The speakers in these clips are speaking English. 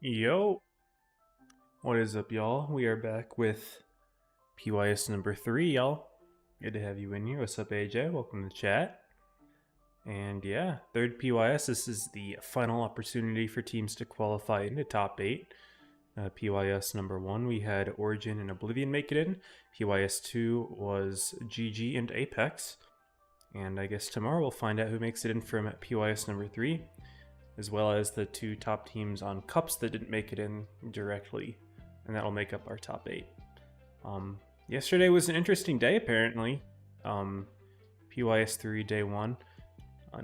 Yo, what is up, y'all? We are back with PYS number 3, y'all. Good to have you in here. What's up, AJ? Welcome to chat. And yeah, third PYS. This is the final opportunity for teams to qualify into top 8. PYS number 1, we had Origin and Oblivion make it in. PYS 2 was GG and Apex. And I guess tomorrow we'll find out who makes it in from PYS number 3, as well as the 2 top teams on Cups that didn't make it in directly. And that'll make up our top 8. Yesterday was an interesting day, apparently. PYS 3 day 1.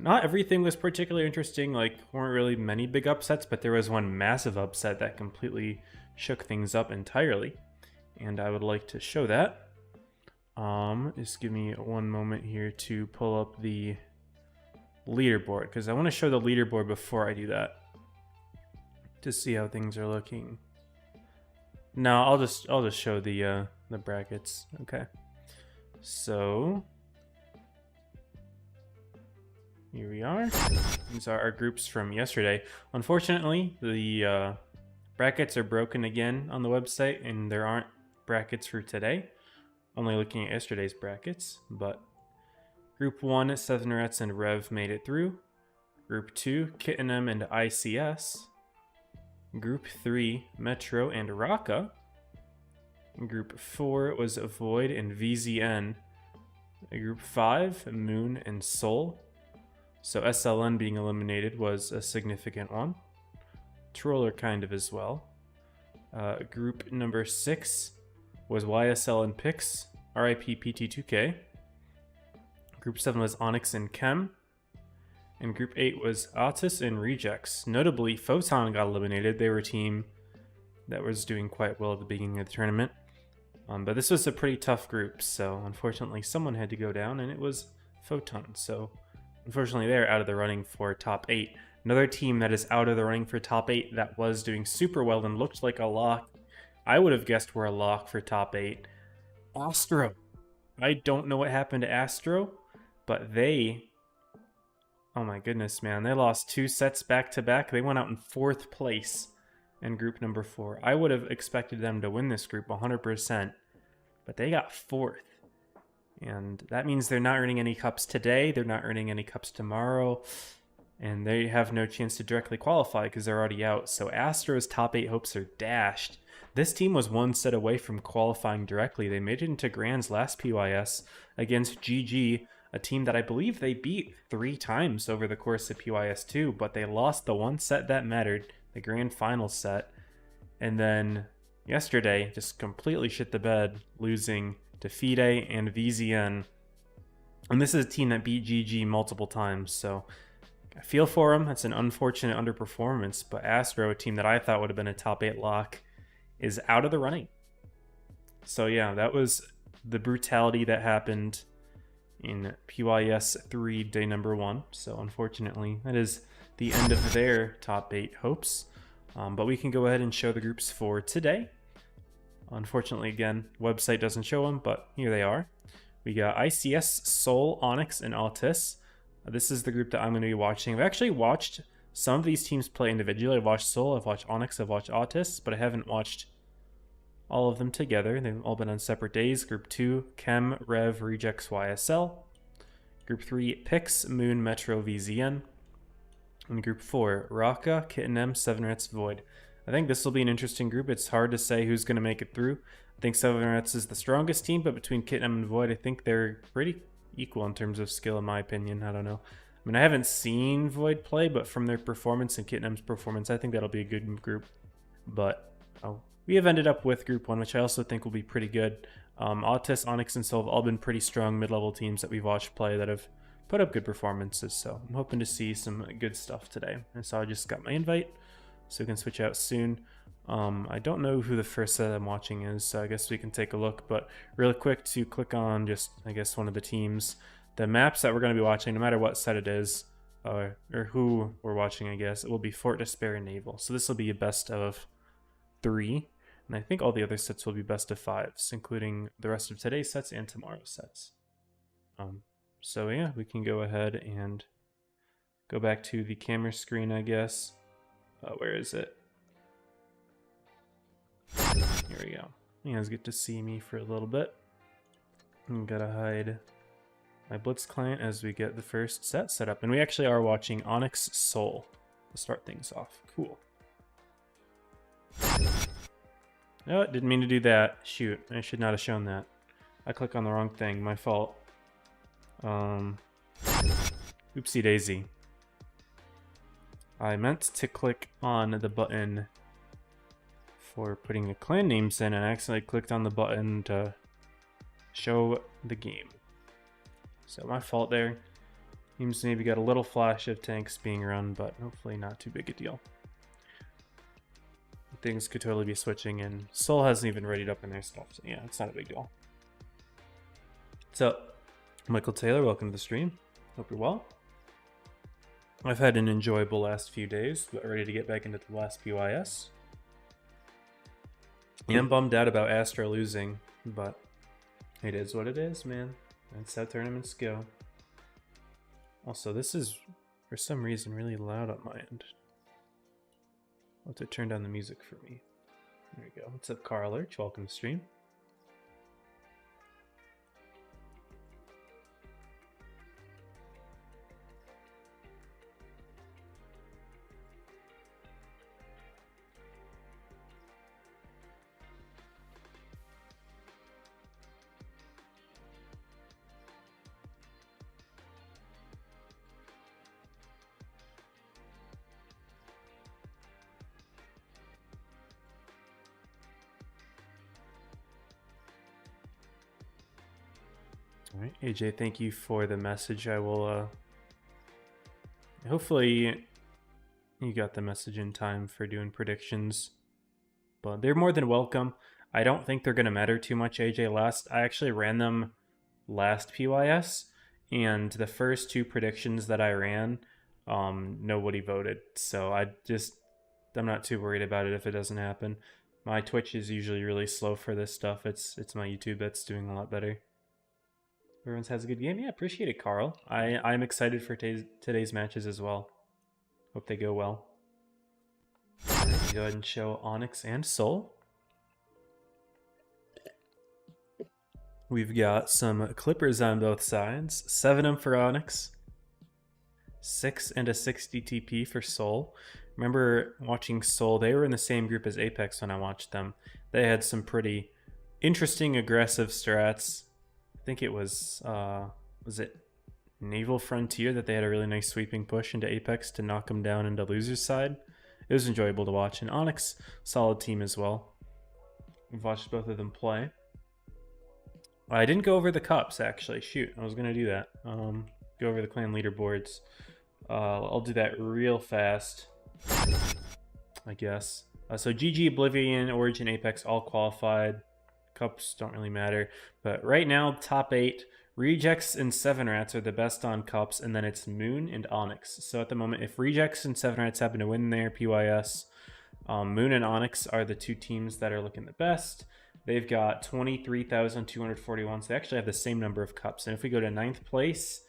Not everything was particularly interesting, like weren't really many big upsets, but there was one massive upset that completely shook things up entirely. And I would like to show that. Just give me one moment here to pull up the leaderboard, because I want to show the leaderboard before I do that, to see how things are looking. No, I'll just show the brackets. Okay. So here we are. These are our groups from yesterday. Unfortunately, the brackets are broken again on the website, and there aren't brackets for today. Only looking at yesterday's brackets, but Group 1, Seven Rats and Rev made it through. Group 2, Kittenem and ICS. Group 3, Metro and Raka. Group 4 was Void and VZN. Group 5, Moon and Soul. So SLN being eliminated was a significant one. Troller kind of as well. Group number 6 was YSL and Pix, RIP PT2K. Group 7 was Onyx and Chem. And Group 8 was Autis and Rejects. Notably, Photon got eliminated. They were a team that was doing quite well at the beginning of the tournament. But this was a pretty tough group, so unfortunately someone had to go down, and it was Photon. So unfortunately they're out of the running for top 8. Another team that is out of the running for top 8 that was doing super well and looked like a lock, I would have guessed we're a lock for top 8. Astro. I don't know what happened to Astro, but they... oh my goodness, man. They lost 2 sets back to back. They went out in 4th place in group number 4. I would have expected them to win this group 100%, but they got 4th. And that means they're not earning any cups today. They're not earning any cups tomorrow. And they have no chance to directly qualify because they're already out. So Astro's top 8 hopes are dashed. This team was 1 set away from qualifying directly. They made it into Grands last PYS against GG, a team that I believe they beat 3 times over the course of PYS 2, but they lost the 1 set that mattered, the grand final set. And then yesterday just completely shit the bed, losing to FIDE and VZN. And this is a team that beat GG multiple times, so I feel for them. It's an unfortunate underperformance, but Astro, a team that I thought would have been a top 8 lock, is out of the running. So yeah, that was the brutality that happened in PYS 3 day number 1. So unfortunately, that is the end of their top 8 hopes. But we can go ahead and show the groups for today. Unfortunately, again, website doesn't show them, but here they are. We got ICS, Soul, Onyx, and Altis. This is the group that I'm going to be watching. I've actually watched some of these teams play individually. I've watched Soul, I've watched Onyx, I've watched Autis, but I haven't watched all of them together. They've all been on separate days. Group 2, Chem, Rev, Rejects, YSL. Group 3, Pix, Moon, Metro, VZN. And Group 4, Raka, Kittenem, Seven Rats, Void. I think this will be an interesting group. It's hard to say who's going to make it through. I think Seven Rats is the strongest team, but between Kittenem and Void, I think they're pretty equal in terms of skill, in my opinion. I don't know. I mean, I haven't seen Void play, but from their performance and Kittenem's performance, I think that'll be a good group. But we have ended up with Group 1, which I also think will be pretty good. Autis, Onyx, and Soul have all been pretty strong mid-level teams that we've watched play that have put up good performances. So I'm hoping to see some good stuff today. And so I just got my invite, so we can switch out soon. I don't know who the first set I'm watching is, so I guess we can take a look. But really quick to click on just, I guess, one of the teams. The maps that we're going to be watching, no matter what set it is, or who we're watching, I guess, it will be Fort Despair and Naval. So this will be a best of 3. And I think all the other sets will be best of 5s, including the rest of today's sets and tomorrow's sets. So yeah, we can go ahead and go back to the camera screen, I guess. Where is it? Here we go. You guys get to see me for a little bit. I'm gotta hide my Blitz client as we get the first set up. And we actually are watching Onyx Soul to start things off. Cool. No, oh, didn't mean to do that. Shoot, I should not have shown that. I clicked on the wrong thing. My fault. Oopsie daisy. I meant to click on the button for putting the clan names in, and I accidentally clicked on the button to show the game. So my fault there. Seems maybe got a little flash of tanks being run, but hopefully not too big a deal. Things could totally be switching, and Soul hasn't even readied up in their stuff, so yeah, it's not a big deal. So, Michael Taylor, welcome to the stream. Hope you're well. I've had an enjoyable last few days, but ready to get back into the last PYS. Yeah, I'm bummed out about Astra losing, but it is what it is, man. That's how tournaments go. Also, this is, for some reason, really loud on my end. I'll have to turn down the music for me. There we go. What's up, Carl Lurch? Welcome to the stream. All right, AJ, thank you for the message. I will, hopefully you got the message in time for doing predictions, but they're more than welcome. I don't think they're going to matter too much, AJ. I actually ran them last PYS, and the first two predictions that I ran, nobody voted. So I'm not too worried about it if it doesn't happen. My Twitch is usually really slow for this stuff. It's my YouTube that's doing a lot better. Everyone has a good game. Yeah, appreciate it, Carl. I'm excited for today's matches as well. Hope they go well. Go ahead and show Onyx and Soul. We've got some Clippers on both sides. 7 of them for Onyx. 6 and a 60 TP for Soul. Remember watching Soul, they were in the same group as Apex when I watched them. They had some pretty interesting, aggressive strats. I think it was it Naval Frontier that they had a really nice sweeping push into Apex to knock them down into loser's side. It was enjoyable to watch. And Onyx, solid team as well. We've watched both of them play. I didn't go over the cups, actually. Shoot, I was going to do that. Go over the clan leaderboards. I'll do that real fast, I guess. So GG, Oblivion, Origin, Apex, all qualified. Cups don't really matter. But right now, top 8, Rejects and 7 Rats are the best on cups, and then it's Moon and Onyx. So at the moment, if Rejects and 7 Rats happen to win their PYS, Moon and Onyx are the two teams that are looking the best. They've got 23,241, so they actually have the same number of cups. And if we go to 9th place,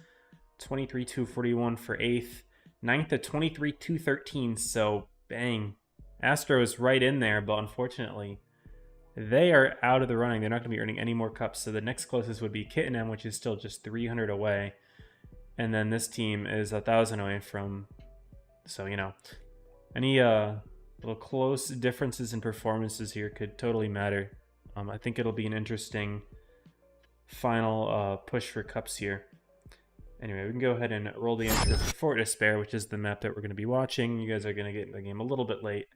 23,241 for 8th. 9th at 23,213, so bang. Astro is right in there, but unfortunately, they are out of the running. They're not going to be earning any more cups, so the next closest would be Kit and M, which is still just 300 away. And then this team is 1,000 away from, so, you know, any little close differences in performances here could totally matter. I think it'll be an interesting final push for cups here. Anyway, we can go ahead and roll the intro for Fort Despair, which is the map that we're going to be watching. You guys are going to get in the game a little bit late.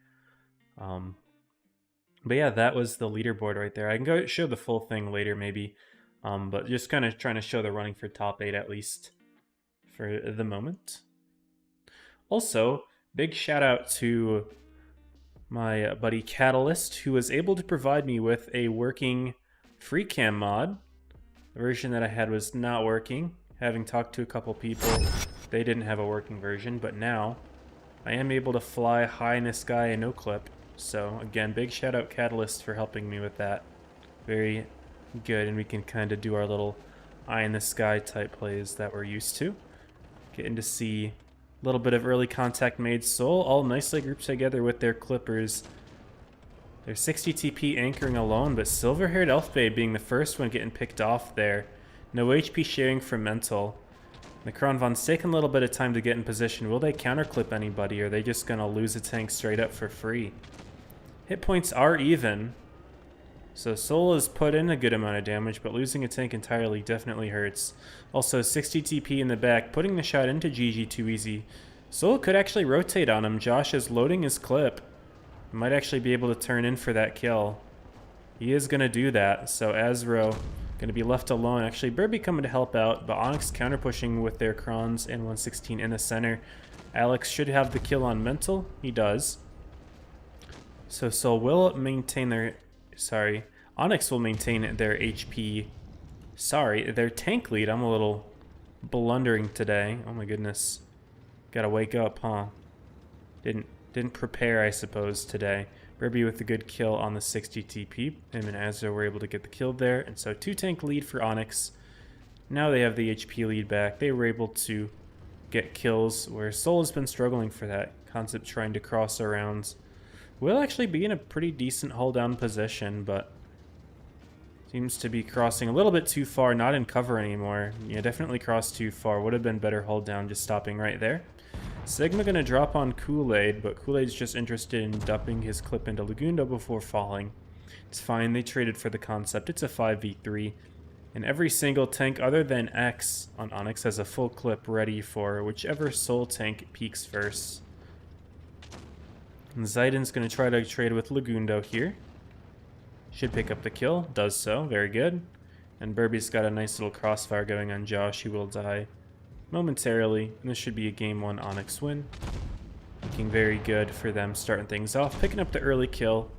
But yeah, that was the leaderboard right there. I can go show the full thing later maybe. But just kind of trying to show the running for top 8 at least for the moment. Also, big shout out to my buddy Catalyst, who was able to provide me with a working free cam mod. The version that I had was not working. Having talked to a couple people, they didn't have a working version, but now I am able to fly high in the sky and no clip. So again, big shout out Catalyst for helping me with that. Very good, and we can kind of do our little eye in the sky type plays that we're used to. Getting to see a little bit of early contact made Soul, all nicely grouped together with their Clippers. They're 60 TP anchoring alone, but Silver-Haired Elf Babe being the first one getting picked off there. No HP sharing for Mental. Necron Von's taking a little bit of time to get in position. Will they counterclip anybody, or are they just going to lose a tank straight up for free? Hit points are even. So Soul has put in a good amount of damage, but losing a tank entirely definitely hurts. Also, 60 TP in the back, putting the shot into GG too easy. Soul could actually rotate on him. Josh is loading his clip. Might actually be able to turn in for that kill. He is going to do that, so Azro going to be left alone. Actually, Burby coming to help out, but Onyx counter pushing with their Krons and 116 in the center. Alex should have the kill on Mental. He does. So Soul will maintain their... Sorry. Onyx will maintain their HP... Sorry, their tank lead. I'm a little blundering today. Oh my goodness. Gotta wake up, huh? Didn't prepare, I suppose, today. Burby with a good kill on the 60 TP. Him and Azzo were able to get the kill there. And so 2-tank lead for Onyx. Now they have the HP lead back. They were able to get kills, where Soul has been struggling for that. Concept trying to cross around. Will actually be in a pretty decent hold down position, but seems to be crossing a little bit too far. Not in cover anymore. Yeah, definitely crossed too far. Would have been better hold down, just stopping right there. Sigma gonna drop on Kool-Aid, but Kool-Aid's just interested in dumping his clip into Lagundo before falling. It's fine, they traded for the concept. It's a 5v3. And every single tank other than X on Onyx has a full clip ready for whichever Soul tank peaks first. And Zaiden's gonna try to trade with Lagundo here. Should pick up the kill, does so, very good. And Burby's got a nice little crossfire going on Josh, he will die momentarily, and this should be a game 1 Onyx win. Looking very good for them starting things off, picking up the early kill.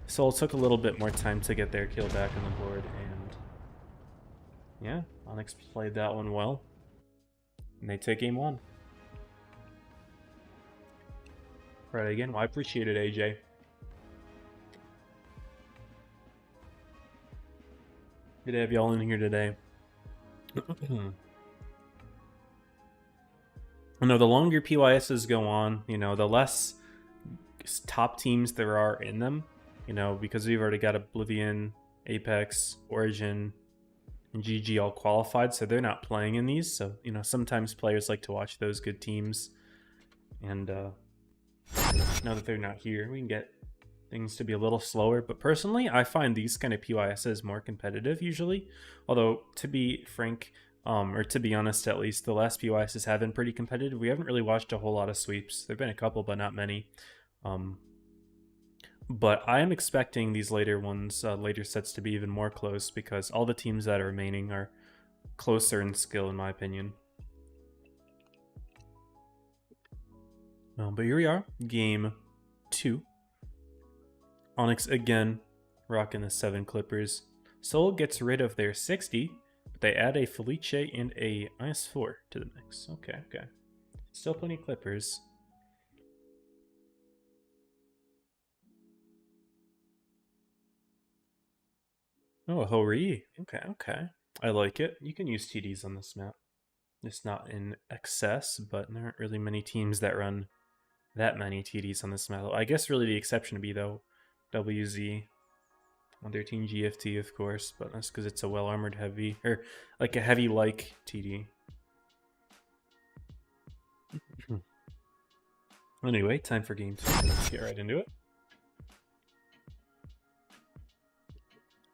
Soul took a little bit more time to get their kill back on the board, and yeah, Onyx played that one well. And they take game 1. Right again, well, I appreciate it, AJ. Good to have y'all in here today. I know the longer PYSs go on, you know, the less top teams there are in them, you know, because we've already got Oblivion, Apex, Origin, and GG all qualified, so they're not playing in these. So, you know, sometimes players like to watch those good teams. And now that they're not here, we can get things to be a little slower. But personally, I find these kind of PYSs more competitive usually. Although, to be frank, or to be honest, at least, the last PYSs have been pretty competitive. We haven't really watched a whole lot of sweeps. There have been a couple, but not many. But I am expecting these later ones, later sets to be even more close, because all the teams that are remaining are closer in skill, in my opinion. But here we are, game 2. Onyx again, rocking the 7 Clippers. Soul gets rid of their 60. They add a Felice and a IS-4 to the mix. Okay. Still plenty of Clippers. Oh, a Hori. Okay. I like it. You can use TDs on this map. It's not in excess, but there aren't really many teams that run that many TDs on this map. I guess really the exception would be, though, WZ. 113 GFT, of course, but that's because it's a well-armored heavy, or like a heavy-like TD. Anyway, time for game 2. Let's get right into it.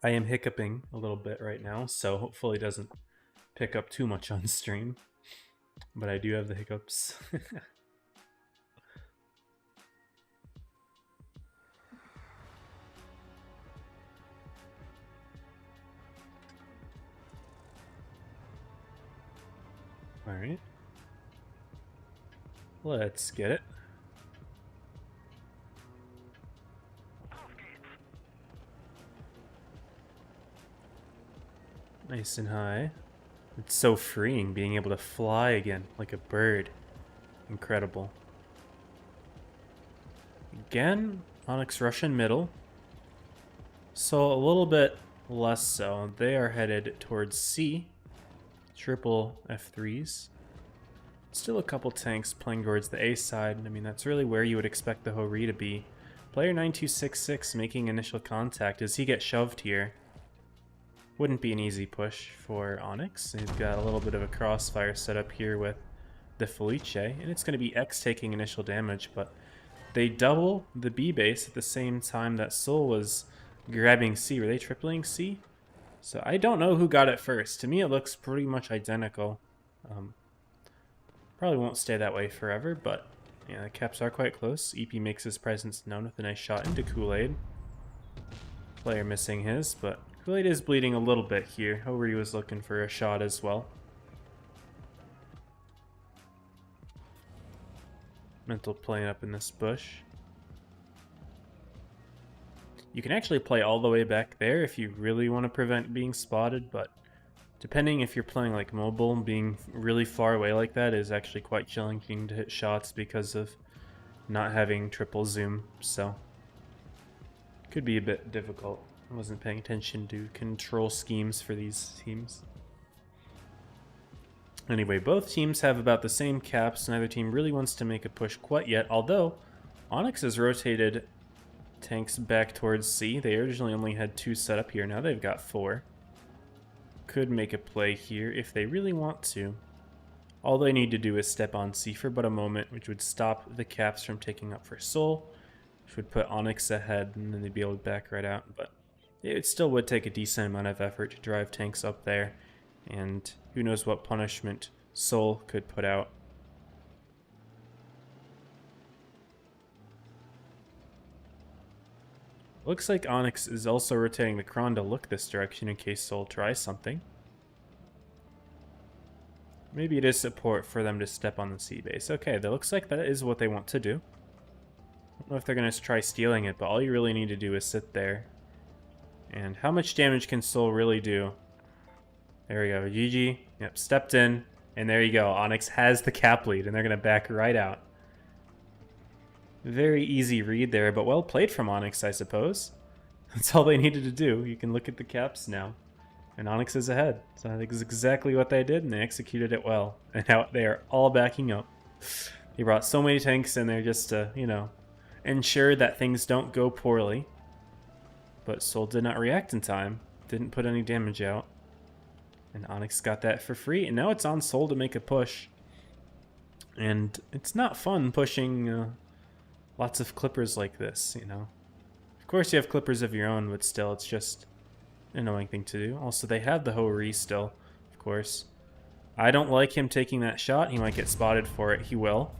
I am hiccuping a little bit right now, so hopefully it doesn't pick up too much on stream. But I do have the hiccups. Alright. Let's get it. Nice and high. It's so freeing being able to fly again like a bird. Incredible. Again, Onyx Russian middle. So a little bit less so. They are headed towards C. Triple F3s. Still a couple tanks playing towards the A side. I mean, that's really where you would expect the Hori to be. Player 9266 making initial contact. Does he get shoved here? Wouldn't be an easy push for Onyx. He's got a little bit of a crossfire set up here with the Felice, and it's going to be X taking initial damage, but they double the B base at the same time that Soul was grabbing C. Were they tripling C? So I don't know who got it first. To me, it looks pretty much identical. Probably won't stay that way forever, but yeah, the caps are quite close. EP makes his presence known with a nice shot into Kool-Aid. Player missing his, but Kool-Aid is bleeding a little bit here. Hobart was looking for a shot as well. Mental playing up in this bush. You can actually play all the way back there if you really want to prevent being spotted, but depending if you're playing like mobile, being really far away like that is actually quite challenging to hit shots because of not having triple zoom, so could be a bit difficult. I wasn't paying attention to control schemes for these teams. Anyway, both teams have about the same caps. Neither team really wants to make a push quite yet, although Onyx has rotated tanks back towards C. They originally only had 2 set up here. Now they've got 4. Could make a play here if they really want to. All they need to do is step on C for but a moment, which would stop the caps from taking up for Soul, which would put Onyx ahead, and then they'd be able to back right out. But it still would take a decent amount of effort to drive tanks up there, and who knows what punishment Soul could put out. Looks like Onyx is also rotating the Kron to look this direction in case Soul tries something. Maybe it is support for them to step on the C base. Okay, that looks like that is what they want to do. I don't know if they're going to try stealing it, but all you really need to do is sit there. And how much damage can Soul really do? There we go, GG. Yep, stepped in, and there you go. Onyx has the cap lead, and they're going to back right out. Very easy read there, but well played from Onyx, I suppose. That's all they needed to do. You can look at the caps now. And Onyx is ahead. So I think it's exactly what they did, and they executed it well. And now they are all backing up. They brought so many tanks in there just to, you know, ensure that things don't go poorly. But Soul did not react in time. Didn't put any damage out. And Onyx got that for free. And now it's on Soul to make a push. And it's not fun pushing lots of clippers like this, you know. Of course you have clippers of your own, but still it's just an annoying thing to do. Also, they have the Ho-Ri still, of course. I don't like him taking that shot. He might get spotted for it. He will.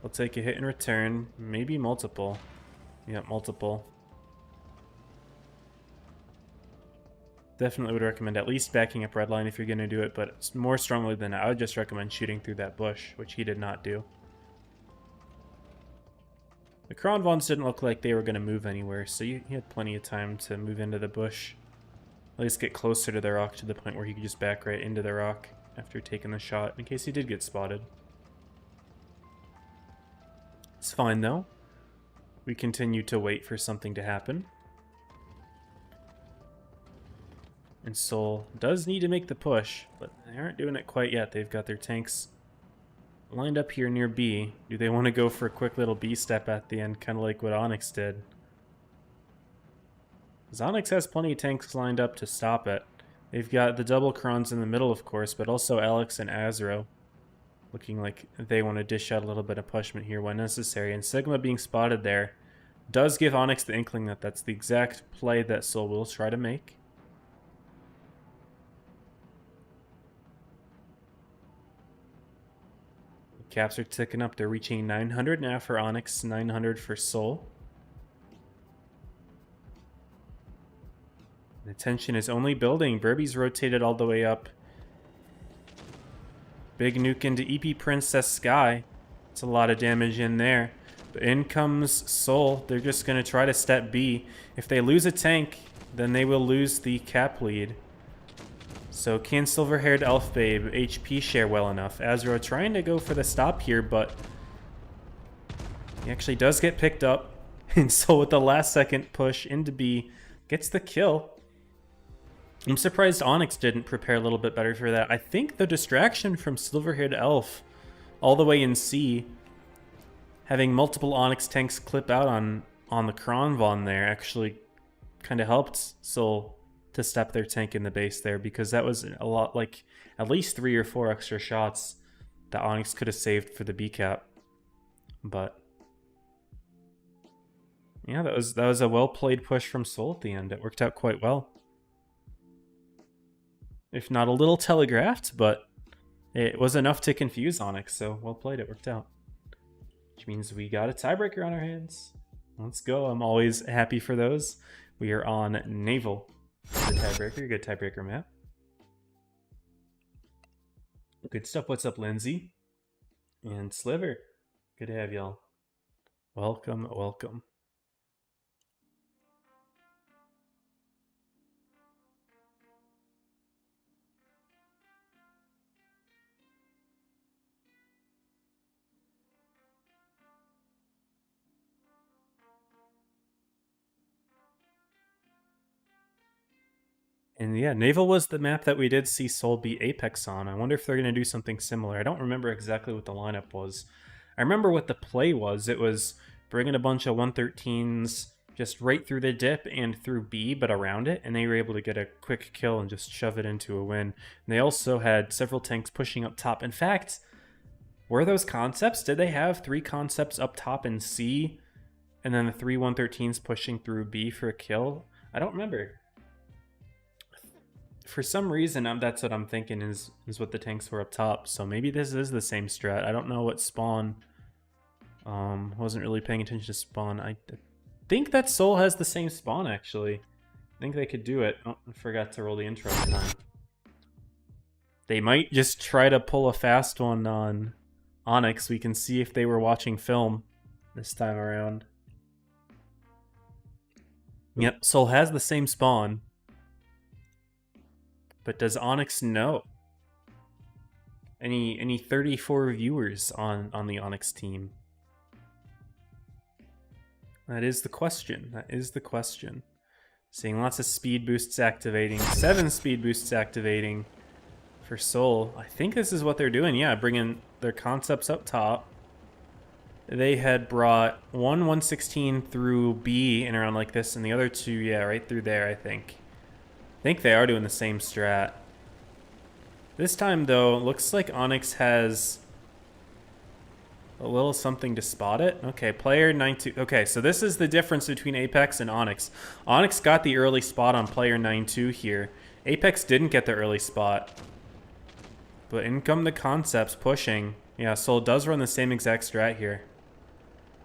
He'll take a hit in return. Maybe multiple. Yeah, multiple. Definitely would recommend at least backing up red line if you're going to do it, but more strongly than that, I would just recommend shooting through that bush, which he did not do. The Kronvons didn't look like they were going to move anywhere, so he had plenty of time to move into the bush. At least get closer to the rock to the point where he could just back right into the rock after taking the shot, in case he did get spotted. It's fine, though. We continue to wait for something to happen. And Soul does need to make the push, but they aren't doing it quite yet. They've got their tanks lined up here near B. Do they want to go for a quick little B step at the end, kind of like what Onyx did? Because Onyx has plenty of tanks lined up to stop it. They've got the double Krons in the middle, of course, but also Alex and Azro looking like they want to dish out a little bit of punishment here when necessary. And Sigma being spotted there does give Onyx the inkling that that's the exact play that Soul will try to make. Caps are ticking up. They're reaching 900 now for Onyx, 900 for Soul. The tension is only building. Burby's rotated all the way up. Big nuke into EP Princess Sky. It's a lot of damage in there. But in comes Soul. They're just going to try to step B. If they lose a tank, then they will lose the cap lead. So can Silver-Haired Elf Babe HP share well enough? Azro trying to go for the stop here, but he actually does get picked up. And so with the last second push into B, gets the kill. I'm surprised Onyx didn't prepare a little bit better for that. I think the distraction from Silver-Haired Elf all the way in C, having multiple Onyx tanks clip out on the Kronvon there, actually kind of helped Soul to step their tank in the base there, because that was a lot, like at least 3 or 4 extra shots that Onyx could have saved for the B cap. But yeah, that was a well played push from Soul at the end. It worked out quite well, if not a little telegraphed, but it was enough to confuse Onyx. So well played, it worked out, which means we got a tiebreaker on our hands. Let's go. I'm always happy for those. We are on Naval. The tiebreaker. Good tiebreaker map. Good stuff. What's up, Lindsay? And Sliver. Good to have y'all. Welcome, welcome. And yeah, Naval was the map that we did see Soul beat Apex on. I wonder if they're going to do something similar. I don't remember exactly what the lineup was. I remember what the play was. It was bringing a bunch of 113s just right through the dip and through B, but around it, and they were able to get a quick kill and just shove it into a win. And they also had several tanks pushing up top. In fact, were those concepts? Did they have 3 concepts up top in C, and then the 3 113s pushing through B for a kill? I don't remember. For some reason, that's what I'm thinking is what the tanks were up top. So maybe this is the same strat. I don't know what spawn. Wasn't really paying attention to spawn. I think that Soul has the same spawn, actually. I think they could do it. Oh, I forgot to roll the intro this time. They might just try to pull a fast one on Onyx. We can see if they were watching film this time around. Yep, Soul has the same spawn. But does Onyx know? Any 34 viewers on the Onyx team? That is the question. That is the question. Seeing lots of speed boosts activating. 7 speed boosts activating for Soul. I think this is what they're doing. Yeah, bringing their concepts up top. They had brought 116 through B and around like this, and the other 2, yeah, right through there, I think. I think they are doing the same strat. This time, though, it looks like Onyx has a little something to spot it. Okay, player 9-2. Okay, so this is the difference between Apex and Onyx. Onyx got the early spot on player 9-2 here. Apex didn't get the early spot. But in come the concepts pushing. Yeah, Soul does run the same exact strat here.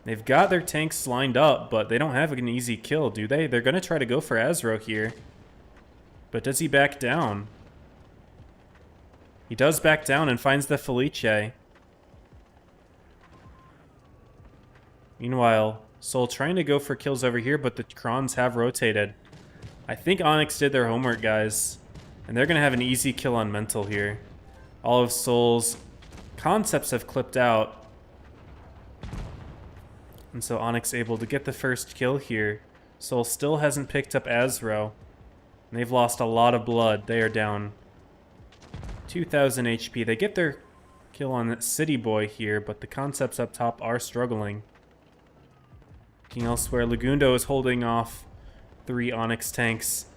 They've got their tanks lined up, but they don't have an easy kill, do they? They're going to try to go for Azro here. But does he back down? He does back down and finds the Felice. Meanwhile, Soul trying to go for kills over here, but the Krons have rotated. I think Onyx did their homework, guys. And they're going to have an easy kill on Mental here. All of Soul's concepts have clipped out. And so Onyx able to get the first kill here. Soul still hasn't picked up Azro. And they've lost a lot of blood. They are down 2,000 HP. They get their kill on City Boy here, but the concepts up top are struggling. Looking elsewhere, Lagundo is holding off 3 Onyx tanks.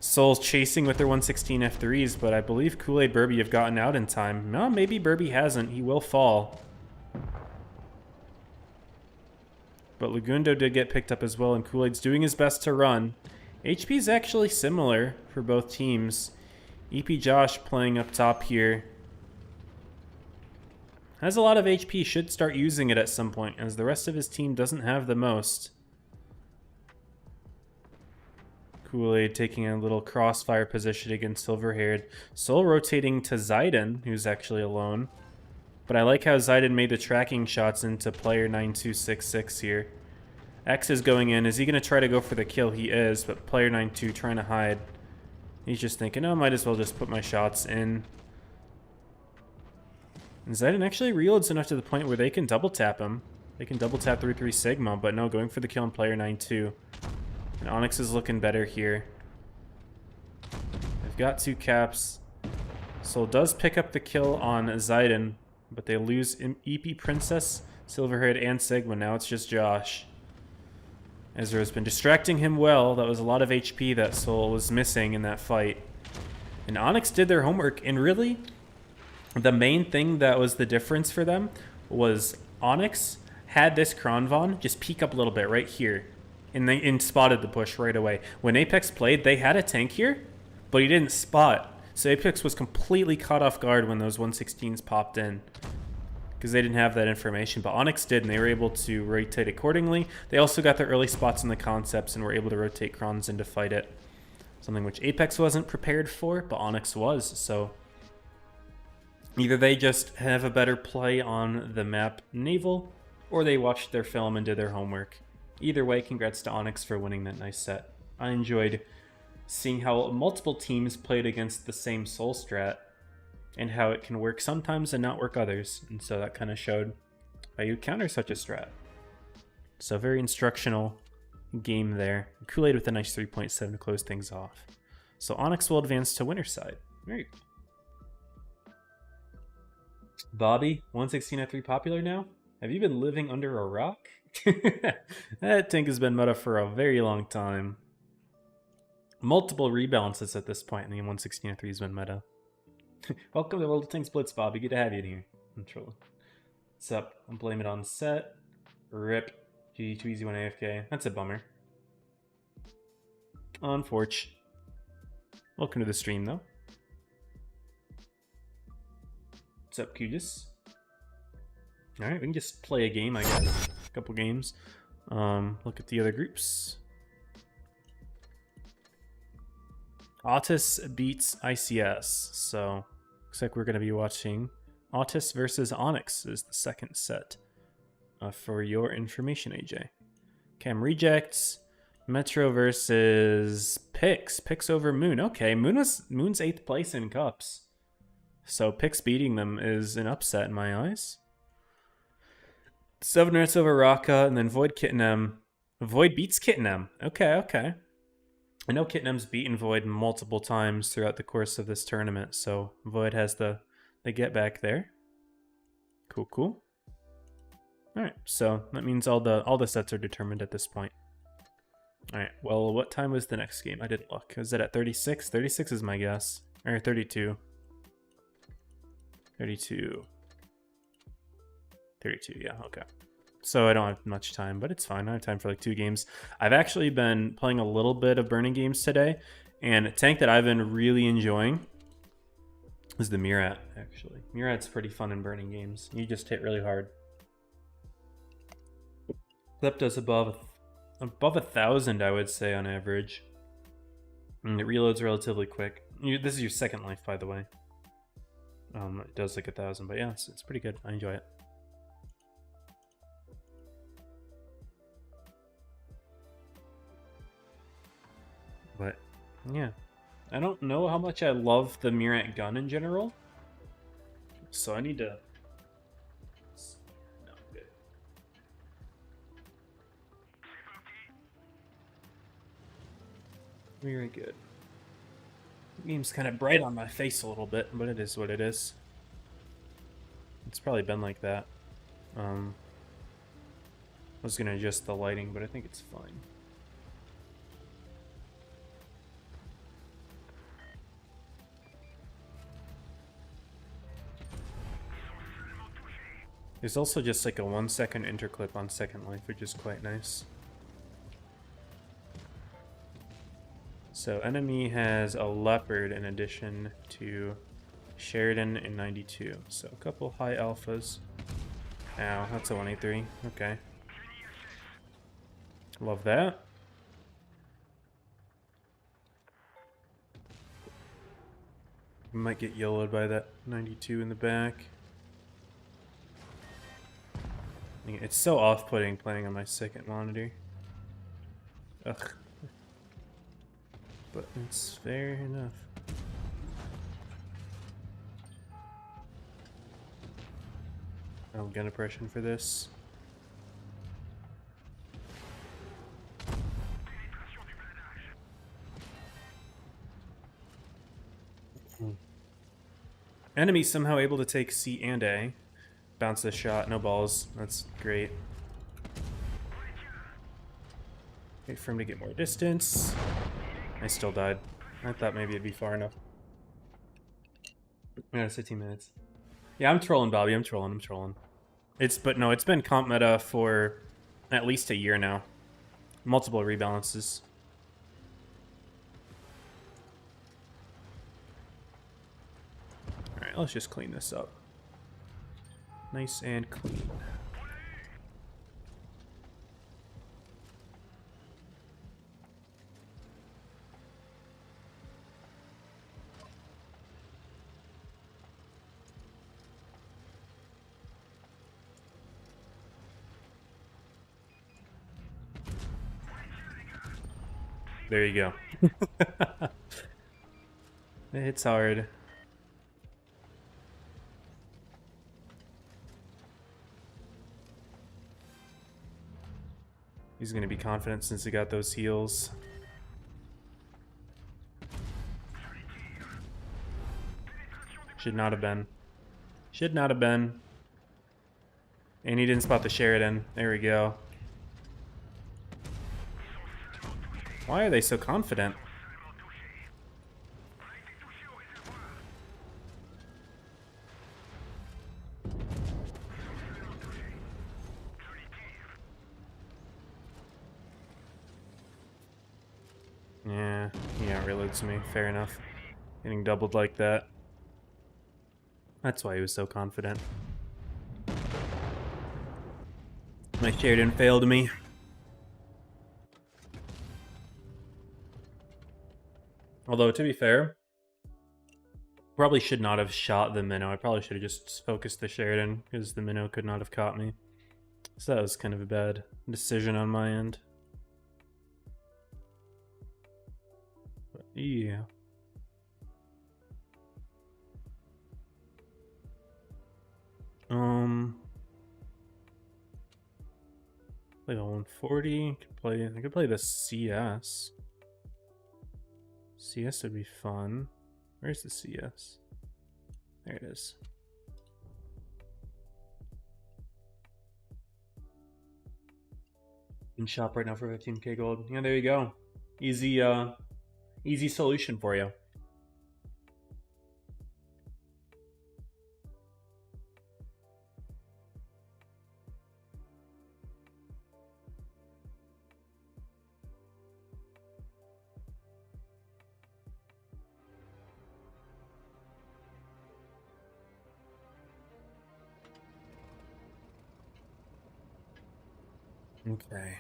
Soul's chasing with their 116 F3s, but I believe Kool-Aid Burby have gotten out in time. No, maybe Burby hasn't. He will fall. But Lagundo did get picked up as well, and Kool-Aid's doing his best to run. HP is actually similar for both teams. EP Josh playing up top here. Has a lot of HP, should start using it at some point, as the rest of his team doesn't have the most. Kool-Aid taking a little crossfire position against Silverhaired. Soul rotating to Zayden, who's actually alone. But I like how Zayden made the tracking shots into player 9266 here. X is going in. Is he going to try to go for the kill? He is, but player 92 trying to hide. He's just thinking, oh, might as well just put my shots in. And Zayden actually reloads enough to the point where they can double tap him. They can double tap 3-3 Sigma, but no, going for the kill on player 92. And Onyx is looking better here. They've got 2 caps. Soul does pick up the kill on Zayden, but they lose EP Princess, Silverhaired, and Sigma. Now it's just Josh. Ezra's been distracting him well. That was a lot of HP that Soul was missing in that fight. And Onyx did their homework, and really, the main thing that was the difference for them was Onyx had this Kronvon just peek up a little bit right here, and spotted the push right away. When Apex played, they had a tank here, but he didn't spot. So Apex was completely caught off guard when those 116s popped in, because they didn't have that information, but Onyx did, and they were able to rotate accordingly. They also got the early spots in the concepts and were able to rotate Krons in to fight it. Something which Apex wasn't prepared for, but Onyx was, so either they just have a better play on the map Naval, or they watched their film and did their homework. Either way, congrats to Onyx for winning that nice set. I enjoyed seeing how multiple teams played against the same Soul strat, and how it can work sometimes and not work others, and so that kind of showed how you counter such a strat. So very instructional game there. Kool-Aid with a nice 3.7 to close things off. So Onyx will advance to winner side. Very cool. Bobby, 116 popular now? Have you been living under a rock? That tank has been meta for a very long time. Multiple rebalances at this point, and the 116 has been meta. Welcome to World of Tanks Blitz, Bobby. Good to have you in here. I'm trolling. What's up? I'm blame it on set. Rip. GG too easy when AFK. That's a bummer. Unfortunate. Welcome to the stream, though. What's up, Qgis? Alright, we can just play a game, I guess. A couple games. Look at the other groups. Autis beats ICS, so looks like we're going to be watching Autis versus Onyx is the second set. For your information, AJ. Cam rejects. Metro versus Pix. Pix over Moon. Okay, Moon's 8th place in Cups. So Pix beating them is an upset in my eyes. 7 Rats over Raka, and then Void Kittenem. Void beats Kittenem. Okay. I know Kittenem's beaten Void multiple times throughout the course of this tournament, so Void has the get back there. Cool. Alright, so that means all the sets are determined at this point. Alright, well, what time was the next game? I didn't look. Is it at 36? 36 is my guess. Or 32. 32, yeah, okay. So I don't have much time, but it's fine. I have time for like 2 games. I've actually been playing a little bit of Burning Games today, and a tank that I've been really enjoying is the Murat, actually. Murat's pretty fun in Burning Games. You just hit really hard. Clip does above 1,000, I would say, on average. And it reloads relatively quick. This is your second life, by the way. It does like 1,000, but yeah, it's pretty good. I enjoy it. But yeah, I don't know how much I love the Murat gun in general, so I need to. No, good. Very good. The game's kind of bright on my face a little bit, but it is what it is. It's probably been like that. I was gonna adjust the lighting, but I think it's fine. There's also just like a 1-second interclip on second life, which is quite nice. So enemy has a leopard in addition to Sheridan in 92. So a couple high alphas. Ow, that's a 183. Okay. Love that. Might get yellowed by that 92 in the back. It's so off-putting playing on my second monitor. Ugh. But it's fair enough. I'll get oppression for this. Enemy somehow able to take C and A. Bounce this shot, no balls. That's great. Wait for him to get more distance. I still died. I thought maybe it'd be far enough. Yeah, it's 15 minutes. Yeah, I'm trolling, Bobby. I'm trolling. But no, it's been comp meta for at least a year now. Multiple rebalances. Alright, let's just clean this up. Nice and clean. There you go. It's hard. He's going to be confident since he got those heals. Should not have been. Should not have been. And he didn't spot the Sheridan. There we go. Why are they so confident? Yeah, he reloads me. Fair enough. Getting doubled like that. That's why he was so confident. My Sheridan failed me. Although, to be fair, probably should not have shot the minnow. I probably should have just focused the Sheridan, because the minnow could not have caught me. So that was kind of a bad decision on my end. But yeah. Play the 140. I could play the CS. CS would be fun. Where's the CS? There it is. In shop right now for 15k gold. Yeah, there you go. Easy solution for you. Okay.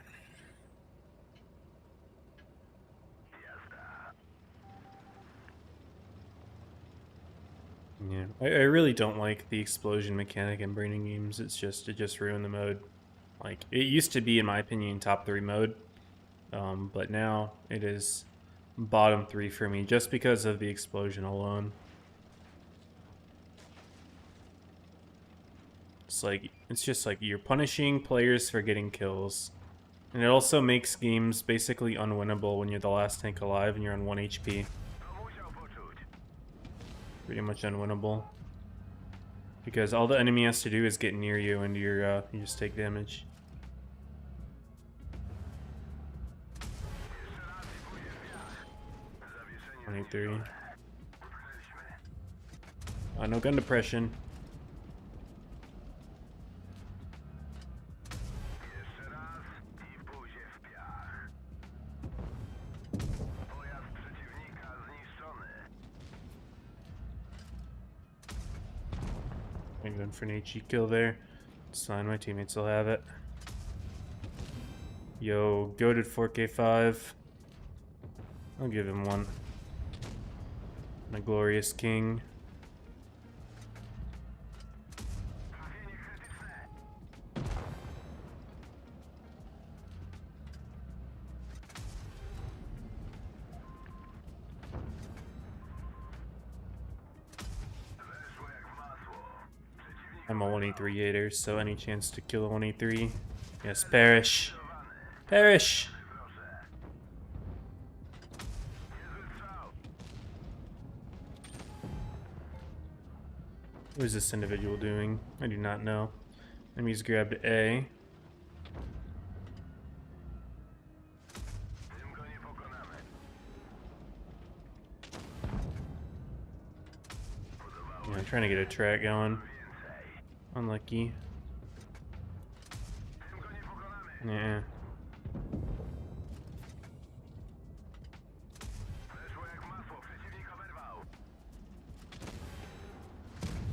Yeah, I really don't like the explosion mechanic in Braining games. It just ruined the mode. Like, it used to be, in my opinion, top 3 mode, but now it is bottom 3 for me just because of the explosion alone. It's just like you're punishing players for getting kills. And it also makes games basically unwinnable when you're the last tank alive and you're on 1 HP. Pretty much unwinnable. Because all the enemy has to do is get near you and you just take damage. $23. No gun depression. I'm going for an HE kill there. It's fine, my teammates will have it. Yo, goated 4K5. I'll give him one. My glorious king. I'm a 183-8er, so any chance to kill a 183. Yes, perish. Perish! What is this individual doing? I do not know. Enemies grabbed A. Yeah, I'm trying to get a track going. Unlucky. Yeah.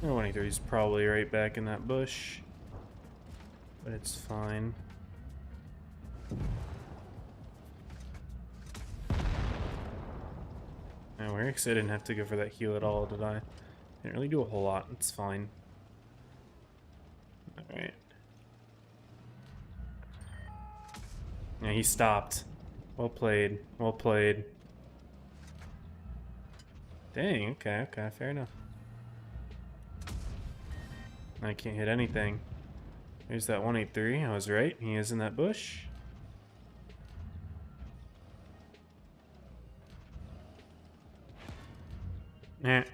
Oh, 23 is probably right back in that bush. But it's fine. No, we're excited. I didn't have to go for that heal at all, did I? Didn't really do a whole lot. It's fine. Alright. Yeah, he stopped. Well played. Well played. Dang, okay, fair enough. I can't hit anything. There's that 183. I was right. He is in that bush. Eh.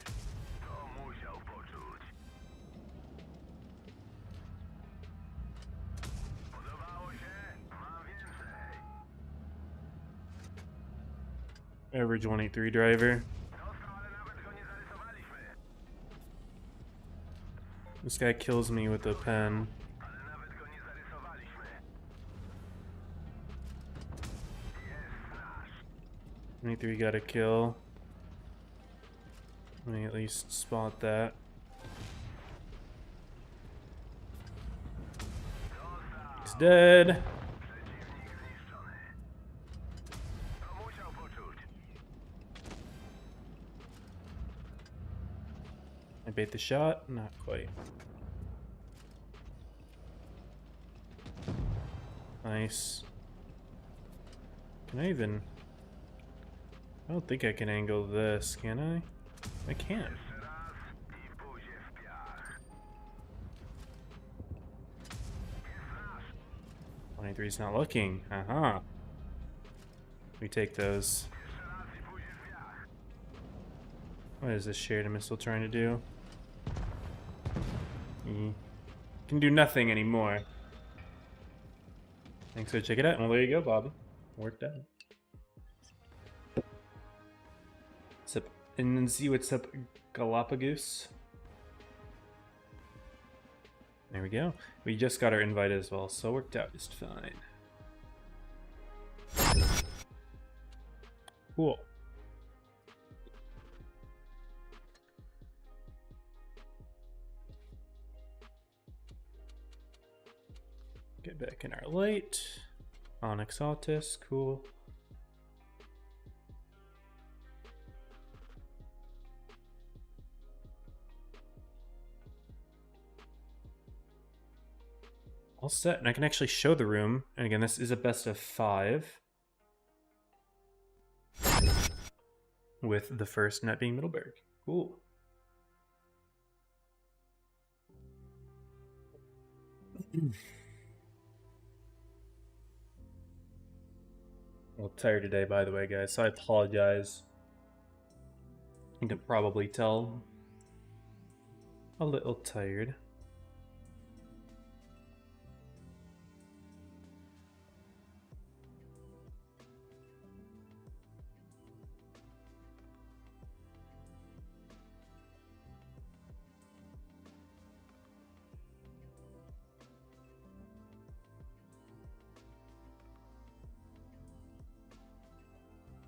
Average 183 driver. This guy kills me with a pen. 23 got a kill. Let me at least spot that. He's dead. I bait the shot? Not quite. Nice. Can I even... I don't think I can angle this, can I? I can. 23's not looking. Uh-huh. We take those. What is this shared missile trying to do? Can do nothing anymore. Thanks for checking it out. Well, there you go, Bobby. Worked out. What's up? And see what's up, Galapagos. There we go. We just got our invite as well, so it worked out just fine. Cool. Get back in our light. Onyx Autis, cool. All set, and I can actually show the room. And again, this is a best of 5. With the first net being Middleburg. Cool. A little tired today, by the way, guys, so I apologize. You can probably tell. A little tired.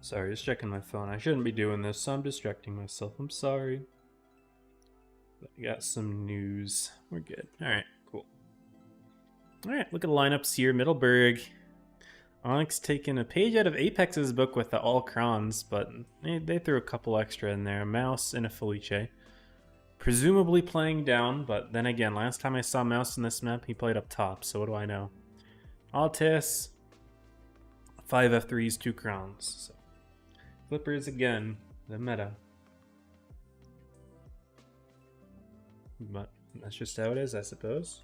Sorry, just checking my phone. I shouldn't be doing this, so I'm distracting myself. I'm sorry. But I got some news. We're good. Alright, cool. Alright, look at the lineups here. Middleburg. Onyx taking a page out of Apex's book with the all crons, but they threw a couple extra in there. A Mouse and a Felice. Presumably playing down, but then again, last time I saw Mouse in this map, he played up top, so what do I know? Altis. 5 F3s, 2 crons. So. Flippers again, the meta. But that's just how it is, I suppose.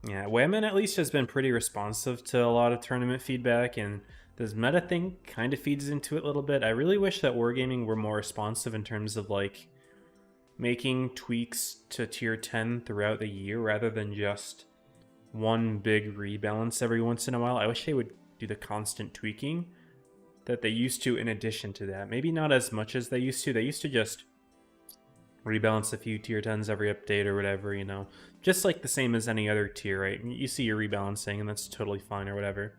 Yeah, Wayman at least has been pretty responsive to a lot of tournament feedback, and this meta thing kind of feeds into it a little bit. I really wish that Wargaming were more responsive in terms of like making tweaks to tier 10 throughout the year rather than just one big rebalance every once in a while. I wish they would do the constant tweaking. that they used to in addition to that. Maybe not as much as they used to. They used to just rebalance a few tier 10s every update or whatever, you know. Just like the same as any other tier, right? You see your rebalancing and that's totally fine or whatever.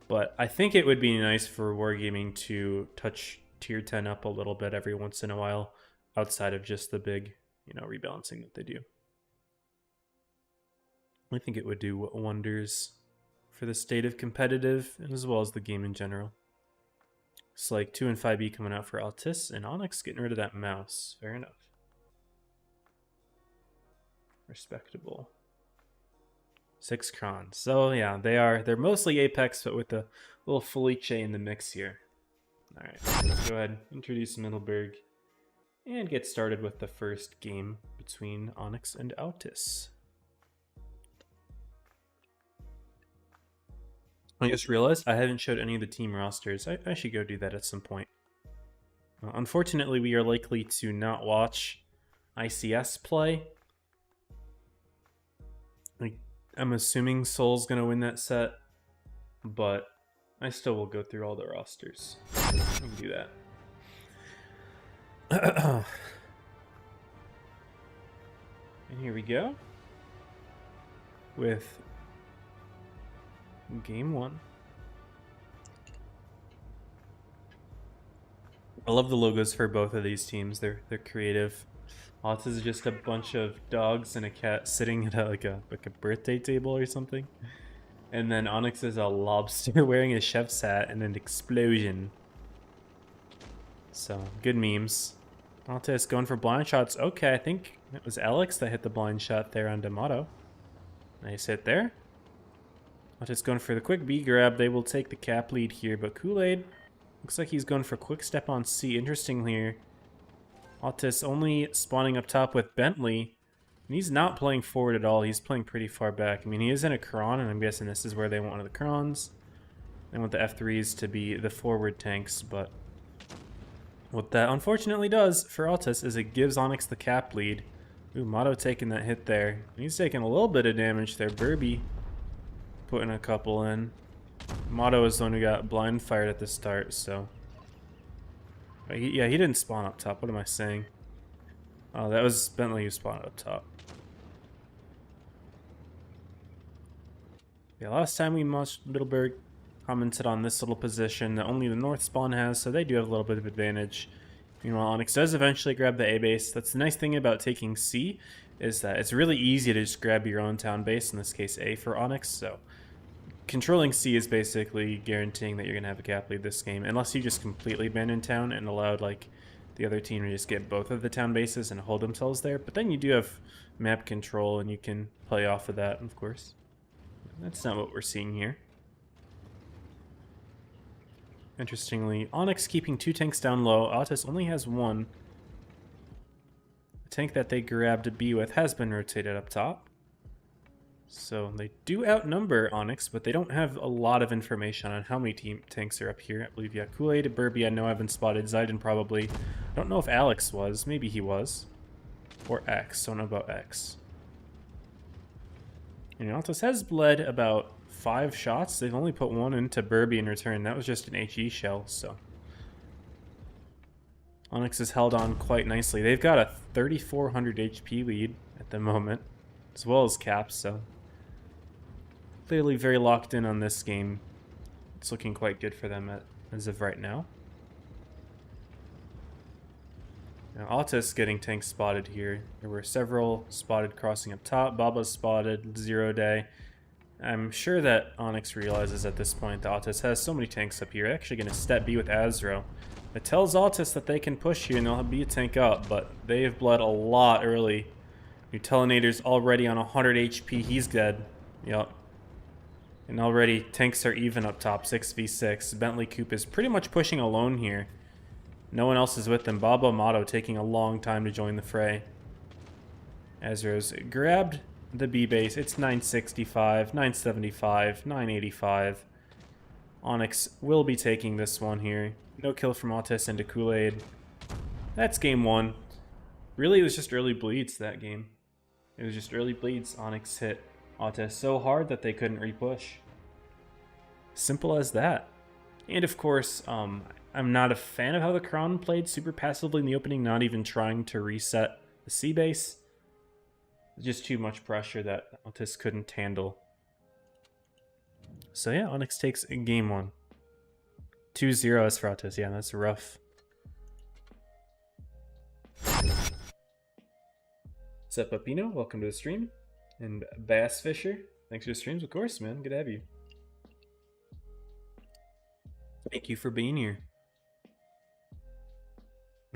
But I think it would be nice for Wargaming to touch tier 10 up a little bit every once in a while outside of just the big, you know, rebalancing that they do. I think it would do wonders for the state of competitive as well as the game in general. It's like 2 and 5e coming out for Altis and Onyx getting rid of that mouse. Fair enough. Respectable. 6 crons. So yeah, they're mostly Apex, but with a little Felice in the mix here. Alright, let's go ahead, introduce Middleburg, and get started with the first game between Onyx and Altis. I just realized I haven't showed any of the team rosters. I should go do that at some point. Unfortunately, we are likely to not watch ICS play. I'm assuming Soul's gonna win that set, but I still will go through all the rosters. I can do that. And here we go with game 1. I love the logos for both of these teams. They're creative. Altis is just a bunch of dogs and a cat sitting at like a birthday table or something. And then Onyx is a lobster wearing a chef's hat and an explosion. So, good memes. Altis going for blind shots. Okay, I think it was Alex that hit the blind shot there on D'Amato. Nice hit there. Altis going for the quick B grab. They will take the cap lead here, but Kool-Aid looks like he's going for quick step on C. Interesting here. Altis only spawning up top with Bentley. And he's not playing forward at all. He's playing pretty far back. I mean, he is in a Cron, and I'm guessing this is where they want one of the Crons. They want the F3s to be the forward tanks, but what that unfortunately does for Altis is it gives Onyx the cap lead. Ooh, Motto taking that hit there. He's taking a little bit of damage there. Burby putting a couple in. Motto is the one who got blind fired at the start, so... yeah, he didn't spawn up top. What am I saying? Oh, that was Bentley who spawned up top. Yeah, last time we watched Middleburg commented on this little position that only the north spawn has, so they do have a little bit of advantage. Meanwhile, Onyx does eventually grab the A base. That's the nice thing about taking C, is that it's really easy to just grab your own town base, in this case A for Onyx, so controlling C is basically guaranteeing that you're going to have a cap lead this game, unless you just completely abandon town and allowed like the other team to just get both of the town bases and hold themselves there. But then you do have map control and you can play off of that, of course. That's not what we're seeing here. Interestingly, Onyx keeping 2 tanks down low. Altis only has 1. The tank that they grabbed a B with has been rotated up top. So they do outnumber Onyx, but they don't have a lot of information on how many tanks are up here. I believe, yeah, Kool-Aid, Burby, I know I haven't spotted. Zayden probably. I don't know if Alex was. Maybe he was. Or X. Don't know about X. And Altis has bled about 5 shots. They've only put 1 into Burby in return. That was just an HE shell, so... Onyx has held on quite nicely. They've got a 3,400 HP lead at the moment, as well as caps, so... clearly very locked in on this game. It's looking quite good for them as of right now. Now, Altis getting tanks spotted here. There were several spotted crossing up top. Baba's spotted, 0 day. I'm sure that Onyx realizes at this point that Altis has so many tanks up here. They're actually going to step B with Azro. It tells Altis that they can push you and they'll be a tank up, but they have bled a lot early. Nutelinator's already on 100 HP. He's dead. Yep. And already tanks are even up top, 6v6. Bentley Coop is pretty much pushing alone here. No one else is with them. Baba Motto taking a long time to join the fray. Azro's grabbed the B base. It's 965, 975, 985. Onyx will be taking this one here. No kill from Altis into Kool-Aid. That's game 1. Really, it was just early bleeds that game. It was just early bleeds. Onyx hit Altis so hard that they couldn't repush. Simple as that. And of course, I'm not a fan of how the Kron played super passively in the opening, not even trying to reset the C base. Just too much pressure that Altis couldn't handle. So yeah, Onyx takes game 1. 2-0 as for Altis. Yeah, that's rough. What's up, Pepino? Welcome to the stream. And Bass Fisher, thanks for the streams, of course, man. Good to have you. Thank you for being here.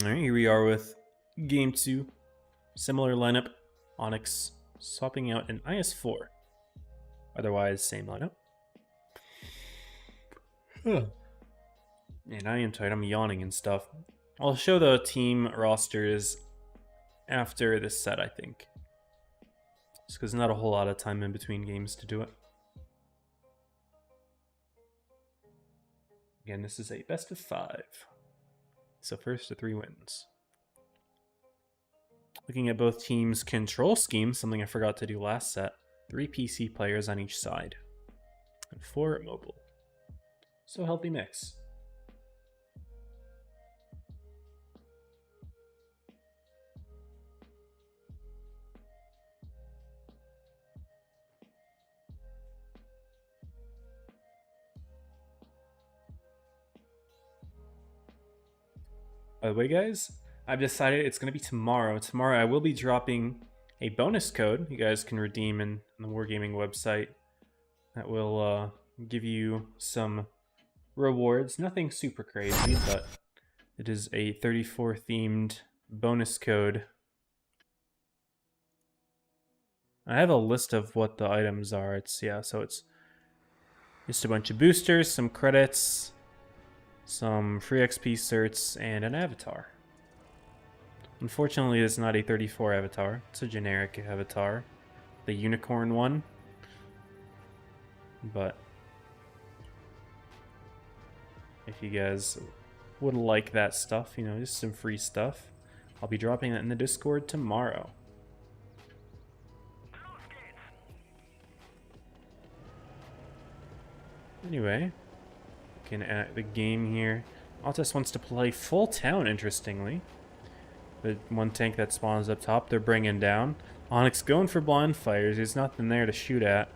Alright, here we are with game 2. Similar lineup. Onyx swapping out an IS-4. Otherwise, same lineup. And I am tired. I'm yawning and stuff. I'll show the team rosters after this set, I think. Just because not a whole lot of time in between games to do it. Again, this is a best of 5. So first to 3 wins. Looking at both teams' control schemes, something I forgot to do last set. 3 PC players on each side. And 4 mobile. So healthy mix. By the way, guys, I've decided it's going to be tomorrow. Tomorrow I will be dropping a bonus code you guys can redeem in the Wargaming website that will give you some rewards. Nothing super crazy, but it is a 34 themed bonus code. I have a list of what the items are. So it's just a bunch of boosters, some credits, some free XP certs, and an avatar. Unfortunately, it's not a 34 avatar. It's a generic avatar. The unicorn one. But if you guys would like that stuff, you know, just some free stuff, I'll be dropping that in the Discord tomorrow. Anyway, looking at the game here, Altis wants to play full town, interestingly. The one tank that spawns up top, they're bringing down. Onyx going for blind fires. There's nothing there to shoot at.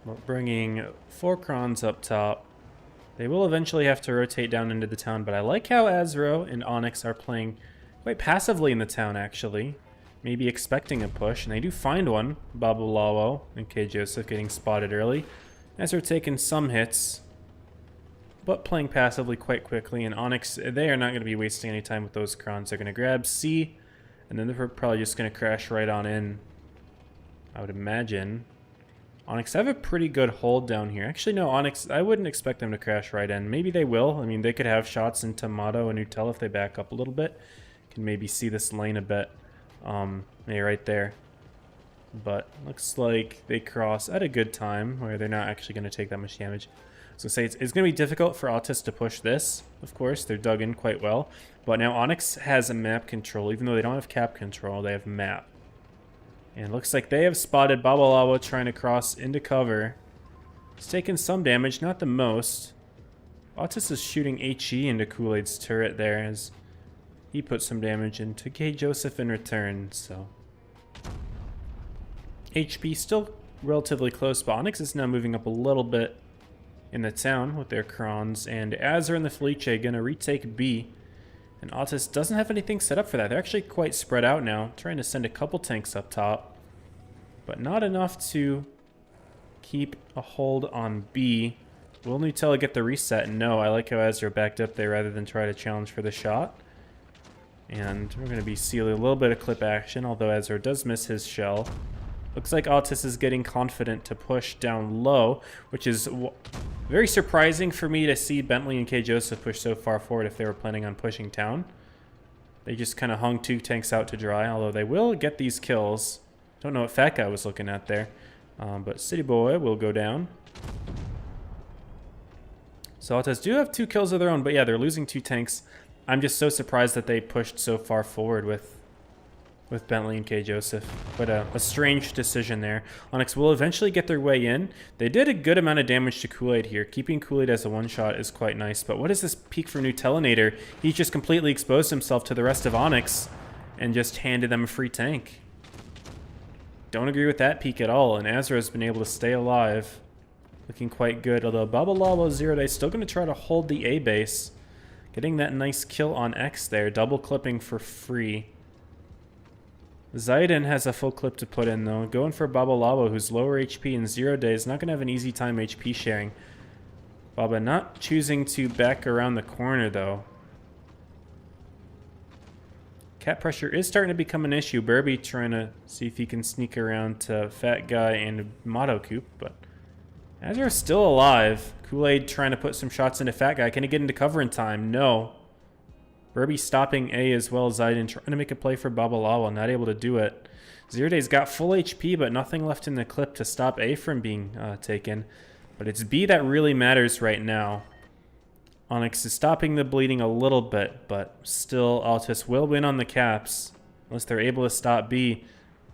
But bringing 4 Krons up top. They will eventually have to rotate down into the town, but I like how Azro and Onyx are playing quite passively in the town, actually. Maybe expecting a push, and they do find one. Babulawo and K. Joseph getting spotted early. Azro taking some hits, but playing passively quite quickly. And Onyx, they are not going to be wasting any time with those Krons. They're going to grab C, and then they're probably just going to crash right on in, I would imagine. Onyx have a pretty good hold down here. Actually, no, Onyx, I wouldn't expect them to crash right in. Maybe they will. I mean, they could have shots in Tomato and Nutella if they back up a little bit. Can maybe see this lane a bit. Yeah, right there. But looks like they cross at a good time where they're not actually going to take that much damage. So say it's going to be difficult for Altis to push this. Of course, they're dug in quite well. But now Onyx has a map control. Even though they don't have cap control, they have map. And it looks like they have spotted Babalawa trying to cross into cover. He's taken some damage, not the most. Altis is shooting HE into Kool-Aid's turret there as he put some damage into K. Joseph in return, so. HP still relatively close, but Onyx is now moving up a little bit in the town with their Krons, and Azar and the Felice gonna retake B. And Altis doesn't have anything set up for that. They're actually quite spread out now, trying to send a couple tanks up top, but not enough to keep a hold on B. Will Nutella get the reset? No, I like how Azra backed up there rather than try to challenge for the shot. And we're going to be sealing a little bit of clip action, although Azra does miss his shell. Looks like Altis is getting confident to push down low, which is very surprising for me to see Bentley and K. Joseph push so far forward if they were planning on pushing town. They just kind of hung 2 tanks out to dry, although they will get these kills. Don't know what Fat Guy was looking at there. But City Boy will go down. So Altis do have 2 kills of their own, but yeah, they're losing 2 tanks. I'm just so surprised that they pushed so far forward with with Bentley and K. Joseph. But a strange decision there. Onyx will eventually get their way in. They did a good amount of damage to Kool-Aid here. Keeping Kool-Aid as a one-shot is quite nice. But what is this peek for Nutelinator? He's just completely exposed himself to the rest of Onyx and just handed them a free tank. Don't agree with that peek at all. And Azra's been able to stay alive. Looking quite good. Although Babalalo 0 Day still going to try to hold the A base. Getting that nice kill on X there. Double clipping for free. Zayden has a full clip to put in, though. Going for Babalabo, who's lower HP in 0 Day, is not going to have an easy time HP sharing. Baba not choosing to back around the corner, though. Cat pressure is starting to become an issue. Burby trying to see if he can sneak around to Fat Guy and Motto Coop, but Azra's still alive. Kool-Aid trying to put some shots into Fat Guy. Can he get into cover in time? No. Burby stopping A as well as Zayden, trying to make a play for Babalawal, not able to do it. 0 Day's got full HP, but nothing left in the clip to stop A from being taken. But it's B that really matters right now. Onyx is stopping the bleeding a little bit, but still Altus will win on the caps, unless they're able to stop B.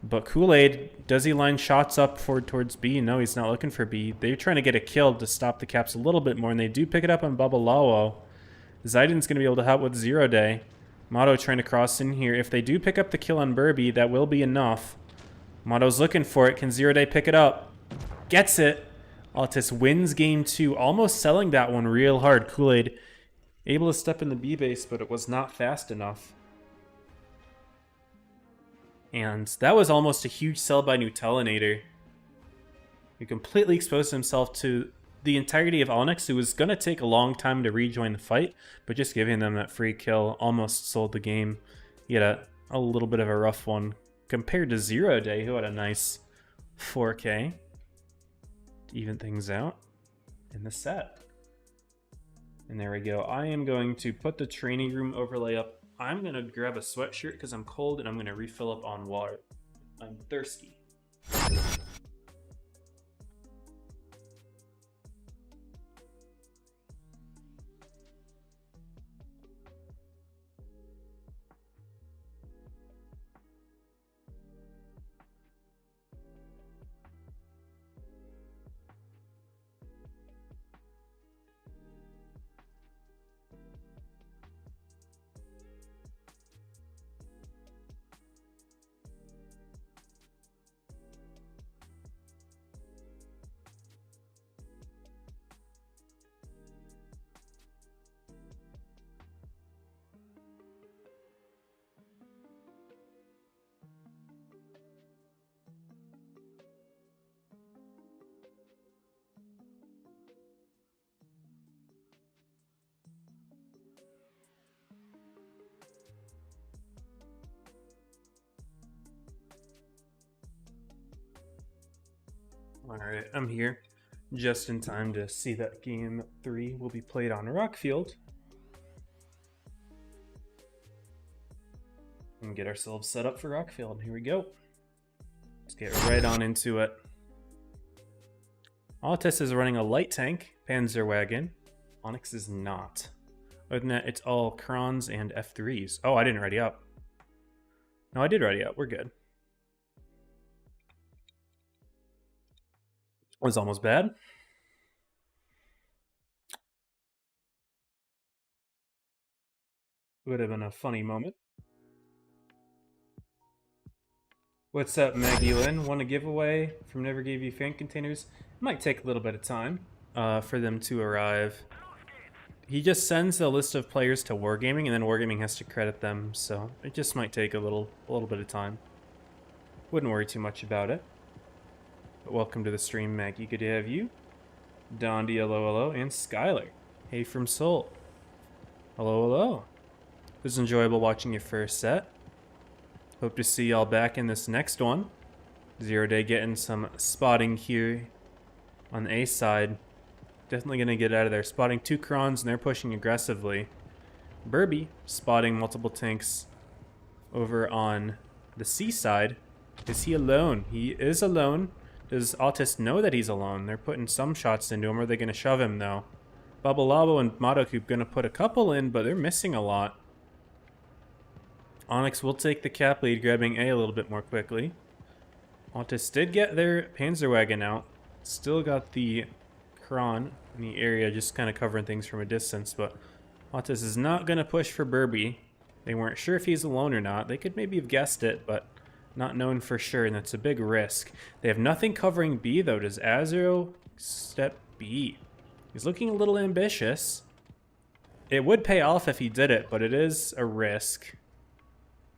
But Kool-Aid, does he line shots up forward towards B? No, he's not looking for B. They're trying to get a kill to stop the caps a little bit more, and they do pick it up on Babalawo. Zayden's going to be able to help with 0 Day. Motto trying to cross in here. If they do pick up the kill on Burby, that will be enough. Motto's looking for it. Can 0 Day pick it up? Gets it. Altus wins game 2, almost selling that one real hard. Kool-Aid able to step in the B base, but it was not fast enough. And that was almost a huge sell by Nutelinator. He completely exposed himself to the entirety of Onyx, who was going to take a long time to rejoin the fight, but just giving them that free kill almost sold the game. He had a little bit of a rough one compared to 0 Day, who had a nice 4K to even things out in the set. And there we go. I am going to put the training room overlay up. I'm going to grab a sweatshirt because I'm cold, and I'm going to refill up on water. I'm thirsty. Alright, I'm here just in time to see that game 3 will be played on Rockfield. And get ourselves set up for Rockfield. Here we go. Let's get right on into it. Altus is running a light tank, Panzerwagon. Onyx is not. Other than that, it's all Krons and F3s. Oh, I didn't ready up. No, I did ready up. We're good. Was almost bad. Would have been a funny moment. What's up, Maggie Lynn? Want a giveaway from Never Gave You fan containers? It might take a little bit of time for them to arrive. He just sends a list of players to Wargaming, and then Wargaming has to credit them, so it just might take a little bit of time. Wouldn't worry too much about it. But welcome to the stream, Maggie. Good to have you. Dondi, hello, and Skylar. Hey from Seoul. Hello. It was enjoyable watching your first set. Hope to see y'all back in this next one. 0 Day getting some spotting here on the A side. Definitely going to get out of there. Spotting 2 Krons, and they're pushing aggressively. Burby spotting multiple tanks over on the C side. Is he alone? He is alone. Does Altus know that he's alone? They're putting some shots into him. Are they going to shove him, though? Babalabo and Madocoup going to put a couple in, but they're missing a lot. Onyx will take the cap lead, grabbing A little bit more quickly. Altis did get their Panzerwagen out. Still got the Kron in the area, just kind of covering things from a distance, but Altis is not going to push for Burby. They weren't sure if he's alone or not. They could maybe have guessed it, but not known for sure, and that's a big risk. They have nothing covering B, though. Does Azro step B? He's looking a little ambitious. It would pay off if he did it, but it is a risk.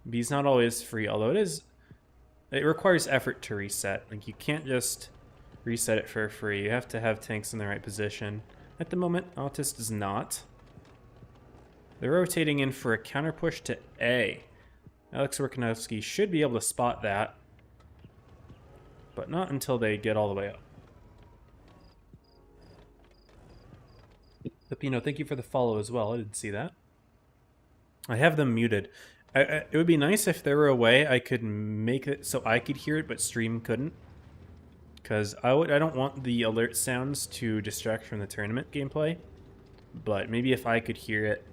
B's not always free, although it requires effort to reset. Like, you can't just reset it for free. You have to have tanks in the right position. At the moment, Altis does not. They're rotating in for a counter push to A. Alex Workanowski should be able to spot that, but not until they get all the way up. Pepino, thank you for the follow as well. I didn't see that. I have them muted. It would be nice if there were a way I could make it so I could hear it, but stream couldn't. Because I don't want the alert sounds to distract from the tournament gameplay. But maybe if I could hear it,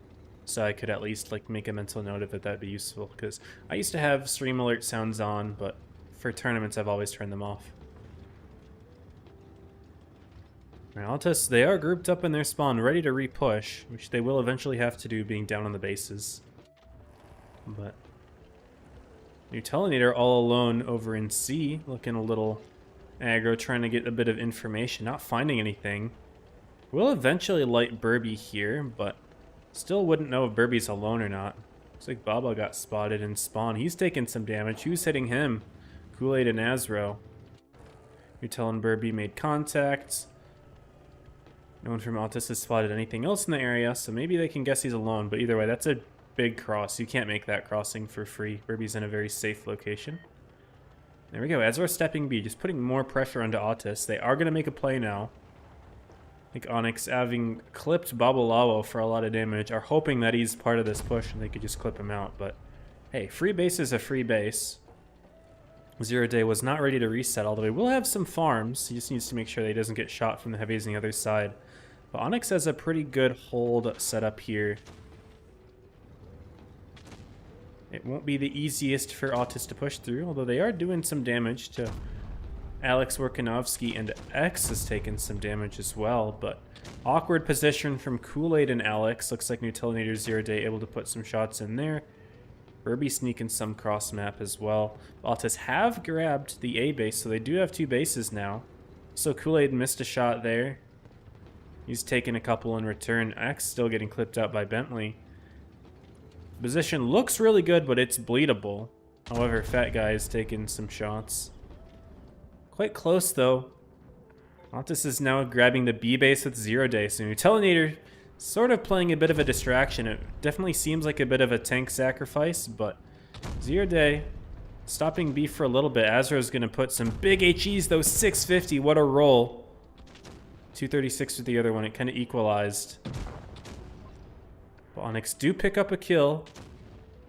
so I could at least like make a mental note of it, that'd be useful. Because I used to have stream alert sounds on, but for tournaments I've always turned them off. Alright, Altis, they are grouped up in their spawn, ready to re-push, which they will eventually have to do being down on the bases. But Nutelinator all alone over in C, looking a little aggro, trying to get a bit of information, not finding anything. We'll eventually light Burby here, but still wouldn't know if Burby's alone or not. Looks like Baba got spotted in spawn. He's taking some damage. Who's hitting him? Kool-Aid and Azro. Nutel and Burby made contact. No one from Altis has spotted anything else in the area, so maybe they can guess he's alone. But either way, that's a big cross. You can't make that crossing for free. Burby's in a very safe location. There we go. Azro stepping B, just putting more pressure onto Altis. They are going to make a play now. I think Onyx, having clipped Babalawo for a lot of damage, are hoping that he's part of this push and they could just clip him out. But hey, free base is a free base. Zero Day was not ready to reset, although he will have some farms. He just needs to make sure that he doesn't get shot from the heavies on the other side. But Onyx has a pretty good hold set up here. It won't be the easiest for Altis to push through, although they are doing some damage to Alex Workanovsky, and X has taken some damage as well, but awkward position from Kool-Aid and Alex. Looks like Nutelinator Zero Day able to put some shots in there. Burby sneaking some cross map as well. Altis have grabbed the A base, so they do have two bases now. So Kool-Aid missed a shot there. He's taken a couple in return. X still getting clipped out by Bentley. Position looks really good, but it's bleedable. However, Fat Guy is taking some shots. Quite close, though. Altis is now grabbing the B base with Zero Day. So Nutelinator sort of playing a bit of a distraction. It definitely seems like a bit of a tank sacrifice, but Zero Day stopping B for a little bit. Azro's going to put some big HEs, though. 650, what a roll. 236 with the other one. It kind of equalized. But Onyx do pick up a kill,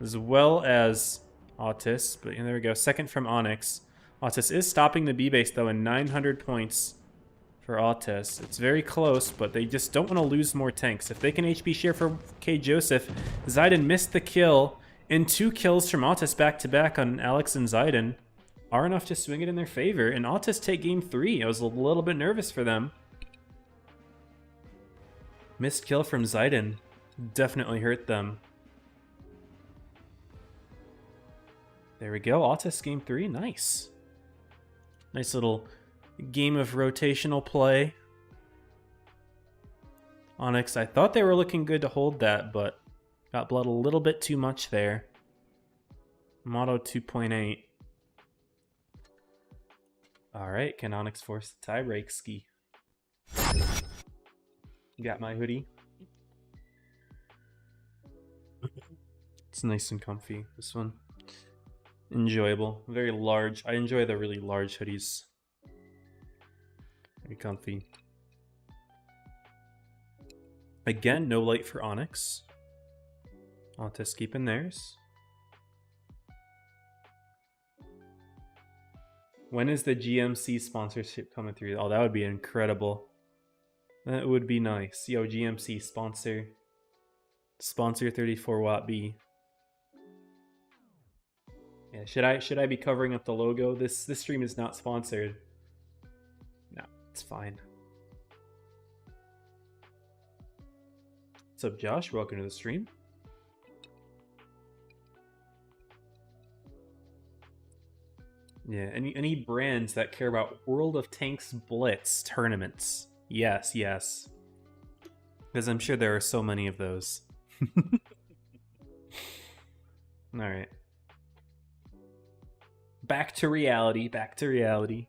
as well as Altis. But there we go. Second from Onyx. Altis is stopping the B base, though, in 900 points for Altis. It's very close, but they just don't want to lose more tanks. If they can HP share for K. Joseph, Zayden missed the kill, and 2 kills from Altis back-to-back on Alex and Zayden are enough to swing it in their favor, and Altis take game 3. I was a little bit nervous for them. Missed kill from Zayden definitely hurt them. There we go. Altis game 3. Nice. Nice little game of rotational play. Onyx, I thought they were looking good to hold that, but got blood a little bit too much there. Motto 2.8. Alright, can Onyx force the tie break ski? Got my hoodie. It's nice and comfy, this one. Enjoyable, very large. I enjoy the really large hoodies. Very comfy. Again, no light for Onyx. Altis keeping theirs. When is the GMC sponsorship coming through? Oh, that would be incredible. That would be nice. Yo, GMC sponsor 34 watt B. Yeah, should I be covering up the logo? This stream is not sponsored. No, it's fine. What's up, Josh? Welcome to the stream. Yeah, any brands that care about World of Tanks Blitz tournaments? Yes, yes. Because I'm sure there are so many of those. Alright. Back to reality, back to reality.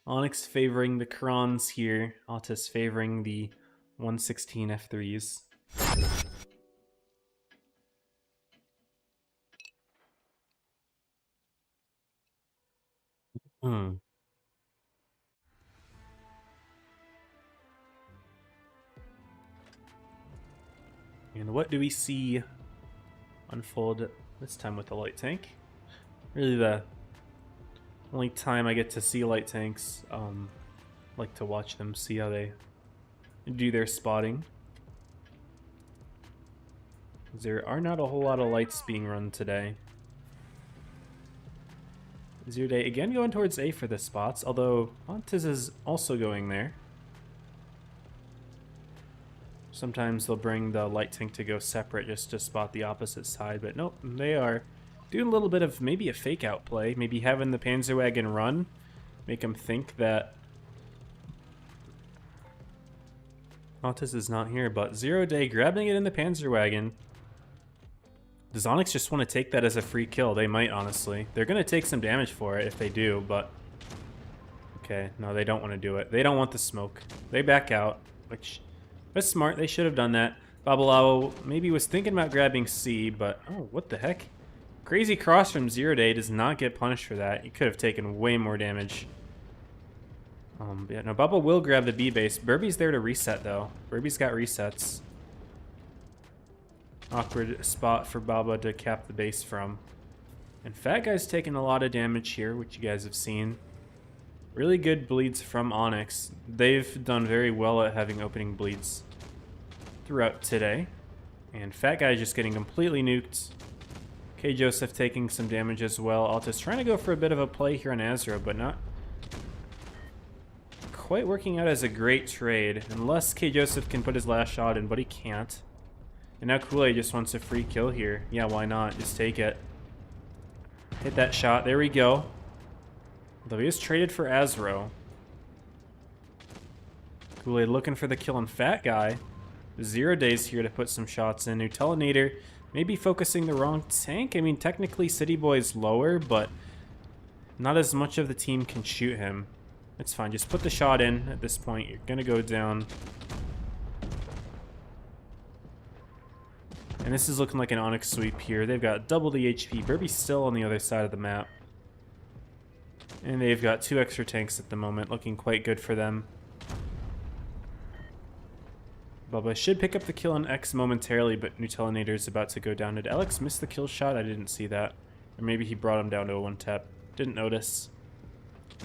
Onyx favoring the Krons here. Altus favoring the 116 F3s. And what do we see unfold this time with the light tank? Really the only time I get to see light tanks. Like to watch them, see how they do their spotting. There are not a whole lot of lights being run today. Zero Day again going towards A for the spots, although Montes is also going there. Sometimes they'll bring the light tank to go separate just to spot the opposite side, but nope, they are doing a little bit of maybe a fake out play, maybe having the Panzerwagon run, make them think that Montes is not here, but Zero Day grabbing it in the Panzerwagon. Does Onyx just want to take that as a free kill? They might, honestly. They're going to take some damage for it if they do, but... Okay, no, they don't want to do it. They don't want the smoke. They back out, which... That's smart. They should have done that. Babalao maybe was thinking about grabbing C, but... Oh, what the heck? Crazy cross from Zero Day does not get punished for that. He could have taken way more damage. Yeah, no, Bubba will grab the B base. Burby's there to reset, though. Burby's got resets. Awkward spot for Baba to cap the base from. And Fat Guy's taking a lot of damage here, which you guys have seen. Really good bleeds from Onyx. They've done very well at having opening bleeds throughout today. And Fat Guy just getting completely nuked. K Joseph taking some damage as well. Altus trying to go for a bit of a play here on Azra, but not quite working out as a great trade. Unless K Joseph can put his last shot in, but he can't. And now Kool-Aid just wants a free kill here. Yeah, why not? Just take it. Hit that shot. There we go. Although he is traded for Azro. Kool-Aid looking for the kill on Fat Guy. 0 Days here to put some shots in. Nutelinator maybe focusing the wrong tank. I mean, technically City Boy's lower, but not as much of the team can shoot him. It's fine. Just put the shot in at this point. You're going to go down. And this is looking like an Onyx sweep here. They've got double the HP. Burby's still on the other side of the map. And they've got 2 extra tanks at the moment, looking quite good for them. Bubba should pick up the kill on X momentarily, but Nutelinator's about to go down. Did Alex miss the kill shot? I didn't see that. Or maybe he brought him down to a 1-tap. Didn't notice.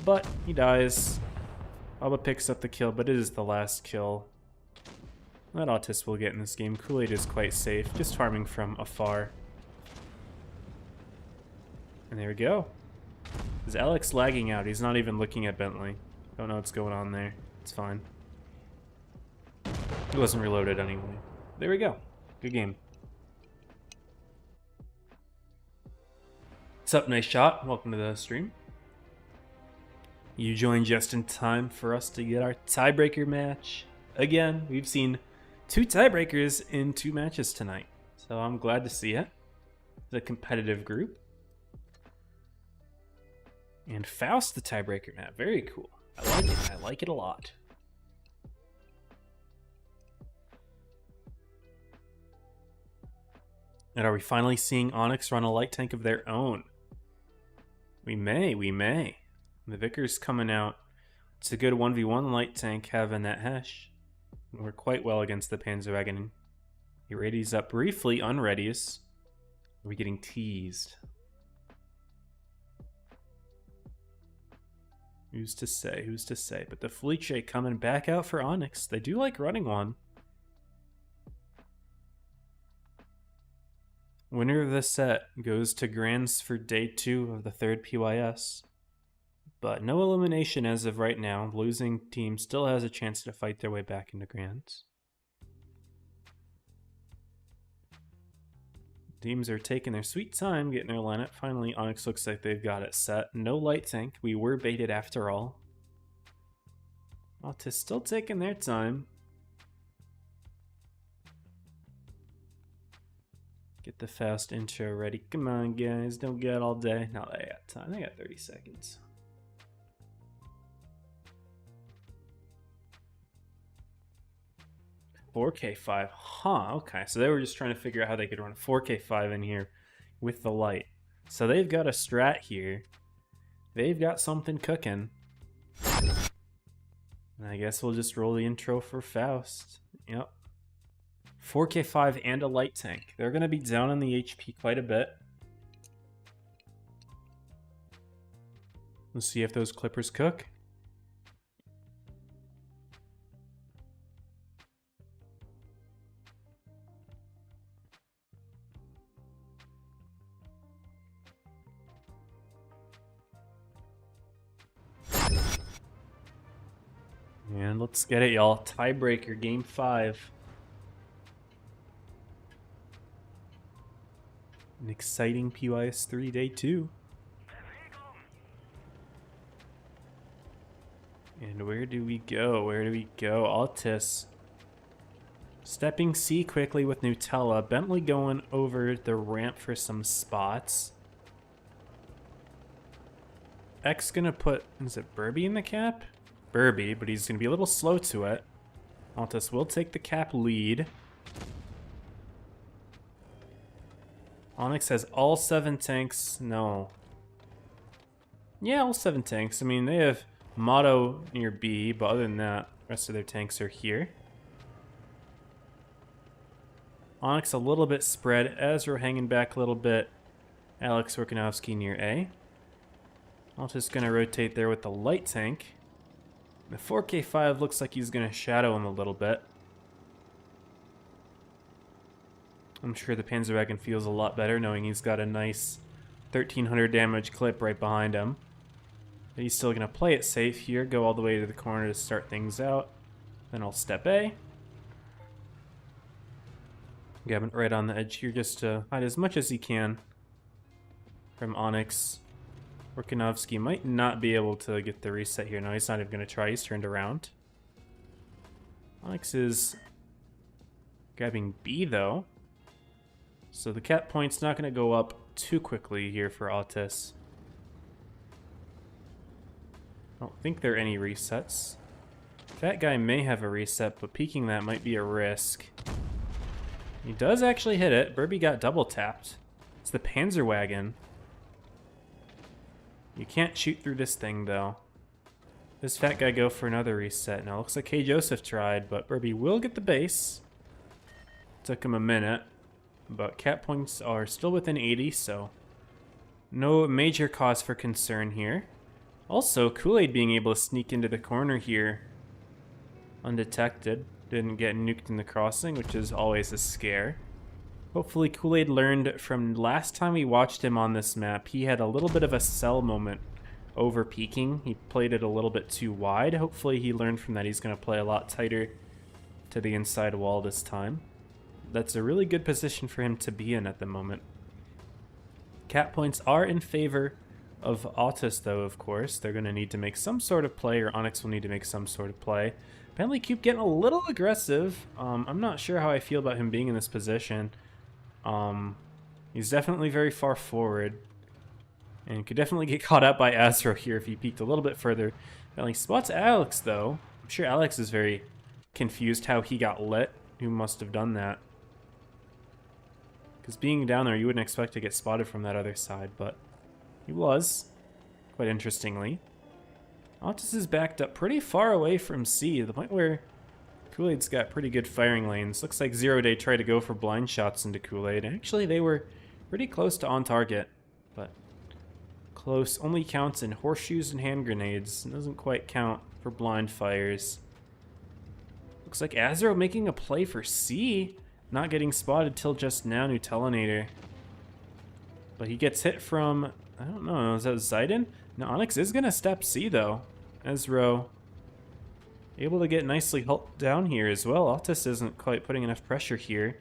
But he dies. Bubba picks up the kill, but it is the last kill that Autis will get in this game. Kool-Aid is quite safe, just farming from afar. And there we go. Is Alex lagging out? He's not even looking at Bentley. Don't know what's going on there. It's fine. He wasn't reloaded anyway. There we go. Good game. What's up, nice shot? Welcome to the stream. You joined just in time for us to get our tiebreaker match. Again, we've seen 2 tiebreakers in 2 matches tonight. So I'm glad to see it. It's a competitive group. And Faust, the tiebreaker map. Very cool. I like it. I like it a lot. And are we finally seeing Onyx run a light tank of their own? We may, we may. The Vickers coming out. It's a good 1v1 light tank having that hash. We're quite well against the Panzerwagon. He readies up briefly, unreadies. Are we getting teased? Who's to say? Who's to say? But the Felice coming back out for Onyx. They do like running one. Winner of this set goes to Grands for day 2 of the 3rd PYS. But no elimination as of right now. The losing team still has a chance to fight their way back into Grands. Teams are taking their sweet time getting their lineup. Finally, Onyx looks like they've got it set. No light tank. We were baited after all. Altis still taking their time. Get the fast intro ready. Come on, guys. Don't get all day. No, they got time. They got 30 seconds. $4K5. Huh, okay. So they were just trying to figure out how they could run a 4K5 in here with the light. So they've got a strat here. They've got something cooking. And I guess we'll just roll the intro for Faust. Yep. 4K5 and a light tank. They're going to be down on the HP quite a bit. Let's see if those clippers cook. And let's get it, y'all. Tiebreaker, game 5. An exciting PYS 3 day 2. And where do we go? Where do we go? Altis. Stepping C quickly with Nutella. Bentley going over the ramp for some spots. X gonna put, is it Burby in the cap? Burby, but he's gonna be a little slow to it. Altis will take the cap lead. Onyx has all 7 tanks. No. Yeah, all 7 tanks. I mean, they have Motto near B, but other than that, the rest of their tanks are here. Onyx a little bit spread. Ezra hanging back a little bit. Alex Workanowski near A. Altis gonna rotate there with the light tank. The 4K5 looks like he's gonna shadow him a little bit. I'm sure the Panzerwagon feels a lot better knowing he's got a nice 1300 damage clip right behind him. But he's still going to play it safe here, go all the way to the corner to start things out. Then I'll step A. Gavin right on the edge here just to hide as much as he can from Onyx. Workanowski might not be able to get the reset here. No, he's not even going to try. He's turned around. Onyx is grabbing B though. So the cap point's not going to go up too quickly here for Altis. I don't think there are any resets. That guy may have a reset, but peeking that might be a risk. He does actually hit it. Burby got double tapped. It's the Panzerwagon. You can't shoot through this thing though. This fat guy go for another reset. Now looks like K. Joseph tried, but Burby will get the base. Took him a minute. But cap points are still within 80, so no major cause for concern here. Also, Kool-Aid being able to sneak into the corner here undetected. Didn't get nuked in the crossing, which is always a scare. Hopefully Kool-Aid learned from last time we watched him on this map. He had a little bit of a sell moment over peeking. He played it a little bit too wide. Hopefully he learned from that. He's going to play a lot tighter to the inside wall this time. That's a really good position for him to be in at the moment. Cap points are in favor of Altis, though, of course. They're going to need to make some sort of play, or Onyx will need to make some sort of play. Bentley Cube getting a little aggressive. I'm not sure how I feel about him being in this position. He's definitely very far forward. And could definitely get caught out by Azro here if he peeked a little bit further. Bentley spots Alex, though. I'm sure Alex is very confused how he got lit. Who must have done that? Because being down there, you wouldn't expect to get spotted from that other side, but he was, quite interestingly. Altis is backed up pretty far away from C, to the point where Kool-Aid's got pretty good firing lanes. Looks like Zero Day tried to go for blind shots into Kool-Aid. Actually, they were pretty close to on target, but close only counts in horseshoes and hand grenades. It doesn't quite count for blind fires. Looks like Azro making a play for C. Not getting spotted till just now, Nutellinator. But he gets hit from, I don't know, is that Zidane? No, Onyx is going to step C, though. Ezro able to get nicely helped down here as well. Altis isn't quite putting enough pressure here.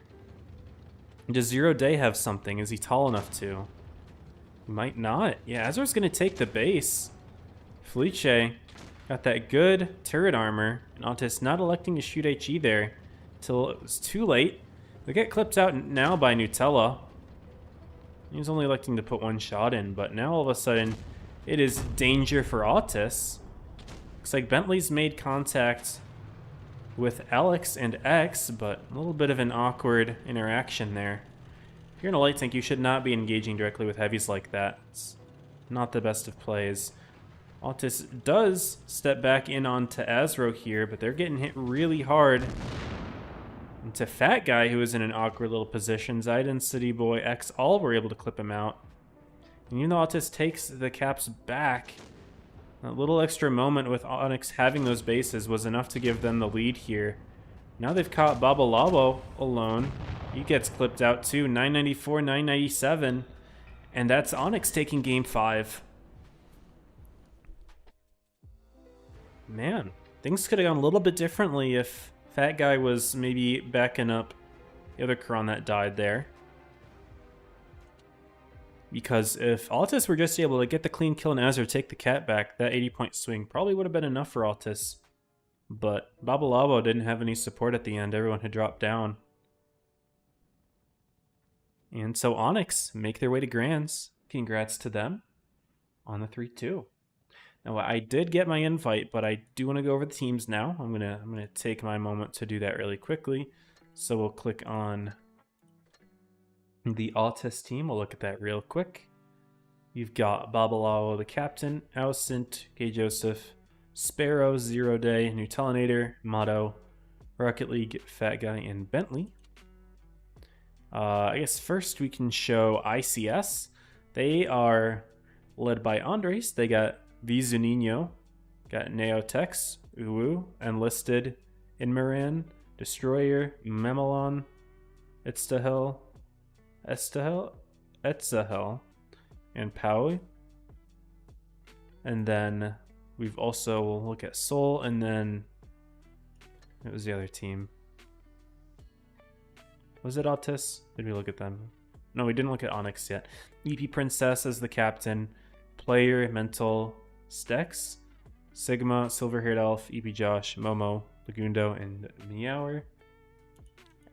Does Zero Day have something? Is he tall enough to? He might not. Yeah, Ezra's going to take the base. Felice got that good turret armor. And Altis not electing to shoot HE there till it was too late. We get clipped out now by Nutella. He was only electing to put one shot in, but now all of a sudden it is danger for Altis. Looks like Bentley's made contact with Alex and X, but a little bit of an awkward interaction there. If you're in a light tank, you should not be engaging directly with heavies like that. It's not the best of plays. Altis does step back in onto Azro here, but they're getting hit really hard. And to Fat Guy, who is in an awkward little position, Zidane, City Boy, X, all were able to clip him out. And even though Altis takes the caps back, that little extra moment with Onyx having those bases was enough to give them the lead here. Now they've caught Babalabo alone. He gets clipped out too, 994, 997. And that's Onyx taking game 5. Man, things could have gone a little bit differently if Fat Guy was maybe backing up the other Kron that died there. Because if Altis were just able to get the clean kill and Azure take the cat back, that 80-point swing probably would have been enough for Altis. But Babalabo didn't have any support at the end. Everyone had dropped down. And so Onyx make their way to Grands. Congrats to them on the 3-2. Now I did get my invite, but I do want to go over the teams now. I'm gonna take my moment to do that really quickly. So we'll click on the Altis team. We'll look at that real quick. You've got Babalao, the captain, Alcint, K. Joseph, Sparrow, Zero Day, Nutellinator, Motto, Rocket League, Fat Guy, and Bentley. I guess first we can show ICS. They are led by Andres. They got Vizunino, got Neotex, Uwu, Enlisted, Inmaran, Destroyer, Memelon, Etzahel, and Paui. And then we've also, we'll look at Soul, and then it was the other team. Was it Altis? Did we look at them? No, we didn't look at Onyx yet. EP Princess as the captain, Player, Mental, Stex, Sigma, Silver-Haired Elf, EP Josh, Momo, Lagundo, and Meower.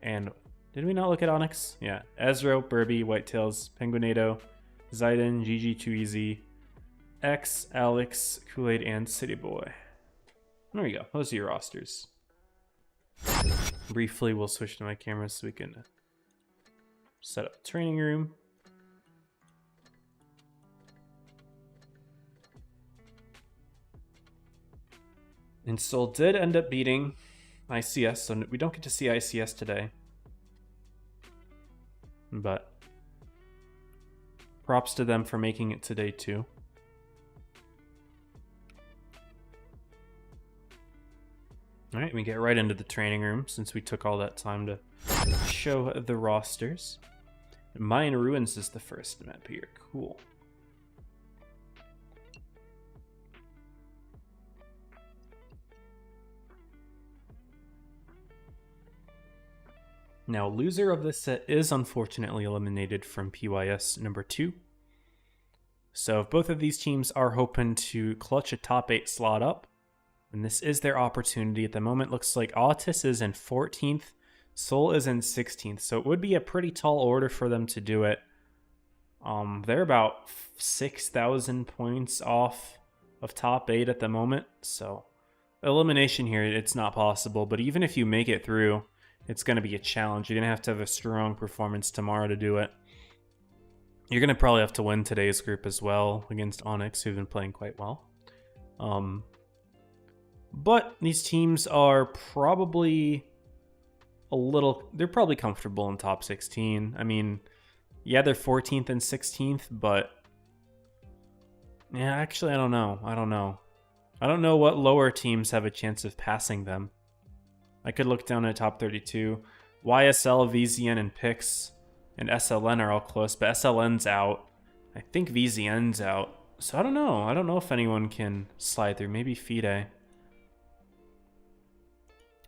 And did we not look at Onyx? Yeah. Ezro, Burby, Whitetails, Penguinado, Zidane, GG2Easy, X, Alex, Kool-Aid, and City Boy. There we go. Those are your rosters. Briefly, we'll switch to my camera so we can set up the training room. And Soul did end up beating ICS, so we don't get to see ICS today. But props to them for making it today too. All right, we get right into the training room since we took all that time to show the rosters. Mayan Ruins is the first map here. Cool. Now, loser of this set is unfortunately eliminated from PYS number 2. So if both of these teams are hoping to clutch a top 8 slot up, and this is their opportunity at the moment. Looks like Altis is in 14th, Soul is in 16th, so it would be a pretty tall order for them to do it. They're about 6,000 points off of top 8 at the moment, so elimination here, it's not possible, but even if you make it through, it's going to be a challenge. You're going to have a strong performance tomorrow to do it. You're going to probably have to win today's group as well against Onyx, who've been playing quite well. But these teams are probably they're probably comfortable in top 16. I mean, yeah, they're 14th and 16th, but yeah, actually, I don't know. I don't know what lower teams have a chance of passing them. I could look down at top 32. YSL, VZN, and Pix and SLN are all close, but SLN's out. I think VZN's out. So I don't know. I don't know if anyone can slide through. Maybe FIDE.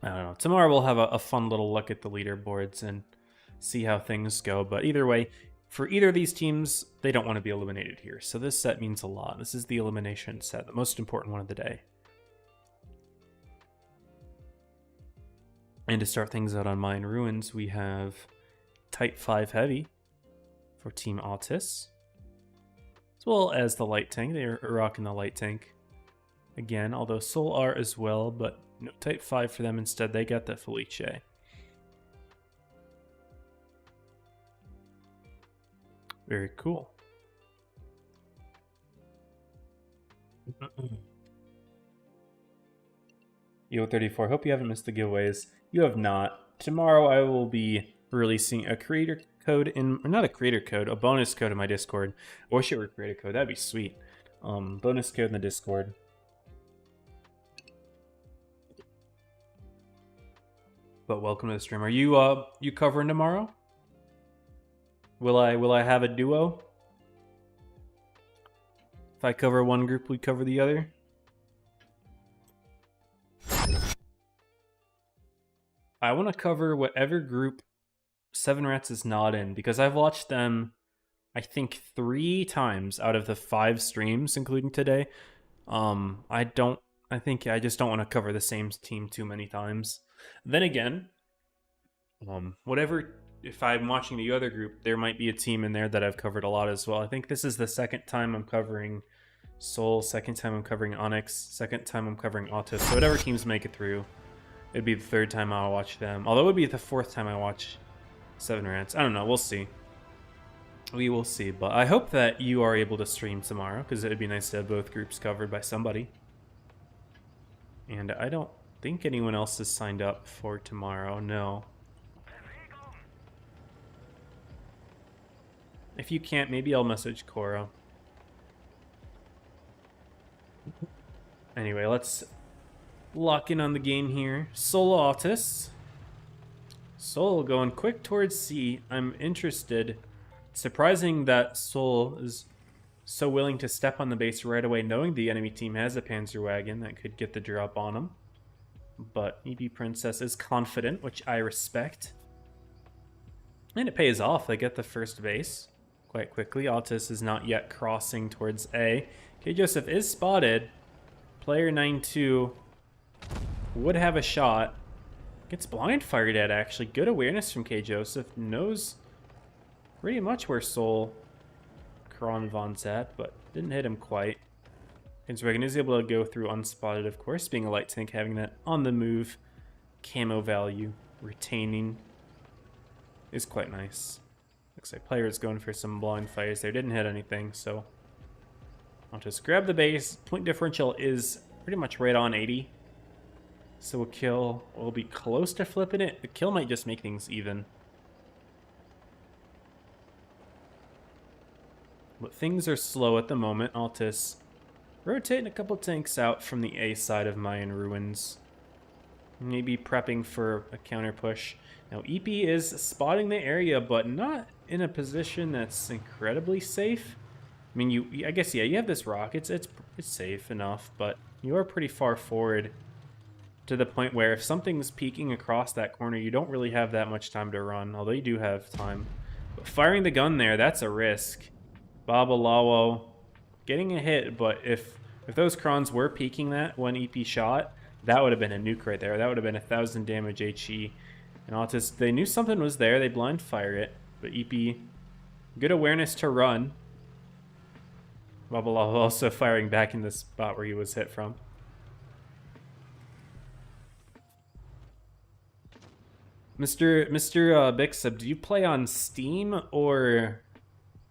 I don't know. Tomorrow we'll have a fun little look at the leaderboards and see how things go. But either way, for either of these teams, they don't want to be eliminated here. So this set means a lot. This is the elimination set, the most important one of the day. And to start things out on Mayan Ruins, we have Type 5 Heavy for Team Autis, as well as the Light Tank. They're rocking the Light Tank again, although Soul are as well, but no Type 5 for them instead. They got the Felice. Very cool. Yo34, hope you haven't missed the giveaways. You have not. Tomorrow I will be releasing a creator code in, or not a creator code, a bonus code in my Discord. I wish it were a creator code, that'd be sweet. Bonus code in the Discord. But welcome to the stream. Are you you covering tomorrow? Will I have a duo? If I cover one group, we cover the other? I want to cover whatever group 7 Rats is not in, because I've watched them, I think, 3 times out of the 5 streams, including today. I think I just don't want to cover the same team too many times. Then again, whatever, if I'm watching the other group, there might be a team in there that I've covered a lot as well. I think this is the 2nd time I'm covering Soul, 2nd time I'm covering Onyx, 2nd time I'm covering Autis. So whatever teams make it through, it'd be the 3rd time I'll watch them. Although it would be the 4th time I watch 7 Rats. I don't know, we'll see. We will see, but I hope that you are able to stream tomorrow, because it would be nice to have both groups covered by somebody. And I don't think anyone else is signed up for tomorrow, no. If you can't, maybe I'll message Cora. Anyway, let's lock in on the game here. Soul Autis. Soul going quick towards C. I'm interested. Surprising that Soul is so willing to step on the base right away, knowing the enemy team has a Panzer Wagon that could get the drop on them. But EB Princess is confident, which I respect. And it pays off. They get the first base quite quickly. Autis is not yet crossing towards A. K. Joseph is spotted. Player 9-2 would have a shot. Gets blind fired at, actually. Good awareness from K. Joseph. Knows pretty much where Soul Kron Von's at, but didn't hit him quite. Kinswagen is able to go through unspotted, of course, being a light tank, having that on the move camo value, retaining is quite nice. Looks like player is going for some blind fires there. Didn't hit anything, so I'll just grab the base. Point differential is pretty much right on 80. So a kill will be close to flipping it. The kill might just make things even. But things are slow at the moment. Altis rotating a couple tanks out from the A side of Mayan Ruins. Maybe prepping for a counter push. Now EP is spotting the area, but not in a position that's incredibly safe. I mean, I guess, yeah, you have this rock. It's safe enough, but you are pretty far forward to the point where if something's peeking across that corner, you don't really have that much time to run, although you do have time. But firing the gun there, that's a risk. Babalawo getting a hit, but if those Krons were peeking that when EP shot, that would have been a nuke right there. That would have been 1,000 damage HE. And Autis, they knew something was there. They blind fire it, but EP, good awareness to run. Babalawo also firing back in the spot where he was hit from. Mr. Bixub, do you play on Steam or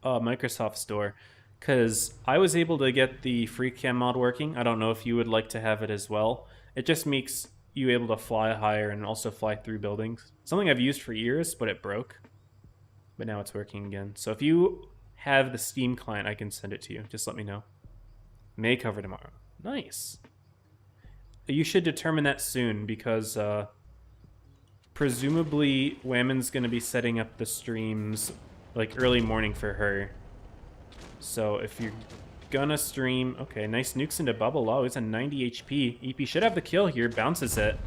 Microsoft Store? Because I was able to get the free cam mod working. I don't know if you would like to have it as well. It just makes you able to fly higher and also fly through buildings. Something I've used for years, but it broke. But now it's working again. So if you have the Steam client, I can send it to you. Just let me know. May cover tomorrow. Nice. You should determine that soon because presumably Whammon's going to be setting up the streams like early morning for her. So if you're gonna stream... Okay, nice nukes into bubble. Oh, he's a 90 HP. EP should have the kill here. Bounces it.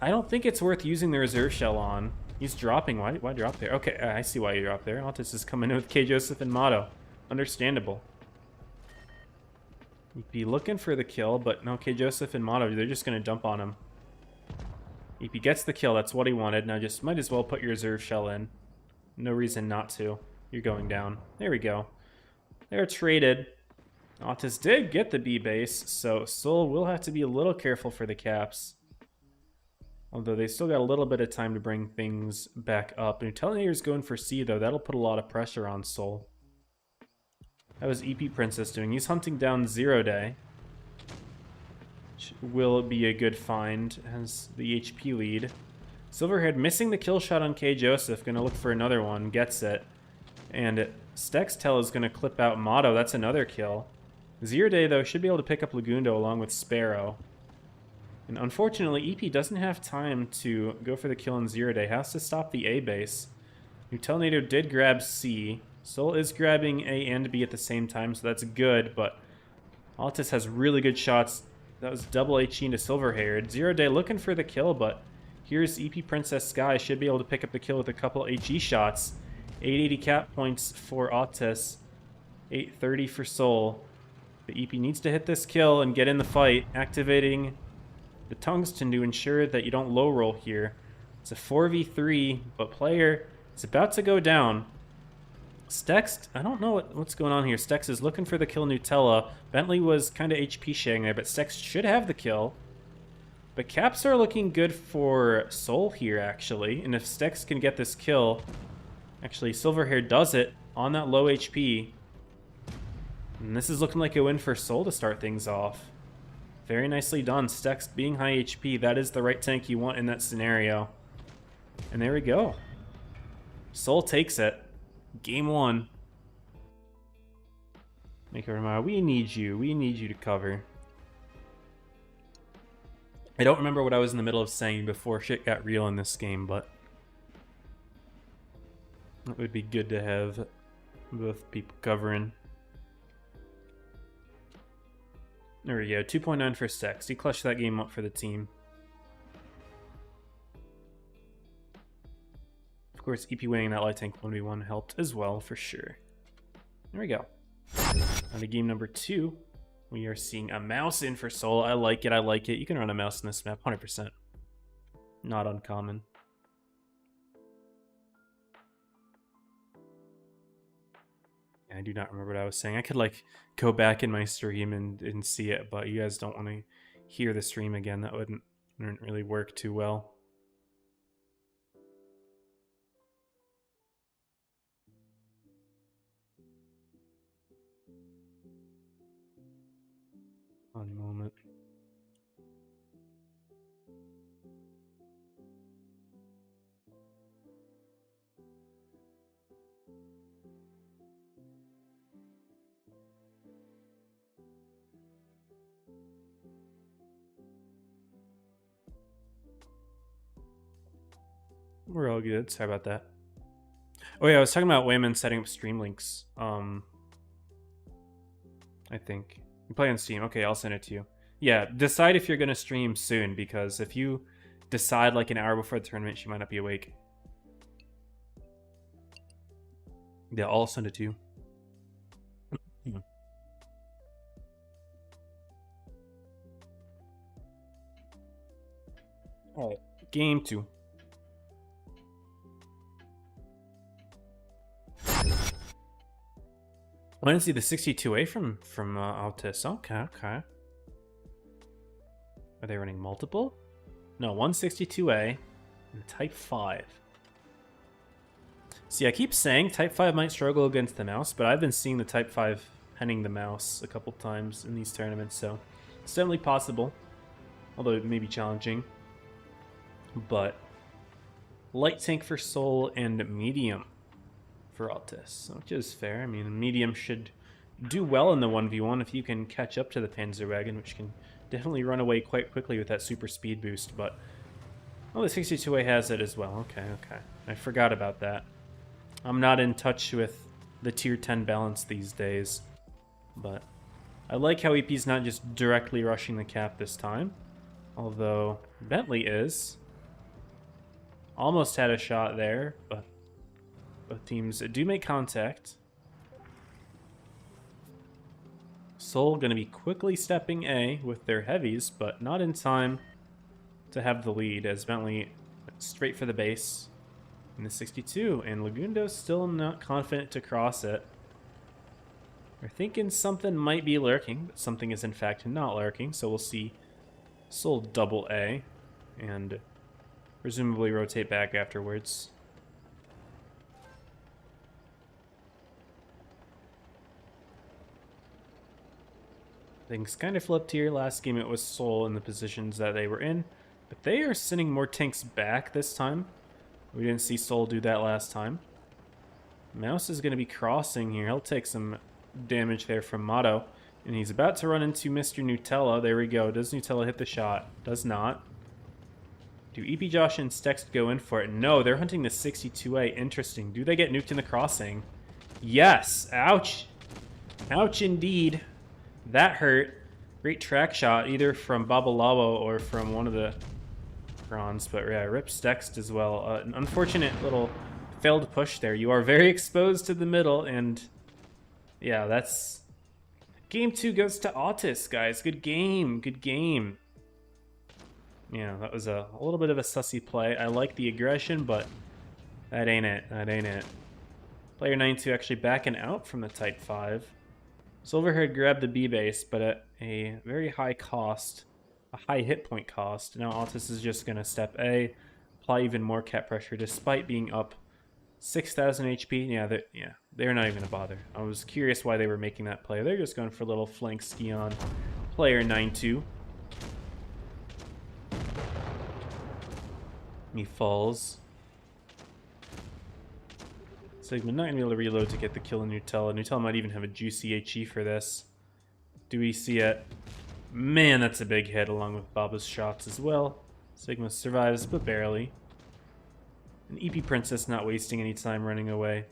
I don't think it's worth using the reserve shell on. He's dropping. Why drop there? Okay, I see why you drop there. Altis is coming in with K. Joseph and Motto. Understandable. EP looking for the kill, but no, K. Joseph and Motto, they're just going to dump on him. EP gets the kill. That's what he wanted. Now just might as well put your reserve shell in. No reason not to. You're going down. There we go. They're traded. Altis did get the B base, so Soul will have to be a little careful for the caps. Although they still got a little bit of time to bring things back up. And Telinator's going for C, though. That'll put a lot of pressure on Soul. How is EP Princess doing? He's hunting down 0 Day. Which will be a good find as the HP lead. Silverhead missing the kill shot on K. Joseph. Gonna look for another one. Gets it. And Stextel is gonna clip out Motto. That's another kill. 0 Day, though, should be able to pick up Lagundo along with Sparrow. And unfortunately, EP doesn't have time to go for the kill on 0 Day. Has to stop the A base. Nutelnator did grab C. Soul is grabbing A and B at the same time, so that's good, but Altis has really good shots. That was double HE into Silverhaired. 0 Day looking for the kill, but here's EP Princess Sky. Should be able to pick up the kill with a couple HE shots. 880 cap points for Altis. 830 for Soul. The EP needs to hit this kill and get in the fight, activating the Tungsten to ensure that you don't low roll here. It's a 4v3, but player is about to go down. Stex, I don't know what's going on here. Stex is looking for the kill Nutella. Bentley was kind of HP sharing there, but Stex should have the kill. But caps are looking good for Soul here, actually. And if Stex can get this kill, actually Silverhair does it on that low HP. And this is looking like a win for Soul to start things off. Very nicely done. Stex being high HP, that is the right tank you want in that scenario. And there we go. Soul takes it. Game 1. Make a reminder, we need you. We need you to cover. I don't remember what I was in the middle of saying before shit got real in this game, but it would be good to have both people covering. There we go, 2.9 for Stex. He clutched that game up for the team. Of course, EP winning that light tank 1v1 helped as well, for sure. There we go. On to game number 2, we are seeing a mouse in for Soul. I like it, I like it. You can run a mouse in this map, 100%. Not uncommon. I do not remember what I was saying. I could like go back in my stream and see it, but you guys don't want to hear the stream again. That wouldn't really work too well. One moment. We're all good. Sorry about that. Oh yeah, I was talking about Wayman setting up stream links. I think. You play on Steam. Okay, I'll send it to you. Yeah, decide if you're going to stream soon, because if you decide like an hour before the tournament, she might not be awake. Yeah, I'll send it to you. Alright, game 2. I didn't see the 62A from Altis. Okay, okay. Are they running multiple? No, 162A and Type 5. See, I keep saying Type 5 might struggle against the mouse, but I've been seeing the Type 5 penning the mouse a couple times in these tournaments, so it's definitely possible. Although it may be challenging. But light tank for Soul and medium for Altis, which is fair. I mean, medium should do well in the 1v1 if you can catch up to the Panzerwagon, which can definitely run away quite quickly with that super speed boost, but oh, the 62A has it as well. Okay, okay. I forgot about that. I'm not in touch with the tier 10 balance these days. But I like how EP's not just directly rushing the cap this time. Although Bentley is. Almost had a shot there, but both teams do make contact. Seoul going to be quickly stepping A with their heavies, but not in time to have the lead as Bentley went straight for the base in the 62. And Lagundo still not confident to cross it. We're thinking something might be lurking, but something is in fact not lurking. So we'll see Seoul double A and presumably rotate back afterwards. Things kind of flipped here. Last game it was Seoul in the positions that they were in, but they are sending more tanks back this time. We didn't see Seoul do that last time. Mouse is going to be crossing here. He'll take some damage there from Motto, and he's about to run into Mr. Nutella. There we go. Does Nutella hit the shot? Does not. Do EP Josh and Stex go in for it? No, they're hunting the 62A. Interesting. Do they get nuked in the crossing? Yes. Ouch. Ouch indeed. That hurt. Great track shot, either from Babalabo or from one of the Crons. But yeah, rip Stext as well. An unfortunate little failed push there. You are very exposed to the middle, and yeah, that's... Game 2 goes to Autis, guys. Good game. Good game. Yeah, that was a little bit of a sussy play. I like the aggression, but that ain't it. That ain't it. Player 9-2 actually backing out from the Type 5. Silverhead grabbed the B base, but at a very high cost, a high hit point cost. Now Autis is just going to step A, apply even more cap pressure despite being up 6,000 HP. Yeah, they're not even going to bother. I was curious why they were making that play. They're just going for a little flank ski on player 9-2. He falls. Sigma not going to be able to reload to get the kill on Nutella. Nutella might even have a juicy HE for this. Do we see it? Man, that's a big hit along with Baba's shots as well. Sigma survives, but barely. An EP Princess not wasting any time running away.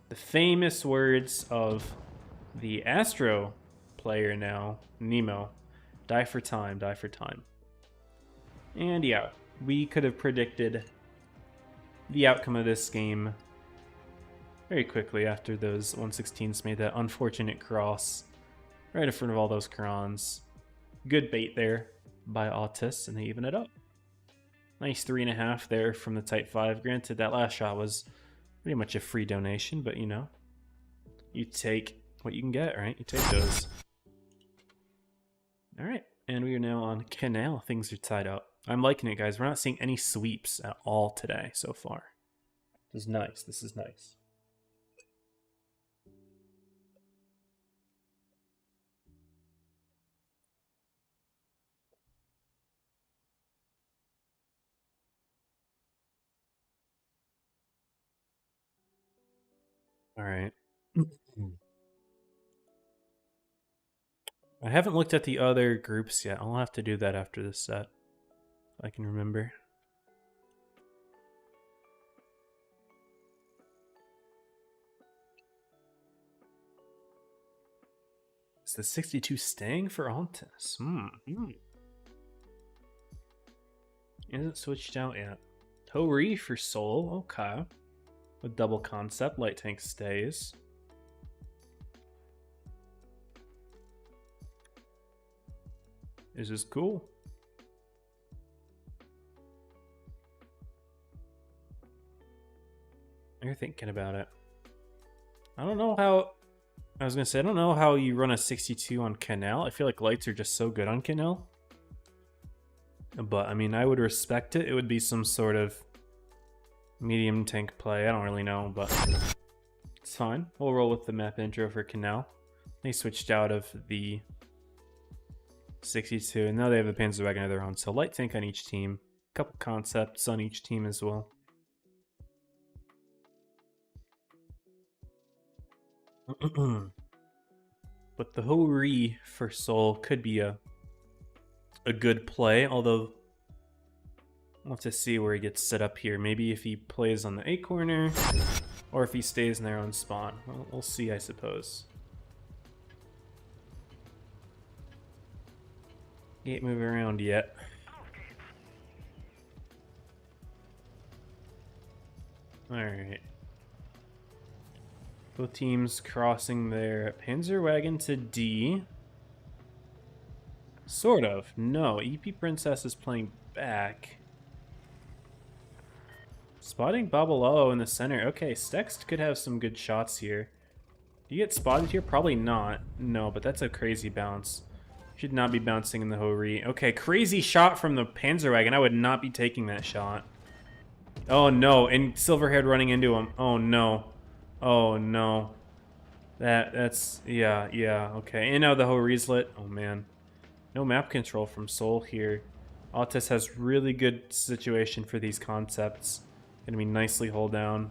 The famous words of the Astro player now, Nemo. Die for time, die for time. And yeah, we could have predicted the outcome of this game very quickly after those 116s made that unfortunate cross right in front of all those Crons. Good bait there by Autis, and they even it up. Nice 3.5 there from the Type 5. Granted, that last shot was pretty much a free donation, but you know, you take what you can get, right? You take those. All right, and we are now on Canal. Things are tied up. I'm liking it, guys. We're not seeing any sweeps at all today so far. This is nice. This is nice. All right. I haven't looked at the other groups yet. I'll have to do that after this set, if I can remember. Is the 62 staying for Autis? Isn't switched out yet. Tori for Seoul. Okay. With double concept, light tank stays. This is cool. You're thinking about it. I don't know how... I was going to say, I don't know how you run a 62 on Canal. I feel like lights are just so good on Canal. But, I mean, I would respect it. It would be some sort of medium tank play. I don't really know, but it's fine. We'll roll with the map intro for Canal. They switched out of the 62, and now they have the Panzerwagon of their own. So light tank on each team. A couple concepts on each team as well. But the Ho-Ri for Seoul could be a good play, although We'll have to see where he gets set up here. Maybe if he plays on the A corner, or if he stays in their own spawn. Well, we'll see, I suppose. He ain't moving around yet. Alright. Both teams crossing their Panzerwagon to D. Sort of. No, EP Princess is playing back. Spotting Babalao in the center. Okay, Stex could have some good shots here. Do you get spotted here? Probably not. No, but that's a crazy bounce. Should not be bouncing in the Hori. Okay, crazy shot from the Panzerwagon. I would not be taking that shot. Oh no, and Silverhead running into him. Oh no. Oh no. That's yeah, okay. And now the Hori's lit. Oh man. No map control from Soul here. Autis has really good situation for these concepts. Gonna be nicely hold down.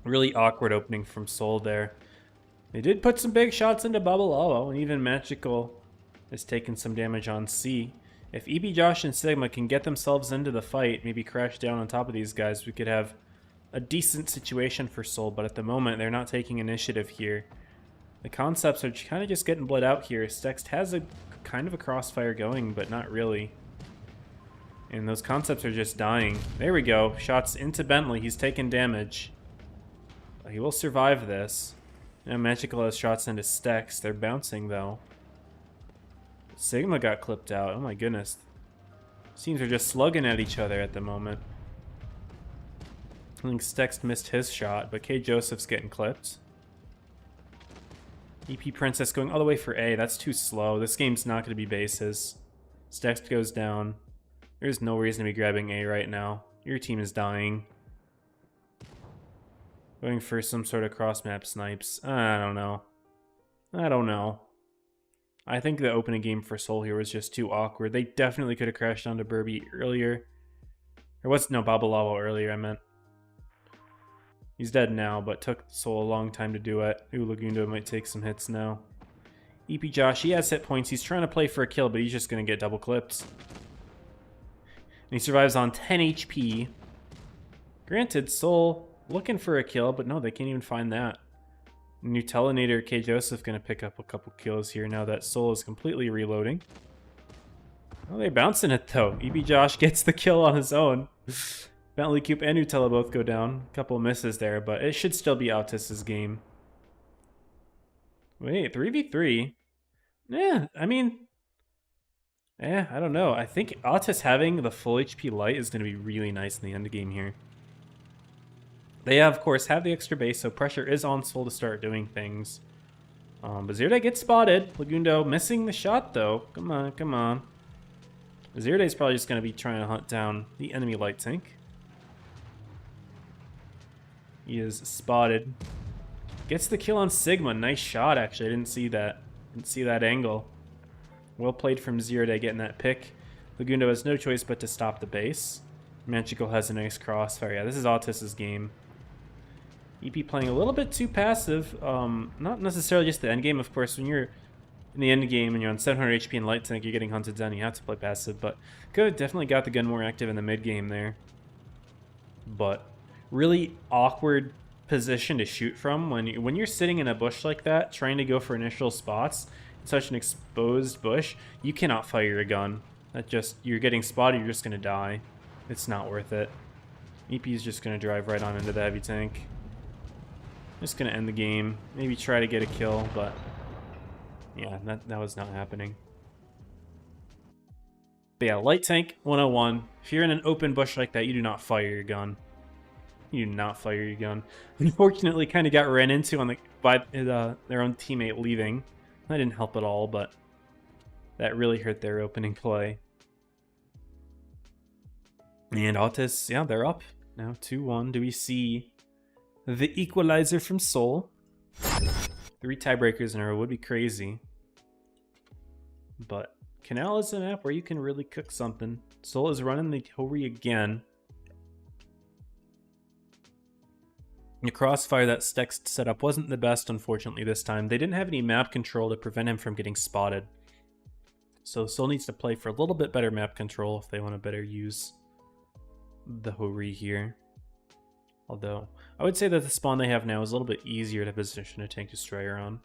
Really awkward opening from Soul there. They did put some big shots into Babalao, and even Magical has taken some damage on C. If EB Josh and Sigma can get themselves into the fight, maybe crash down on top of these guys, we could have a decent situation for Soul, but at the moment they're not taking initiative here. The concepts are kind of just getting bled out here. Stext has a kind of a crossfire going, but not really. And those concepts are just dying. There we go. Shots into Bentley. He's taking damage. He will survive this. Now Magical has shots into Stex. They're bouncing though. Sigma got clipped out. Oh my goodness. Teams are just slugging at each other at the moment. I think Stex missed his shot, but K. Joseph's getting clipped. EP Princess going all the way for A. That's too slow. This game's not going to be bases. Stex goes down. There's no reason to be grabbing A right now. Your team is dying. Going for some sort of cross-map snipes. I don't know. I think the opening game for Soul here was just too awkward. They definitely could have crashed onto Burby earlier. Babalao earlier, I meant. He's dead now, but took Soul a long time to do it. Ooh, Lagundo might take some hits now. EP Josh, he has hit points. He's trying to play for a kill, but he's just going to get double clipped. And he survives on 10 HP. Granted, Soul looking for a kill, but no, they can't even find that. Nutellinator K. Joseph going to pick up a couple kills here now that Soul is completely reloading. Oh, they're bouncing it though. EB Josh gets the kill on his own. Bentley Cube and Nutella both go down. A couple misses there, but it should still be Autis's game. Wait, 3v3? Yeah, I mean... I don't know. I think Autis having the full HP light is going to be really nice in the end game here. They, of course, have the extra base, so pressure is on Soul to start doing things. But Zirde gets spotted. Lagundo missing the shot, though. Come on, come on. Zirde's probably just going to be trying to hunt down the enemy light tank. He is spotted. Gets the kill on Sigma. Nice shot, actually. I didn't see that. Didn't see that angle. Well played from Zirde getting that pick. Lagundo has no choice but to stop the base. Magical has a nice crossfire. Yeah, this is Autis's game. EP playing a little bit too passive. Not necessarily just the end game, of course. When you're in the end game and you're on 700 HP and light tank, you're getting hunted down. You have to play passive, but good. Definitely got the gun more active in the mid game there. But really awkward position to shoot from when you're sitting in a bush like that, trying to go for initial spots. In such an exposed bush, you cannot fire a gun. You're getting spotted. You're just gonna die. It's not worth it. EP is just gonna drive right on into the heavy tank. Just gonna end the game. Maybe try to get a kill, but yeah, that was not happening. But yeah, light tank 101. If you're in an open bush like that, you do not fire your gun. You do not fire your gun. Unfortunately, kind of got ran into by their own teammate leaving. That didn't help at all, but that really hurt their opening play. And Autis, yeah, they're up now 2-1. Do we see the equalizer from Soul? 3 tiebreakers in a row would be crazy. But Canal is a map where you can really cook something. Soul is running the Hori again. The crossfire that Stex set up wasn't the best, unfortunately, this time. They didn't have any map control to prevent him from getting spotted. So Seoul needs to play for a little bit better map control if they want to better use the Hori here. Although, I would say that the spawn they have now is a little bit easier to position a tank destroyer on.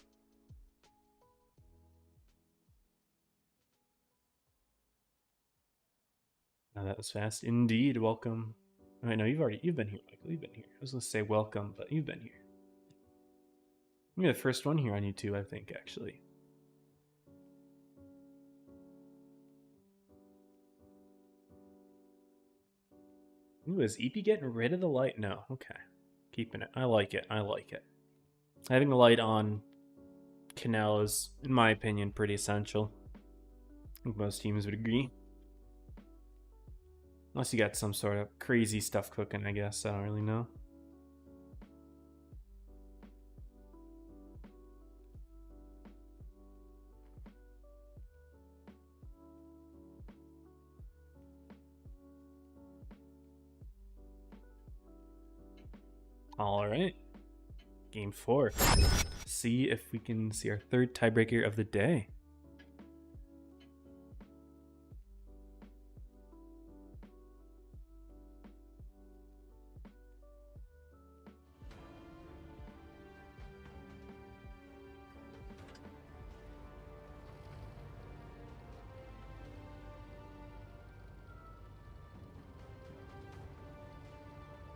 Now that was fast. Indeed, welcome. I know you've been here, Michael. You've been here. I was gonna say welcome, but you've been here. You're the first one here on YouTube, I think, actually. Ooh, is EP getting rid of the light? No, okay. Keeping it. I like it. I like it. Having the light on Canal is, in my opinion, pretty essential. I think most teams would agree. Unless you got some sort of crazy stuff cooking, I guess. I don't really know. All right. Game 4. See if we can see our third tiebreaker of the day.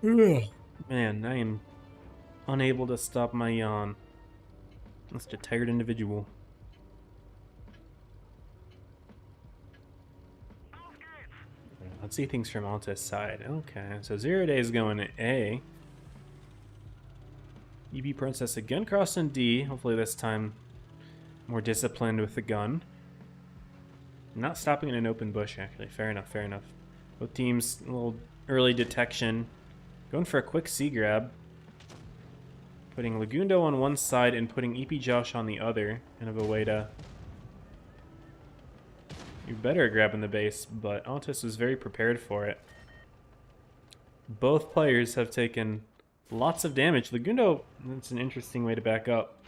Ugh. Man, I am unable to stop my yawn. Just a tired individual. Let's see things from Alta's side. Okay, so 0 Days going to A. EB Princess again crossing D. Hopefully this time more disciplined with the gun. Not stopping in an open bush, actually. Fair enough, fair enough. Both teams, a little early detection. Going for a quick C grab. Putting Lagundo on one side and putting EP Josh on the other. Kind of a way to... You're better at grabbing the base, but Altus was very prepared for it. Both players have taken lots of damage. Lagundo, that's an interesting way to back up.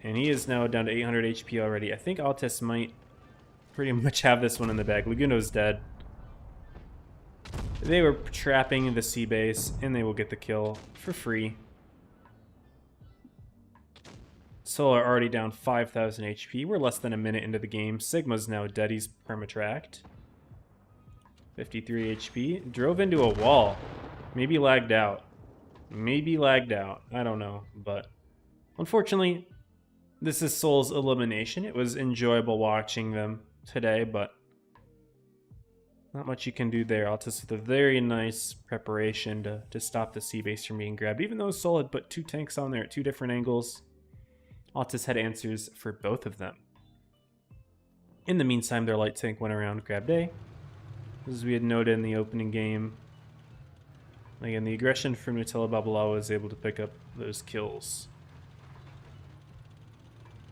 And he is now down to 800 HP already. I think Altus might pretty much have this one in the bag. Lagundo's dead. They were trapping the C base, and they will get the kill for free. Seoul are already down 5,000 HP. We're less than a minute into the game. Sigma's now dead. He's permatracked. 53 HP. Drove into a wall. Maybe lagged out. Maybe lagged out. I don't know. But unfortunately, this is Seoul's elimination. It was enjoyable watching them today, but not much you can do there. Altus with a very nice preparation to stop the C base from being grabbed. Even though Seoul had put 2 tanks on there at 2 different angles, Altus had answers for both of them. In the meantime, their light tank went around, grabbed A. As we had noted in the opening game, again, the aggression from Nutella Babalawa was able to pick up those kills.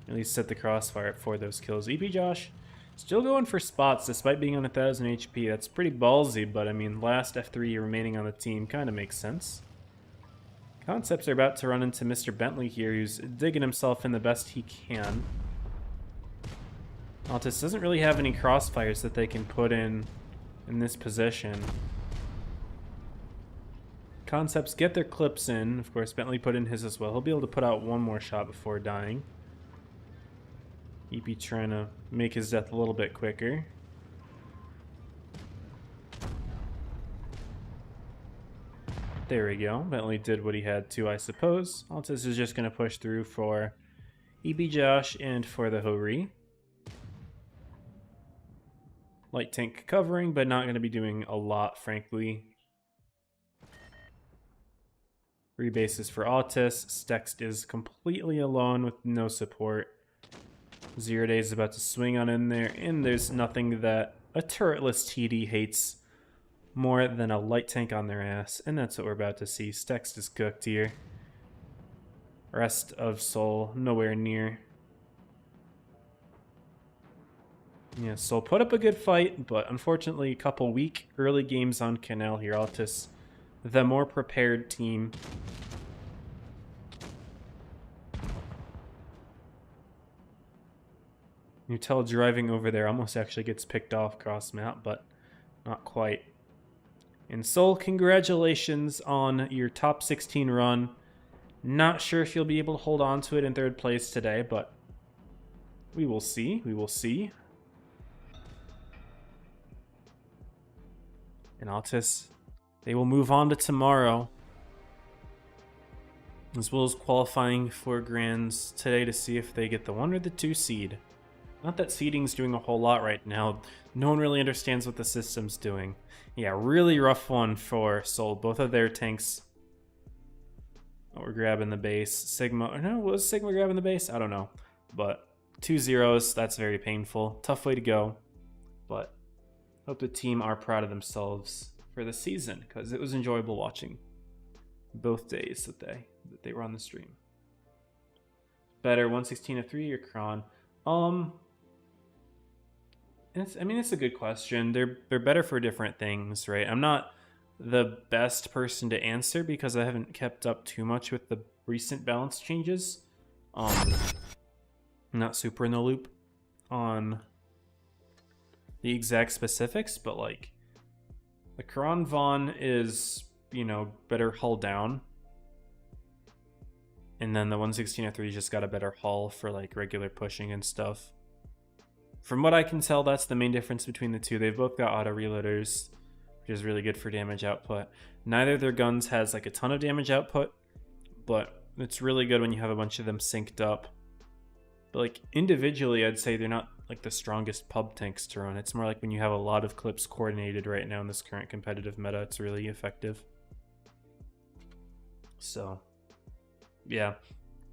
At least set the crossfire for those kills. EP Josh still going for spots despite being on 1,000 HP. That's pretty ballsy, but I mean, last F3 remaining on the team kind of makes sense. Concepts are about to run into Mr. Bentley here, who's digging himself in the best he can. Altus doesn't really have any crossfires that they can put in this position. Concepts get their clips in. Of course, Bentley put in his as well. He'll be able to put out one more shot before dying. EP trying to make his death a little bit quicker. There we go. Bentley did what he had to, I suppose. Altus is just going to push through for EB Josh and for the Hori. Light tank covering, but not going to be doing a lot, frankly. Rebases for Altus. Stext is completely alone with no support. 0 Days is about to swing on in there, and there's nothing that a turretless TD hates more than a light tank on their ass, and that's what we're about to see. Stext is cooked here. Rest of Seoul nowhere near. Yeah, Seoul put up a good fight, but unfortunately a couple weak early games on Canal here. Altus, the more prepared team. You tell driving over there almost actually gets picked off cross map, but not quite. And Seoul, congratulations on your top 16 run. Not sure if you'll be able to hold on to it in third place today, but we will see. We will see. And Altis, they will move on to tomorrow, as well as qualifying for Grands today to see if they get the 1 or the 2 seed. Not that seeding's doing a whole lot right now. No one really understands what the system's doing. Yeah, really rough one for Seoul. Both of their tanks were grabbing the base. Sigma, or no, was Sigma grabbing the base? I don't know. But 2 zeros, that's very painful. Tough way to go. But hope the team are proud of themselves for the season, because it was enjoyable watching both days that they were on the stream. Better 116-3 or Kron? It's a good question. They're better for different things, right? I'm not the best person to answer because I haven't kept up too much with the recent balance changes. I'm not super in the loop on the exact specifics, but like the Karan Vaughn is, better hull down. And then the 116-3 just got a better hull for like regular pushing and stuff. From what I can tell, that's the main difference between the two. They've both got auto reloaders, which is really good for damage output. Neither of their guns has like a ton of damage output, but it's really good when you have a bunch of them synced up. But like individually, I'd say they're not like the strongest pub tanks to run. It's more like when you have a lot of clips coordinated right now in this current competitive meta, it's really effective. So, yeah.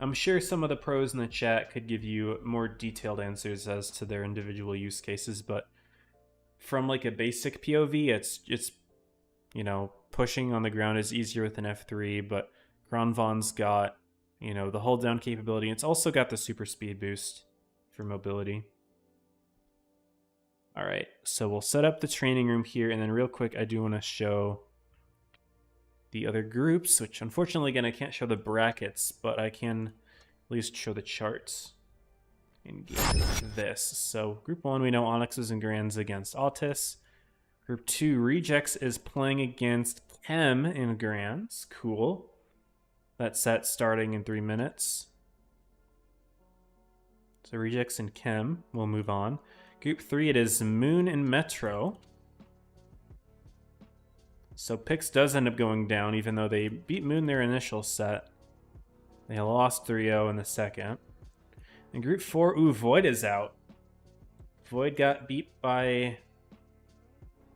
I'm sure some of the pros in the chat could give you more detailed answers as to their individual use cases, but from like a basic POV, it's pushing on the ground is easier with an F3, but Granvon's got, the hold down capability. It's also got the super speed boost for mobility. All right, so we'll set up the training room here, and then real quick, I do want to show the other groups, which unfortunately, again, I can't show the brackets, but I can at least show the charts in game like this. So group 1, we know Onyx is in Grands against Autis. Group 2, Rejects is playing against Chem in Grands. Cool. That set starting in 3 minutes. So Rejects and Chem will move on. Group 3, it is Moon and Metro. So Pix does end up going down, even though they beat Moon their initial set. They lost 3-0 in the second. In Group 4, Void is out. Void got beat by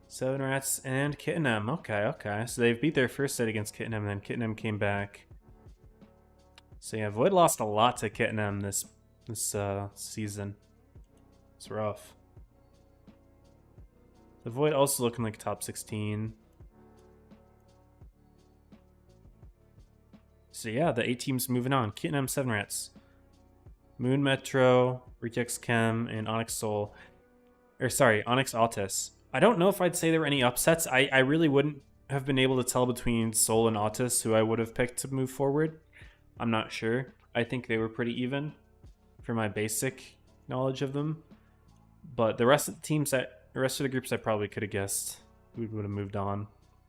7 Rats and Kittenem. Okay. So they've beat their first set against Kittenem, and then Kittenem came back. So yeah, Void lost a lot to Kittenem this season. It's rough. The Void also looking like top 16. So yeah, the 8 teams moving on. Kittenem, 7 Rats. Moon Metro, Rejects Chem, and Onyx Soul. Onyx Autis. I don't know if I'd say there were any upsets. I really wouldn't have been able to tell between Soul and Autis who I would have picked to move forward. I'm not sure. I think they were pretty even for my basic knowledge of them. But the rest of the groups I probably could have guessed who would have moved on.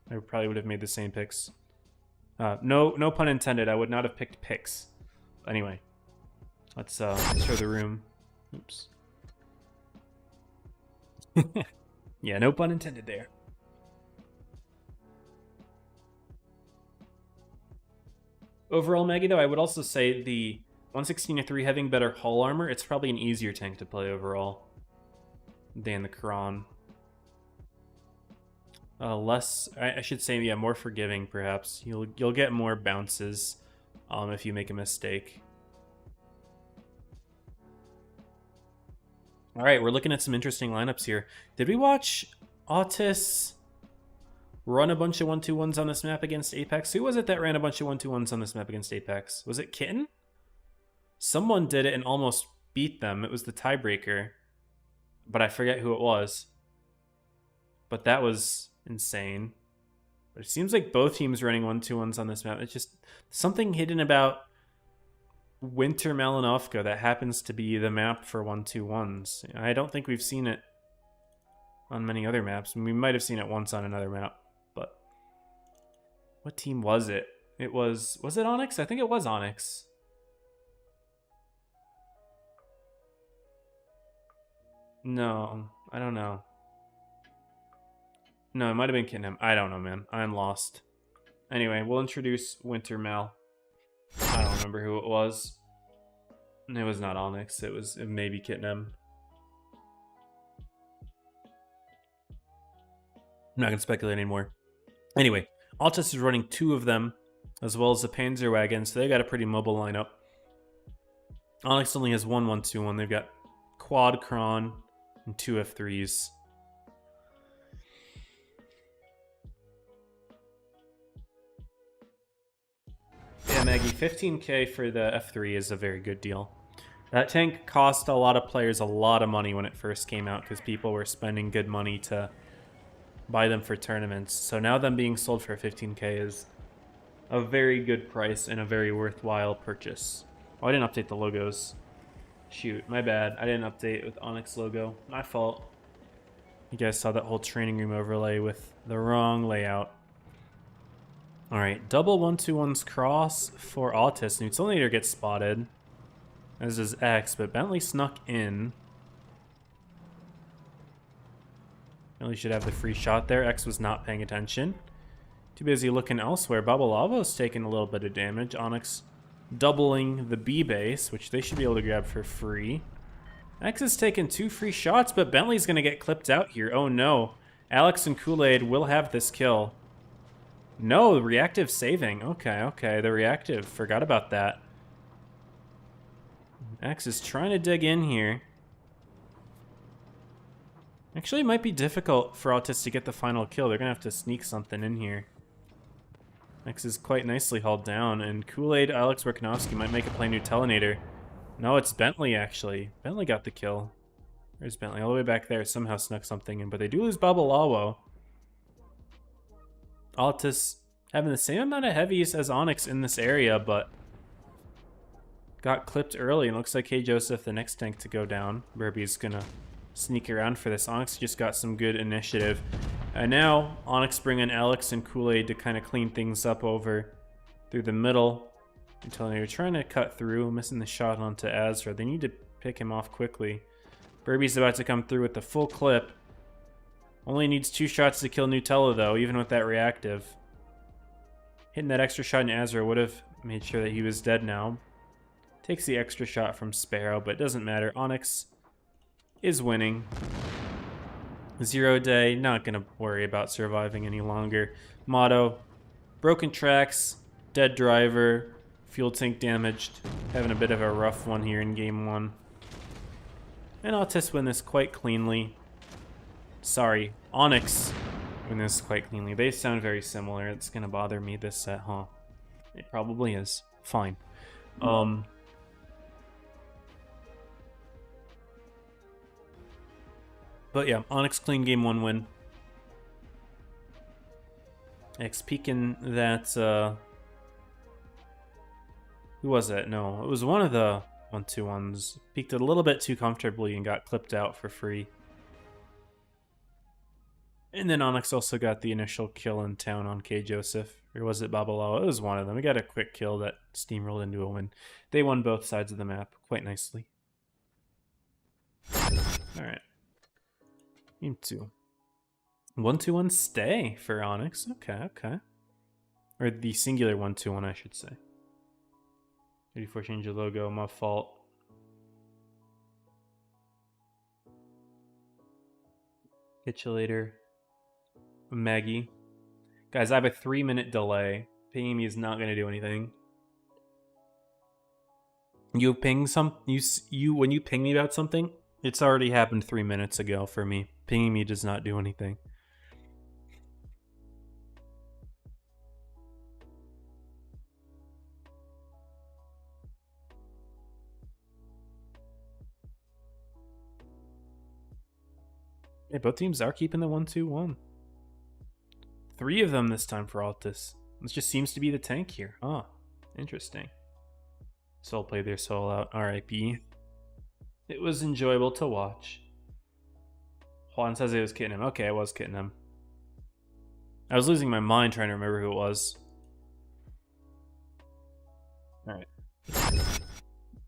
I probably would have made the same picks. No pun intended. I would not have picked picks. Anyway, let's show the room. Oops. Yeah, no pun intended there. Overall, Maggie, though, I would also say the 116-3 having better hull armor, it's probably an easier tank to play overall than the Kron. Less, I should say, yeah, more forgiving, perhaps. You'll get more bounces if you make a mistake. All right, we're looking at some interesting lineups here. Did we watch Autis run a bunch of 1-2-1s on this map against Apex? Who was it that ran a bunch of 1-2-1s on this map against Apex? Was it Kitten? Someone did it and almost beat them. It was the tiebreaker, but I forget who it was. But that was insane. But it seems like both teams running 1-2-1s on this map. It's just something hidden about Winter Malinovka. That happens to be the map for 1-2-1s. I don't think we've seen it on many other maps. We might have seen it once on another map, but what team was it? It was it Onyx? I think it was Onyx. No, I don't know. No, it might have been Kitnam. I don't know, man. I'm lost. Anyway, we'll introduce Winter Mal. I don't remember who it was. It was not Onyx. It was maybe Kitnam. I'm not going to speculate anymore. Anyway, Altus is running 2 of them, as well as the Panzer Wagon, so they got a pretty mobile lineup. Onyx only has 1-1-2-1. They've got Quad Kron and 2 F3s. Yeah, Maggie, 15k for the F3 is a very good deal. That tank cost a lot of players a lot of money when it first came out because people were spending good money to buy them for tournaments. So now them being sold for 15k is a very good price and a very worthwhile purchase. Oh, I didn't update the logos. Shoot, my bad. I didn't update with Onyx logo. My fault. You guys saw that whole training room overlay with the wrong layout. Alright, double 1-2-1's cross for Autis. Neutralinator gets spotted, as does X, but Bentley snuck in. Bentley should have the free shot there. X was not paying attention. Too busy looking elsewhere. Babalavo's taking a little bit of damage. Onyx doubling the B base, which they should be able to grab for free. X is taking 2 free shots, but Bentley's going to get clipped out here. Oh no. Alex and Kool-Aid will have this kill. No, the reactive saving. Okay, the reactive. Forgot about that. X is trying to dig in here. Actually, it might be difficult for Autis to get the final kill. They're going to have to sneak something in here. X is quite nicely hauled down, and Kool-Aid, Alex Werkanovsky might make a play Neutralinator. No, it's Bentley, actually. Bentley got the kill. There's Bentley all the way back there. Somehow snuck something in, but they do lose Babalawo. Altus having the same amount of heavies as Onyx in this area, but got clipped early, and looks like K. Joseph, the next tank to go down. Burby's gonna sneak around for this. Onyx just got some good initiative. And now Onyx bringing Alex and Kool-Aid to kind of clean things up over through the middle. Until they're trying to cut through, missing the shot onto Azra. They need to pick him off quickly. Burby's about to come through with the full clip. Only needs 2 shots to kill Nutella, though, even with that reactive. Hitting that extra shot in Azra would have made sure that he was dead now. Takes the extra shot from Sparrow, but it doesn't matter. Onyx is winning. 0 day, not going to worry about surviving any longer. Motto, broken tracks, dead driver, fuel tank damaged. Having a bit of a rough one here in game 1. And Autis win this quite cleanly. Sorry, Onyx win this quite cleanly. They sound very similar. It's gonna bother me this set, huh? It probably is. Fine. But yeah, Onyx clean game 1 win. X peeking that, who was it? No, it was one of the 1-2-1s. Peeked it a little bit too comfortably and got clipped out for free. And then Onyx also got the initial kill in town on K. Joseph. Or was it Babalawa? It was one of them. We got a quick kill that steamrolled into a win. They won both sides of the map quite nicely. Alright. Game 2. 1-2-1 stay for Onyx. Okay. Or the singular 1-2-1, I should say. 34 change your logo, my fault. Catch you later. Maggie. Guys, I have a 3-minute delay. Pinging me is not going to do anything. You ping when you ping me about something, it's already happened 3 minutes ago for me. Pinging me does not do anything. Yeah, both teams are keeping the 1-2-1. 3 of them this time for Altus. This just seems to be the tank here. Oh, interesting. Soul played their soul out. R.I.P. It was enjoyable to watch. Juan says it was kidding him. Okay, I was kidding him. I was losing my mind trying to remember who it was. Alright.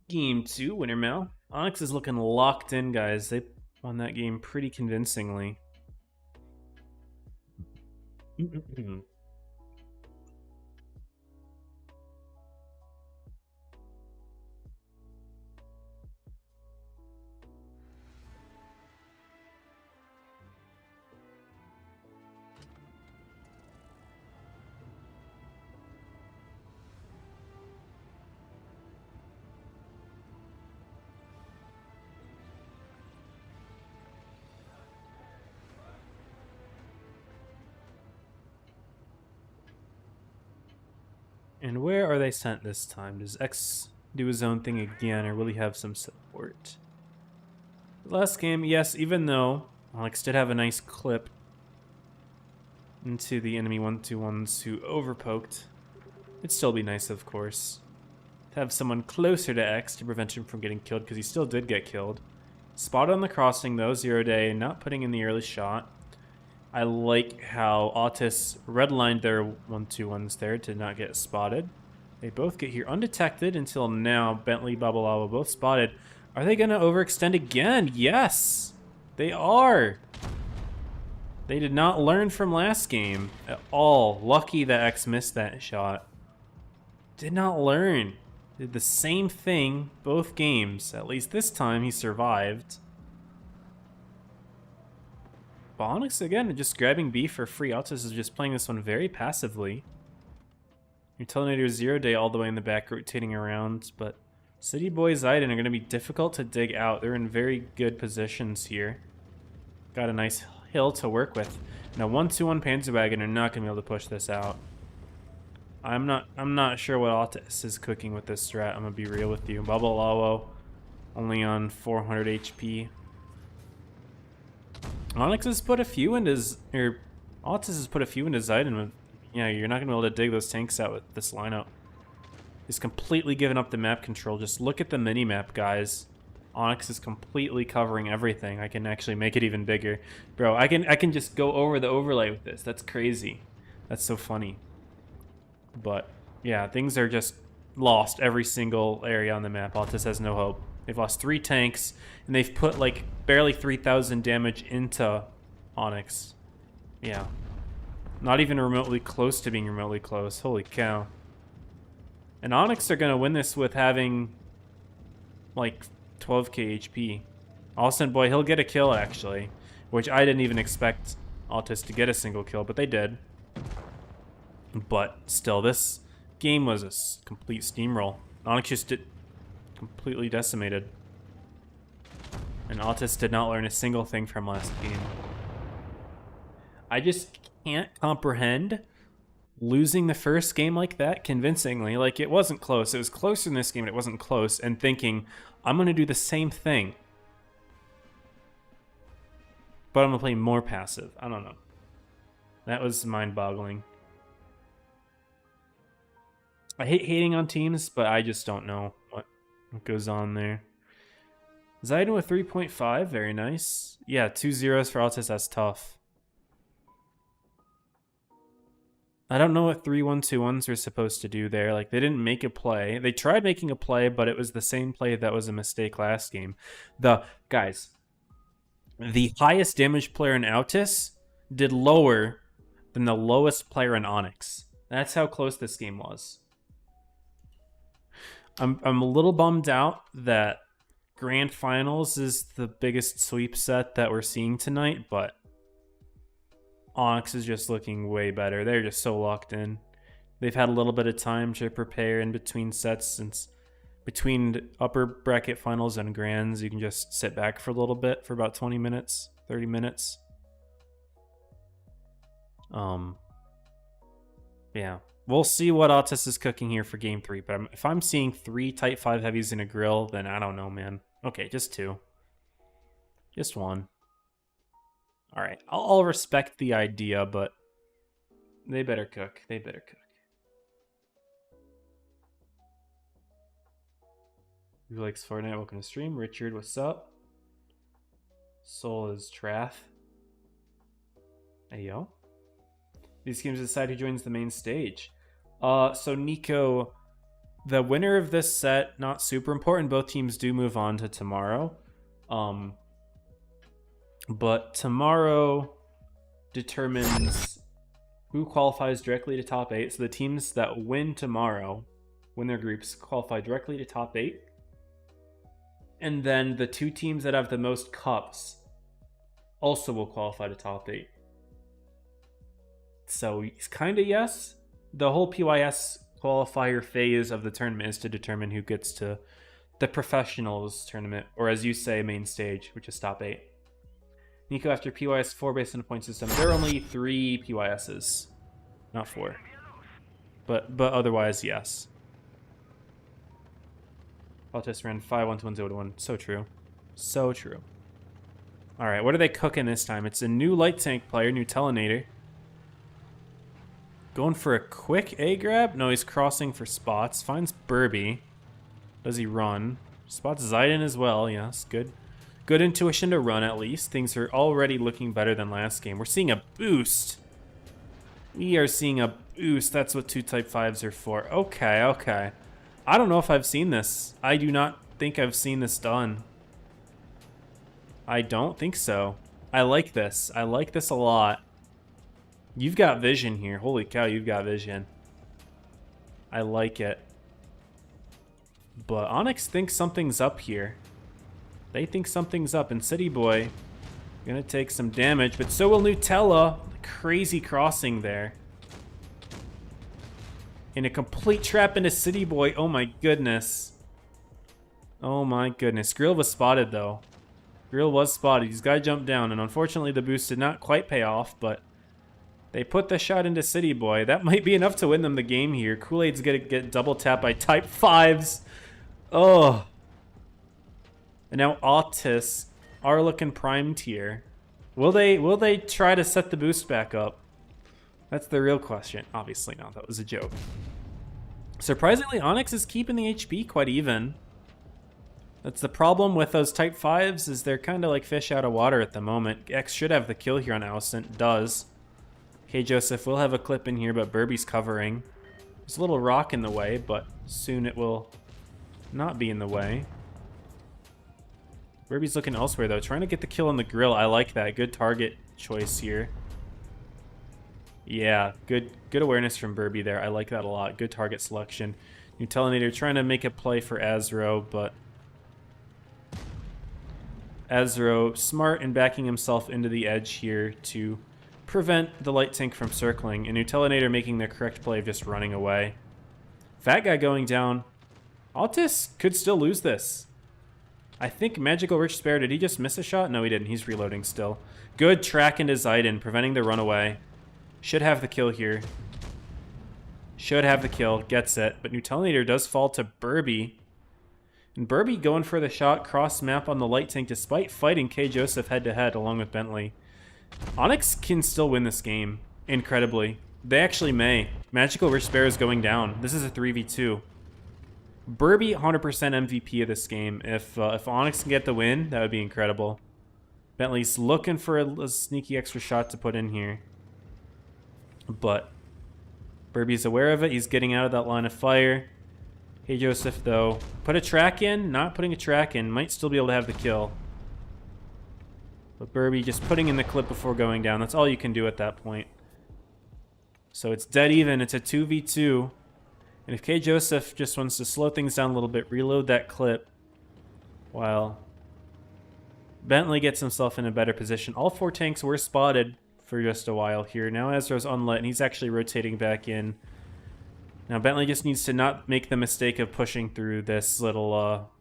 Game 2, winner Mal. Onyx is looking locked in, guys. They won that game pretty convincingly. And where are they sent this time? Does X do his own thing again, or will he have some support? Last game, yes, even though Alex did have a nice clip into the enemy 1-2-1s who overpoked, it'd still be nice, of course, to have someone closer to X to prevent him from getting killed, because he still did get killed. Spot on the crossing, though, 0 day, not putting in the early shot. I like how Autis redlined their 1-2-1s there to not get spotted. They both get here undetected until now. Bentley, Babalava both spotted. Are they going to overextend again? Yes, they are. They did not learn from last game at all. Lucky that X missed that shot. Did not learn. Did the same thing both games. At least this time he survived. Onyx again, just grabbing B for free. Altus is just playing this one very passively. Your Telenator 0 day all the way in the back, rotating around, but City Boys Aiden are going to be difficult to dig out. They're in very good positions here. Got a nice hill to work with. Now 1-2-1 Panzerwagen are not going to be able to push this out. I'm not sure what Altus is cooking with this strat. I'm going to be real with you. Bubble Lawo only on 400 HP. Onyx has put a few into Altus has put a few into Zidane with, yeah, you're not gonna be able to dig those tanks out with this lineup. He's completely given up the map control. Just look at the mini map, guys. Onyx is completely covering everything. I can actually make it even bigger, bro. I can just go over the overlay with this. That's crazy. That's so funny. But yeah, things are just lost every single area on the map. Altus has no hope. They've lost 3 tanks, and they've put like barely 3,000 damage into Onyx. Yeah. Not even remotely close to being remotely close. Holy cow. And Onyx are going to win this with having like 12k HP. Alston, boy, he'll get a kill actually, which I didn't even expect Altus to get a single kill, but they did. But still, this game was a complete steamroll. Onyx just did completely decimated. And Altus did not learn a single thing from last game. I just can't comprehend losing the first game like that convincingly. Like, it wasn't close. It was closer in this game, but it wasn't close. And thinking, I'm going to do the same thing, but I'm going to play more passive. I don't know. That was mind-boggling. I hate hating on teams, but I just don't know what goes on there. Zidane with 3.5, very nice. Yeah, 2 zeros for Altus, that's tough. I don't know what 3-1-2-1s were supposed to do there. Like, they didn't make a play. They tried making a play, but it was the same play that was a mistake last game. Guys, the highest damage player in Altus did lower than the lowest player in Onyx. That's how close this game was. I'm a little bummed out that Grand Finals is the biggest sweep set that we're seeing tonight, but Onyx is just looking way better. They're just so locked in. They've had a little bit of time to prepare in between sets, since between upper bracket finals and grands, you can just sit back for a little bit for about 20 minutes, 30 minutes. Yeah. We'll see what Altus is cooking here for game 3, but if I'm seeing 3 Type 5 heavies in a grill, then I don't know, man. Okay, just 2. Just 1. Alright, I'll respect the idea, but they better cook. They better cook. Who likes Fortnite? Welcome to stream. Richard, what's up? Soul is Trath. Hey, yo. These games decide who joins the main stage. So Nico, the winner of this set, not super important. Both teams do move on to tomorrow. But tomorrow determines who qualifies directly to top 8. So the teams that win tomorrow, win their groups, qualify directly to top 8. And then the 2 teams that have the most cups also will qualify to top 8. So it's kind of yes. The whole PYS qualifier phase of the tournament is to determine who gets to the professionals tournament, or as you say, main stage, which is top 8. Nico, after PYS 4 based on the point system, there are only 3 PYSs, not 4. But otherwise, yes. I'll test ran 5-1-1-0-1. So true. So true. Alright, what are they cooking this time? It's a new light tank player, new Telinator. Going for a quick A grab? No, he's crossing for spots. Finds Burby. Does he run? Spots Zayden as well, yes, good. Good intuition to run, at least. Things are already looking better than last game. We're seeing a boost. We are seeing a boost. That's what 2 Type 5s are for. Okay, okay. I don't know if I've seen this. I do not think I've seen this done. I don't think so. I like this. I like this a lot. You've got vision here. Holy cow, you've got vision. I like it. But Onyx thinks something's up here. They think something's up, and City Boy gonna take some damage, but so will Nutella. Crazy crossing there. In a complete trap into City Boy. Oh my goodness. Oh my goodness. Grill was spotted though. Grill was spotted. He's got to jump down, and unfortunately the boost did not quite pay off, but they put the shot into City Boy. That might be enough to win them the game here. Kool-Aid's gonna get double tapped by Type 5s. Oh. And now Autists are looking primed here. Will they try to set the boost back up? That's the real question. Obviously not. That was a joke. Surprisingly, Onyx is keeping the HP quite even. That's the problem with those Type 5s, is they're kind of like fish out of water at the moment. X should have the kill here on Alicent. Does. Okay, Joseph will have a clip in here, but Burby's covering. There's a little rock in the way, but soon it will not be in the way. Burby's looking elsewhere, though. Trying to get the kill on the grill. I like that. Good target choice here. Yeah, good awareness from Burby there. I like that a lot. Good target selection. Nutelinator trying to make a play for Azro, but Azro smart in backing himself into the edge here to prevent the light tank from circling, and Nutelinator making the correct play of just running away. Fat Guy going down. Altis could still lose this. I think Magical Rich Spare, did he just miss a shot? No, he didn't. He's reloading still. Good track into Zayden, preventing the runaway. Should have the kill here. Should have the kill. Gets it. But Nutelinator does fall to Burby. And Burby going for the shot cross map on the light tank despite fighting K. Joseph head-to-head along with Bentley. Onyx can still win this game. Incredibly. They actually may. Magical Rich Spare is going down. This is a 3v2. Burby 100% MVP of this game. If Onyx can get the win, that would be incredible. Bentley's looking for a sneaky extra shot to put in here. But Burby's aware of it. He's getting out of that line of fire. Hey, Joseph, though. Put a track in. Not putting a track in. Might still be able to have the kill. But Burby just putting in the clip before going down. That's all you can do at that point. So it's dead even. It's a 2v2. And if K. Joseph just wants to slow things down a little bit, reload that clip, while Bentley gets himself in a better position. All 4 tanks were spotted for just a while here. Now Ezra's unlit, and he's actually rotating back in. Now Bentley just needs to not make the mistake of pushing through this little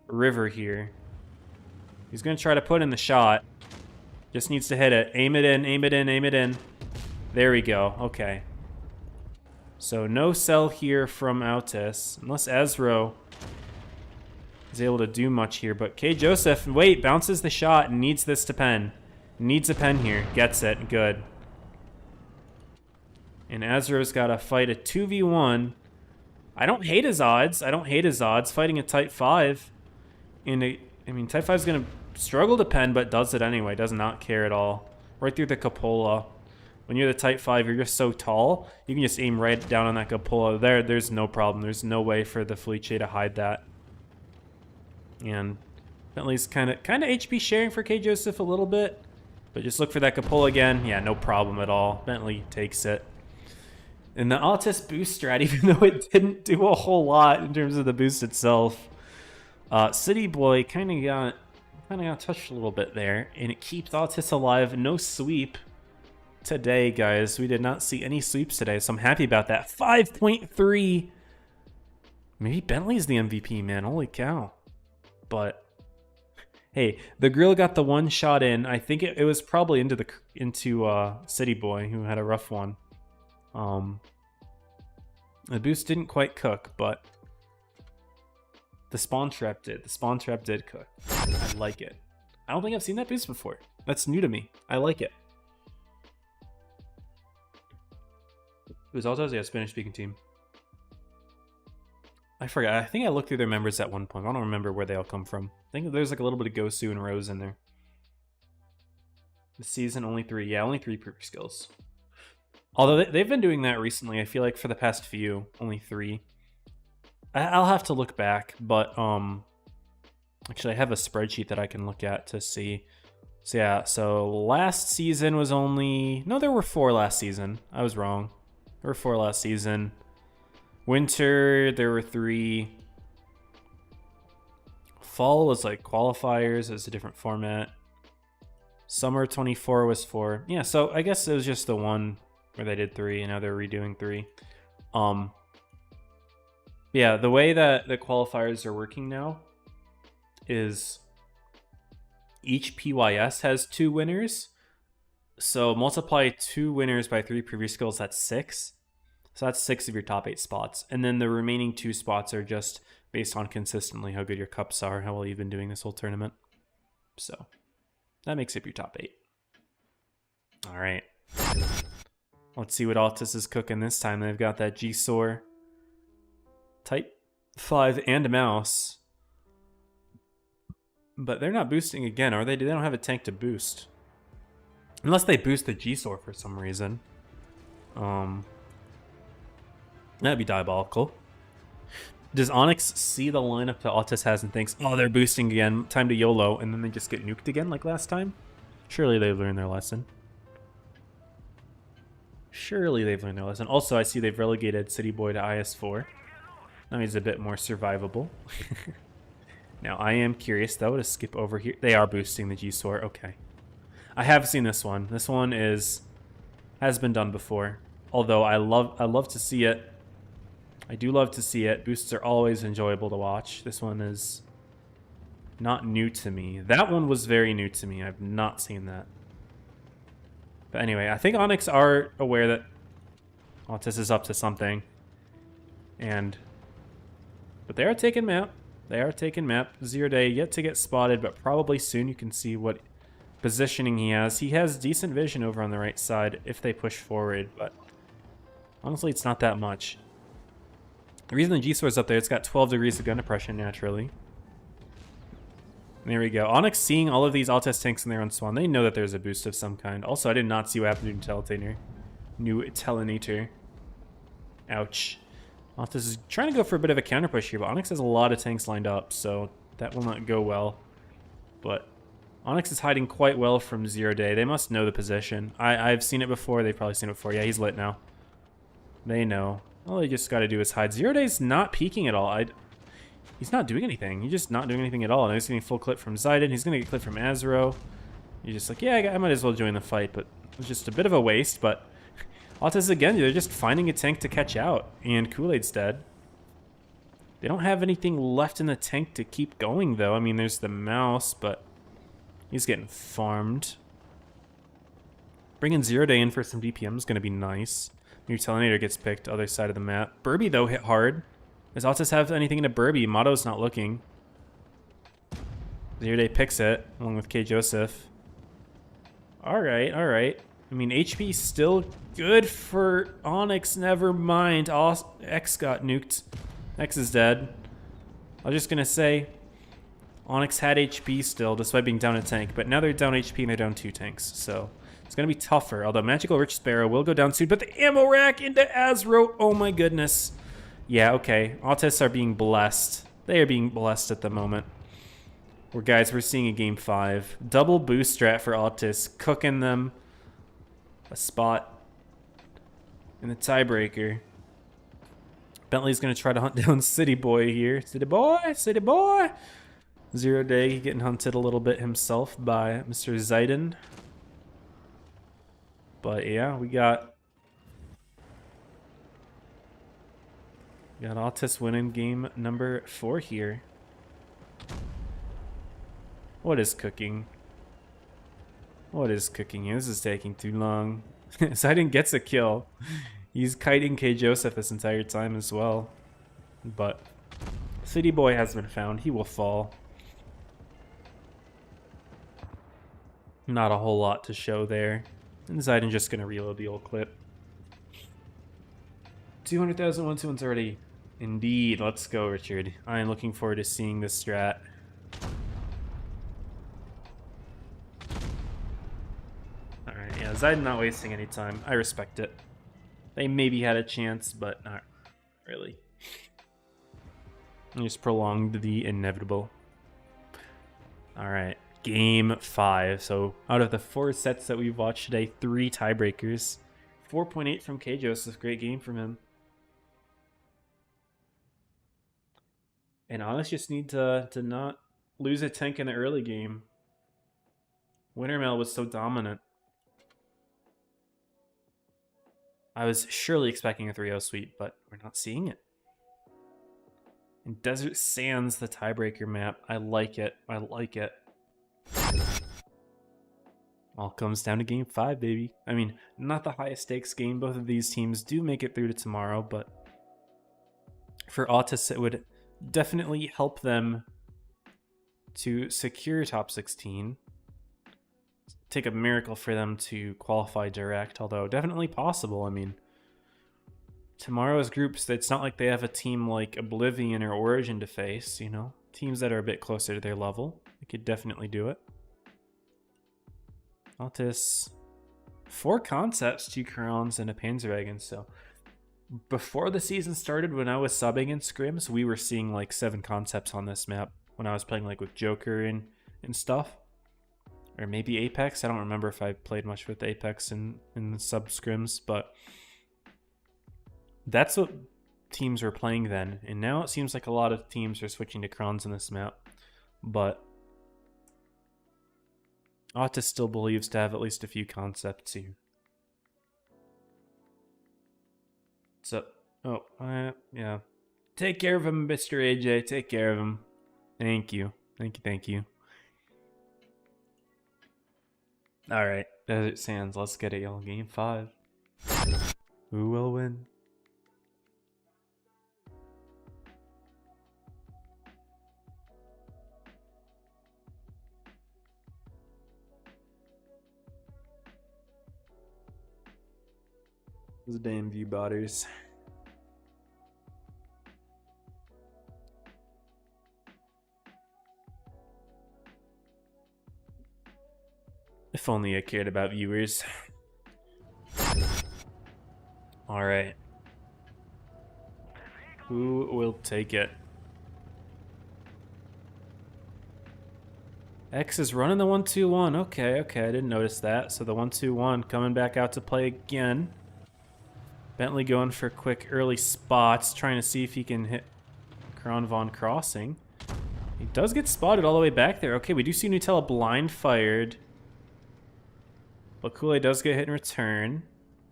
river here. He's going to try to put in the shot. Just needs to hit it. Aim it in, aim it in, aim it in. There we go. Okay. So no sell here from Autis, unless Ezro is able to do much here. But K. Joseph, wait, bounces the shot and needs this to pen. Needs a pen here. Gets it. Good. And Ezro's got to fight a 2v1. I don't hate his odds. I don't hate his odds. Fighting a Type 5. I mean, Type 5 is going to struggle to pen, but does it anyway. Does not care at all. Right through the cupola. When you're the Type 5, you're just so tall, you can just aim right down on that cupola. There's no problem. There's no way for the Felice to hide that. And Bentley's kind of HP sharing for K. Joseph a little bit. But just look for that cupola again. Yeah, no problem at all. Bentley takes it. And the Altis boost strat, even though it didn't do a whole lot in terms of the boost itself, City Boy kind of got touched a little bit there, and it keeps Altis alive. No sweep today, guys. We did not see any sweeps today, so I'm happy about that. 5.3. Maybe Bentley's the MVP, man. Holy cow. But hey, the Grill got the one shot in. I think it was probably into City Boy, who had a rough one. The boost didn't quite cook, but the spawn trap did. The spawn trap did cook. I like it. I don't think I've seen that boost before. That's new to me. I like it. Who's also a Spanish-speaking team? I forgot. I think I looked through their members at one point. I don't remember where they all come from. I think there's like a little bit of Gosu and Rose in there. This season, only 3. Yeah, only 3 per skills. Although they've been doing that recently. I feel like for the past few, only 3. I'll have to look back, but actually I have a spreadsheet that I can look at to see. So yeah, so last season was only... No, there were 4 last season. I was wrong. There were 4 last season. Winter, there were 3. Fall was like qualifiers. It was a different format. Summer 24 was 4. Yeah, so I guess it was just the one where they did 3, and now they're redoing 3. Yeah, the way that the qualifiers are working now is each PYS has 2 winners. So multiply 2 winners by 3 previous skills, that's 6. So that's 6 of your top 8 spots. And then the remaining 2 spots are just based on consistently how good your cups are, how well you've been doing this whole tournament. So that makes up your top 8. All right. Let's see what Altis is cooking this time. They've got that G-Sor, Type 5, and a Mouse. But they're not boosting again, are they? They don't have a tank to boost. Unless they boost the G-Sor for some reason. That'd be diabolical. Does Onyx see the lineup that Altis has and thinks, oh, they're boosting again, time to YOLO, and then they just get nuked again like last time? Surely they've learned their lesson. Surely they've learned their lesson. Also, I see they've relegated City Boy to IS4. That means a bit more survivable. Now, I am curious, though, to skip over here. They are boosting the G-Sor. Okay. I have seen this one. This one has been done before. Although I love to see it. I do love to see it. Boosts are always enjoyable to watch. This one is not new to me. That one was very new to me. I've not seen that. But anyway, I think Onyx are aware that Altis is up to something. But they are taking map. They are taking map. 0 Day yet to get spotted, but probably soon you can see what positioning he has. He has decent vision over on the right side if they push forward, but honestly, it's not that much. The reason the G-Sor is up there, it's got 12 degrees of gun depression naturally. There we go. Onyx seeing all of these Altis tanks in their own spawn, they know that there's a boost of some kind. Also, I did not see what happened to New Telinator. Ouch. Altis is trying to go for a bit of a counter push here, but Onyx has a lot of tanks lined up, so that will not go well. But Onyx is hiding quite well from 0 Day. They must know the position. I've seen it before. They've probably seen it before. Yeah, he's lit now. They know. All they just got to do is hide. 0 Day's not peeking at all. He's not doing anything. He's just not doing anything at all. Now he's getting full clip from Zayden. He's going to get clip from Azro. He's just like, yeah, I might as well join the fight, but it's just a bit of a waste. But Altis, again, they're just finding a tank to catch out, and Kool-Aid's dead. They don't have anything left in the tank to keep going, though. I mean, there's the Mouse, but he's getting farmed. Bringing 0 Day in for some DPM is going to be nice. New Telinator gets picked, other side of the map. Burby, though, hit hard. Does Altis have anything into Burby? Motto's not looking. 0 Day picks it, along with K. Joseph. Alright, alright. I mean, HP still good for Onyx, never mind. X got nuked. X is dead. I'm just gonna say Onyx had HP still, despite being down a tank, but now they're down HP and they're down 2 tanks, so it's gonna be tougher. Although Magical Rich Sparrow will go down soon, but the ammo rack into Azro, oh my goodness. Yeah, okay, Autists are being blessed. They are being blessed at the moment. Guys, we're seeing a game 5. Double boost strat for Autists, cooking them a spot in the tiebreaker. Bentley's gonna try to hunt down City Boy here. City Boy, City Boy! 0 Day getting hunted a little bit himself by Mr. Zaiden. But yeah, we got Autists winning game number 4 here. What is cooking? What is cooking here? This is taking too long. Zaiden gets a kill. He's kiting K. Joseph this entire time as well. But City Boy has been found. He will fall. Not a whole lot to show there. And Zaiden just going to reload the old clip. 200,000 1-2-1's already. Indeed. Let's go, Richard. I am looking forward to seeing this strat. Alright, yeah, Zaiden not wasting any time. I respect it. They maybe had a chance, but not really. They just prolonged the inevitable. Alright, game 5. So out of the 4 sets that we've watched today, 3 tiebreakers. 4.8 from K. Joseph. Great game from him. And Honest just need to not lose a tank in the early game. Wintermail was so dominant. I was surely expecting a 3-0 sweep, but we're not seeing it. And Desert Sands, the tiebreaker map. I like it. I like it. All comes down to game 5, baby. I mean, not the highest stakes game. Both of these teams do make it through to tomorrow, but for Autists, it would definitely help them to secure top 16. Take a miracle for them to qualify direct, although definitely possible. I mean, tomorrow's groups, it's not like they have a team like Oblivion or Origin to face, you know? Teams that are a bit closer to their level. They could definitely do it. Altis, 4 concepts, 2 Crowns, and a Panzerwagon, so before the season started, when I was subbing in scrims, we were seeing like 7 concepts on this map when I was playing like with Joker and stuff. Or maybe Apex. I don't remember if I played much with Apex in the sub scrims, but that's what teams were playing then. And now it seems like a lot of teams are switching to Crowns in this map. But Autist still believes to have at least a few concepts here. So, yeah. Take care of him, Mr. AJ. Take care of him. Thank you. Thank you, thank you. Alright, Desert Sands, let's get it, y'all. Game 5. Who will win? Those damn view botters. If only I cared about viewers. Alright. Who will take it? X is running the 1-2-1. Okay, I didn't notice that. So the 1-2-1 coming back out to play again. Bentley going for quick early spots, trying to see if he can hit Crown Von crossing. He does get spotted all the way back there. Okay, we do see Nutella blind fired. But Kool-Aid does get hit in return.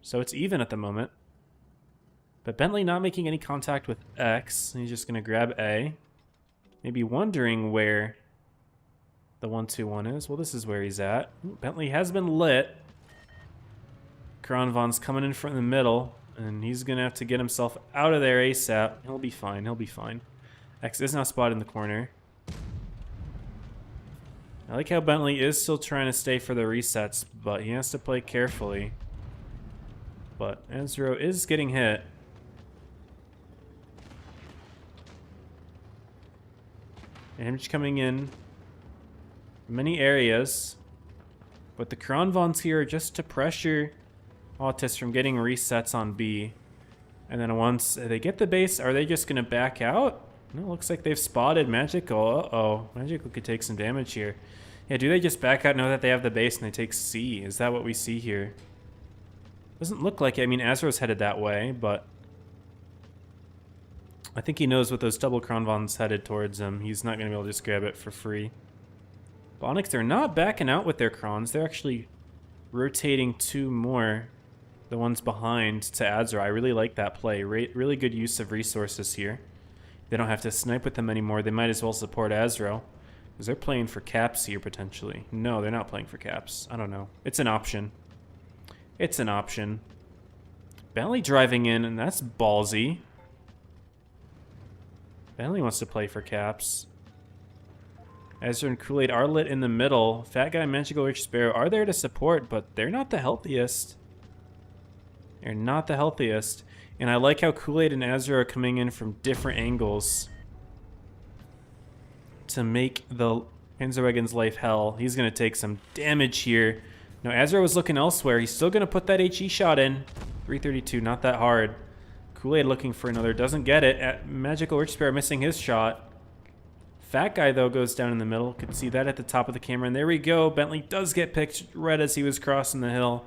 So it's even at the moment. But Bentley not making any contact with X. He's just going to grab A. Maybe wondering where the 1-2-1 is. Well, this is where he's at. Ooh, Bentley has been lit. Crown Von's coming in from the middle. And he's going to have to get himself out of there ASAP. He'll be fine. He'll be fine. X is now spotted in the corner. I like how Bentley is still trying to stay for the resets, but he has to play carefully. But Ezro is getting hit. Damage coming in many areas. But the Kronvons here are just to pressure Altis from getting resets on B. And then once they get the base, are they just going to back out? No, it looks like they've spotted Magical. Uh-oh. Magical could take some damage here. Yeah, do they just back out, know that they have the base, and they take C? Is that what we see here? Doesn't look like it. I mean, Azra's headed that way, but I think he knows what those double Kronvons headed towards him. He's not going to be able to just grab it for free. Onyx, they're not backing out with their Krons. They're actually rotating two more, the ones behind, to Azra. I really like that play. Really good use of resources here. They don't have to snipe with them anymore. They might as well support Azra, because they're playing for caps here, potentially. No, they're not playing for caps. I don't know. It's an option. It's an option. Bentley driving in, and that's ballsy. Bentley wants to play for caps. Ezra and Kool-Aid are lit in the middle. Fat Guy, Magical Witch, Sparrow are there to support, but they're not the healthiest. They're not the healthiest. And I like how Kool-Aid and Azra are coming in from different angles to make the Panzerwagon's life hell. He's going to take some damage here. No, Azra was looking elsewhere. He's still going to put that HE shot in. 332, not that hard. Kool-Aid looking for another, doesn't get it. Magical Witch Sparrow missing his shot. Fat Guy, though, goes down in the middle. Could see that at the top of the camera. And there we go. Bentley does get picked right as he was crossing the hill.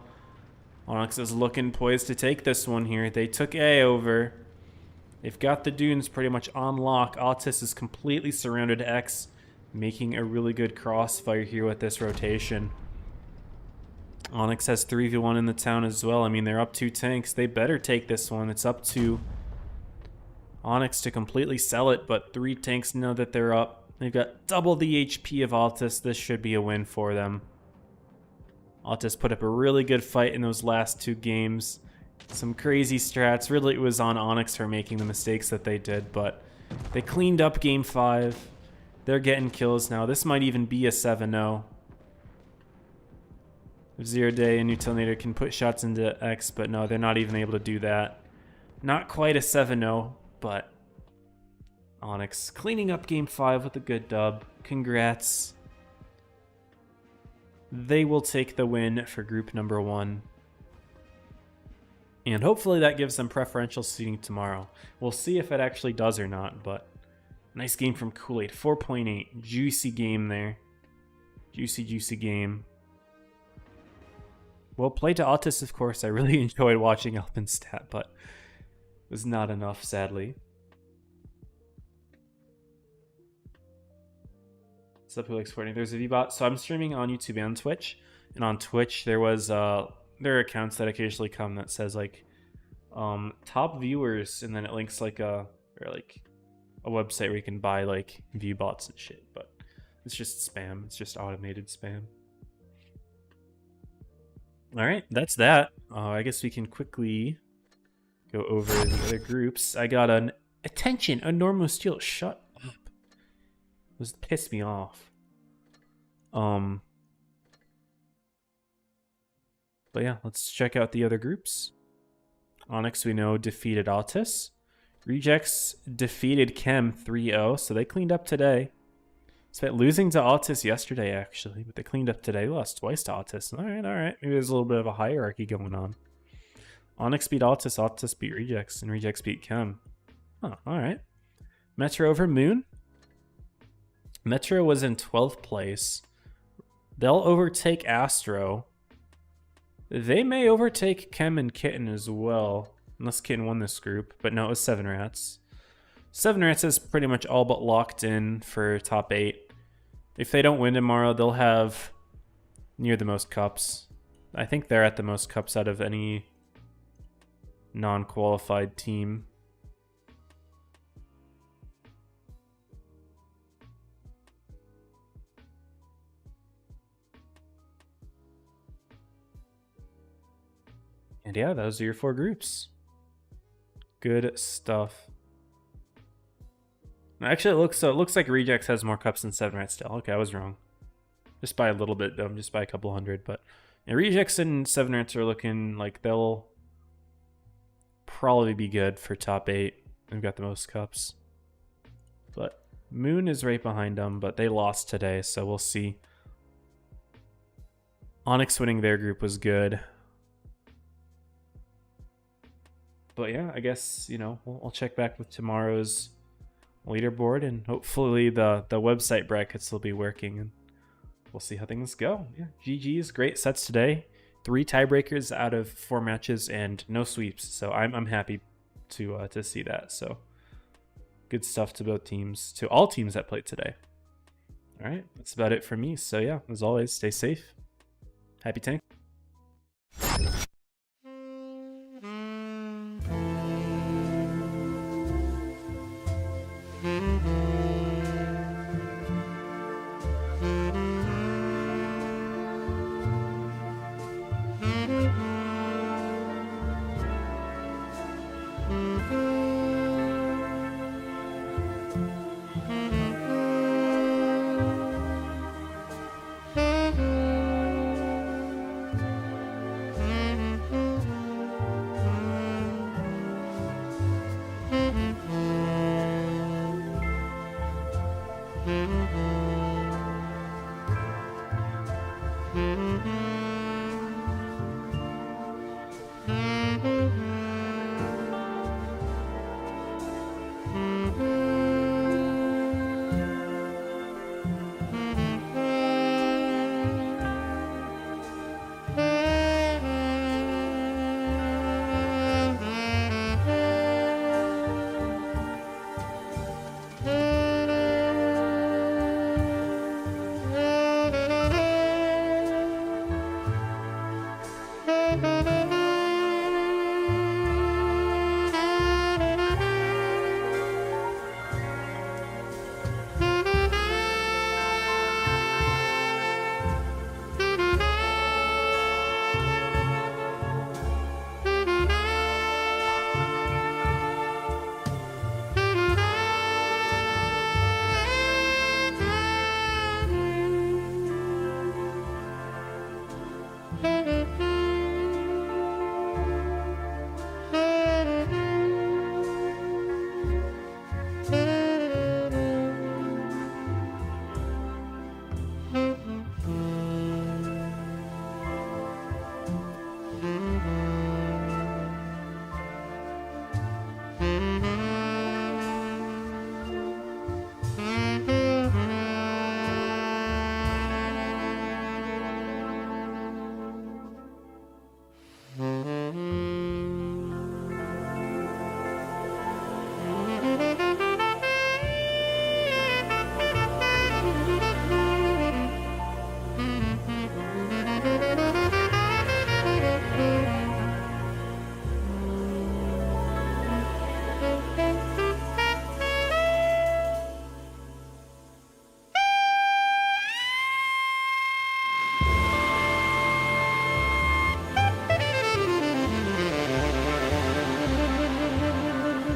Onyx is looking poised to take this one here. They took A over. They've got the dunes pretty much on lock. Altis is completely surrounded X, making a really good crossfire here with this rotation. Onyx has 3v1 in the town as well. I mean, they're up 2 tanks. They better take this one. It's up to Onyx to completely sell it, but 3 tanks know that they're up. They've got double the HP of Altis. This should be a win for them. Altis put up a really good fight in those last 2 games. Some crazy strats. Really, it was on Onyx for making the mistakes that they did, but they cleaned up Game 5. They're getting kills now. This might even be a 7-0. Zero Day and Utilinator can put shots into X, but no, they're not even able to do that. Not quite a 7-0. But Onyx cleaning up Game 5 with a good dub. Congrats. They will take the win for group number 1. And hopefully that gives them preferential seating tomorrow. We'll see if it actually does or not, but nice game from Kool-Aid. 4.8. Juicy game there. Juicy game. Well played to Altis, of course. I really enjoyed watching Alpin's stat, but was not enough, sadly. What's up, who likes Fortnite? There's a VBot. So I'm streaming on YouTube and Twitch. And on Twitch, there was there are accounts that occasionally come that says like top viewers, and then it links like a website where you can buy like VBots and shit. But it's just spam. It's just automated spam. All right, that's that. I guess we can quickly go over the other groups. I got an attention, a normal steel. Shut up. This pissed me off. But yeah, let's check out the other groups. Onyx, we know, defeated Altis. Rejects defeated Chem 3-0, so they cleaned up today. Despite losing to Altis yesterday, actually, but they cleaned up today. Lost twice to Altis. All right. Maybe there's a little bit of a hierarchy going on. Onyx beat Altis, Altis beat Rejects, and Rejects beat Chem. Oh, all right. Metro over Moon. Metro was in 12th place. They'll overtake Astro. They may overtake Chem and Kitten as well, unless Kitten won this group. But no, it was 7 Rats. 7 Rats is pretty much all but locked in for top 8. If they don't win tomorrow, they'll have near the most cups. I think they're at the most cups out of any non-qualified team. And yeah, those are your 4 groups. Good stuff. Actually, it looks like Rejects has more cups than 7 Rats still. Okay, I was wrong. Just by a little bit, though. Just by a couple hundred. But yeah, Rejects and 7 Rats are looking like they'll probably be good for top 8. They've got the most cups. But Moon is right behind them, but they lost today, so we'll see. Onyx winning their group was good. But yeah, I guess, you know, I'll check back with tomorrow's leaderboard, and hopefully the website brackets will be working, and we'll see how things go. Yeah, GG's, great sets today. 3 tiebreakers out of 4 matches and no sweeps, so I'm happy to see that. So good stuff to both teams, to all teams that played today. All right, that's about it for me. So yeah, as always, stay safe. Happy tank. Mm-hmm.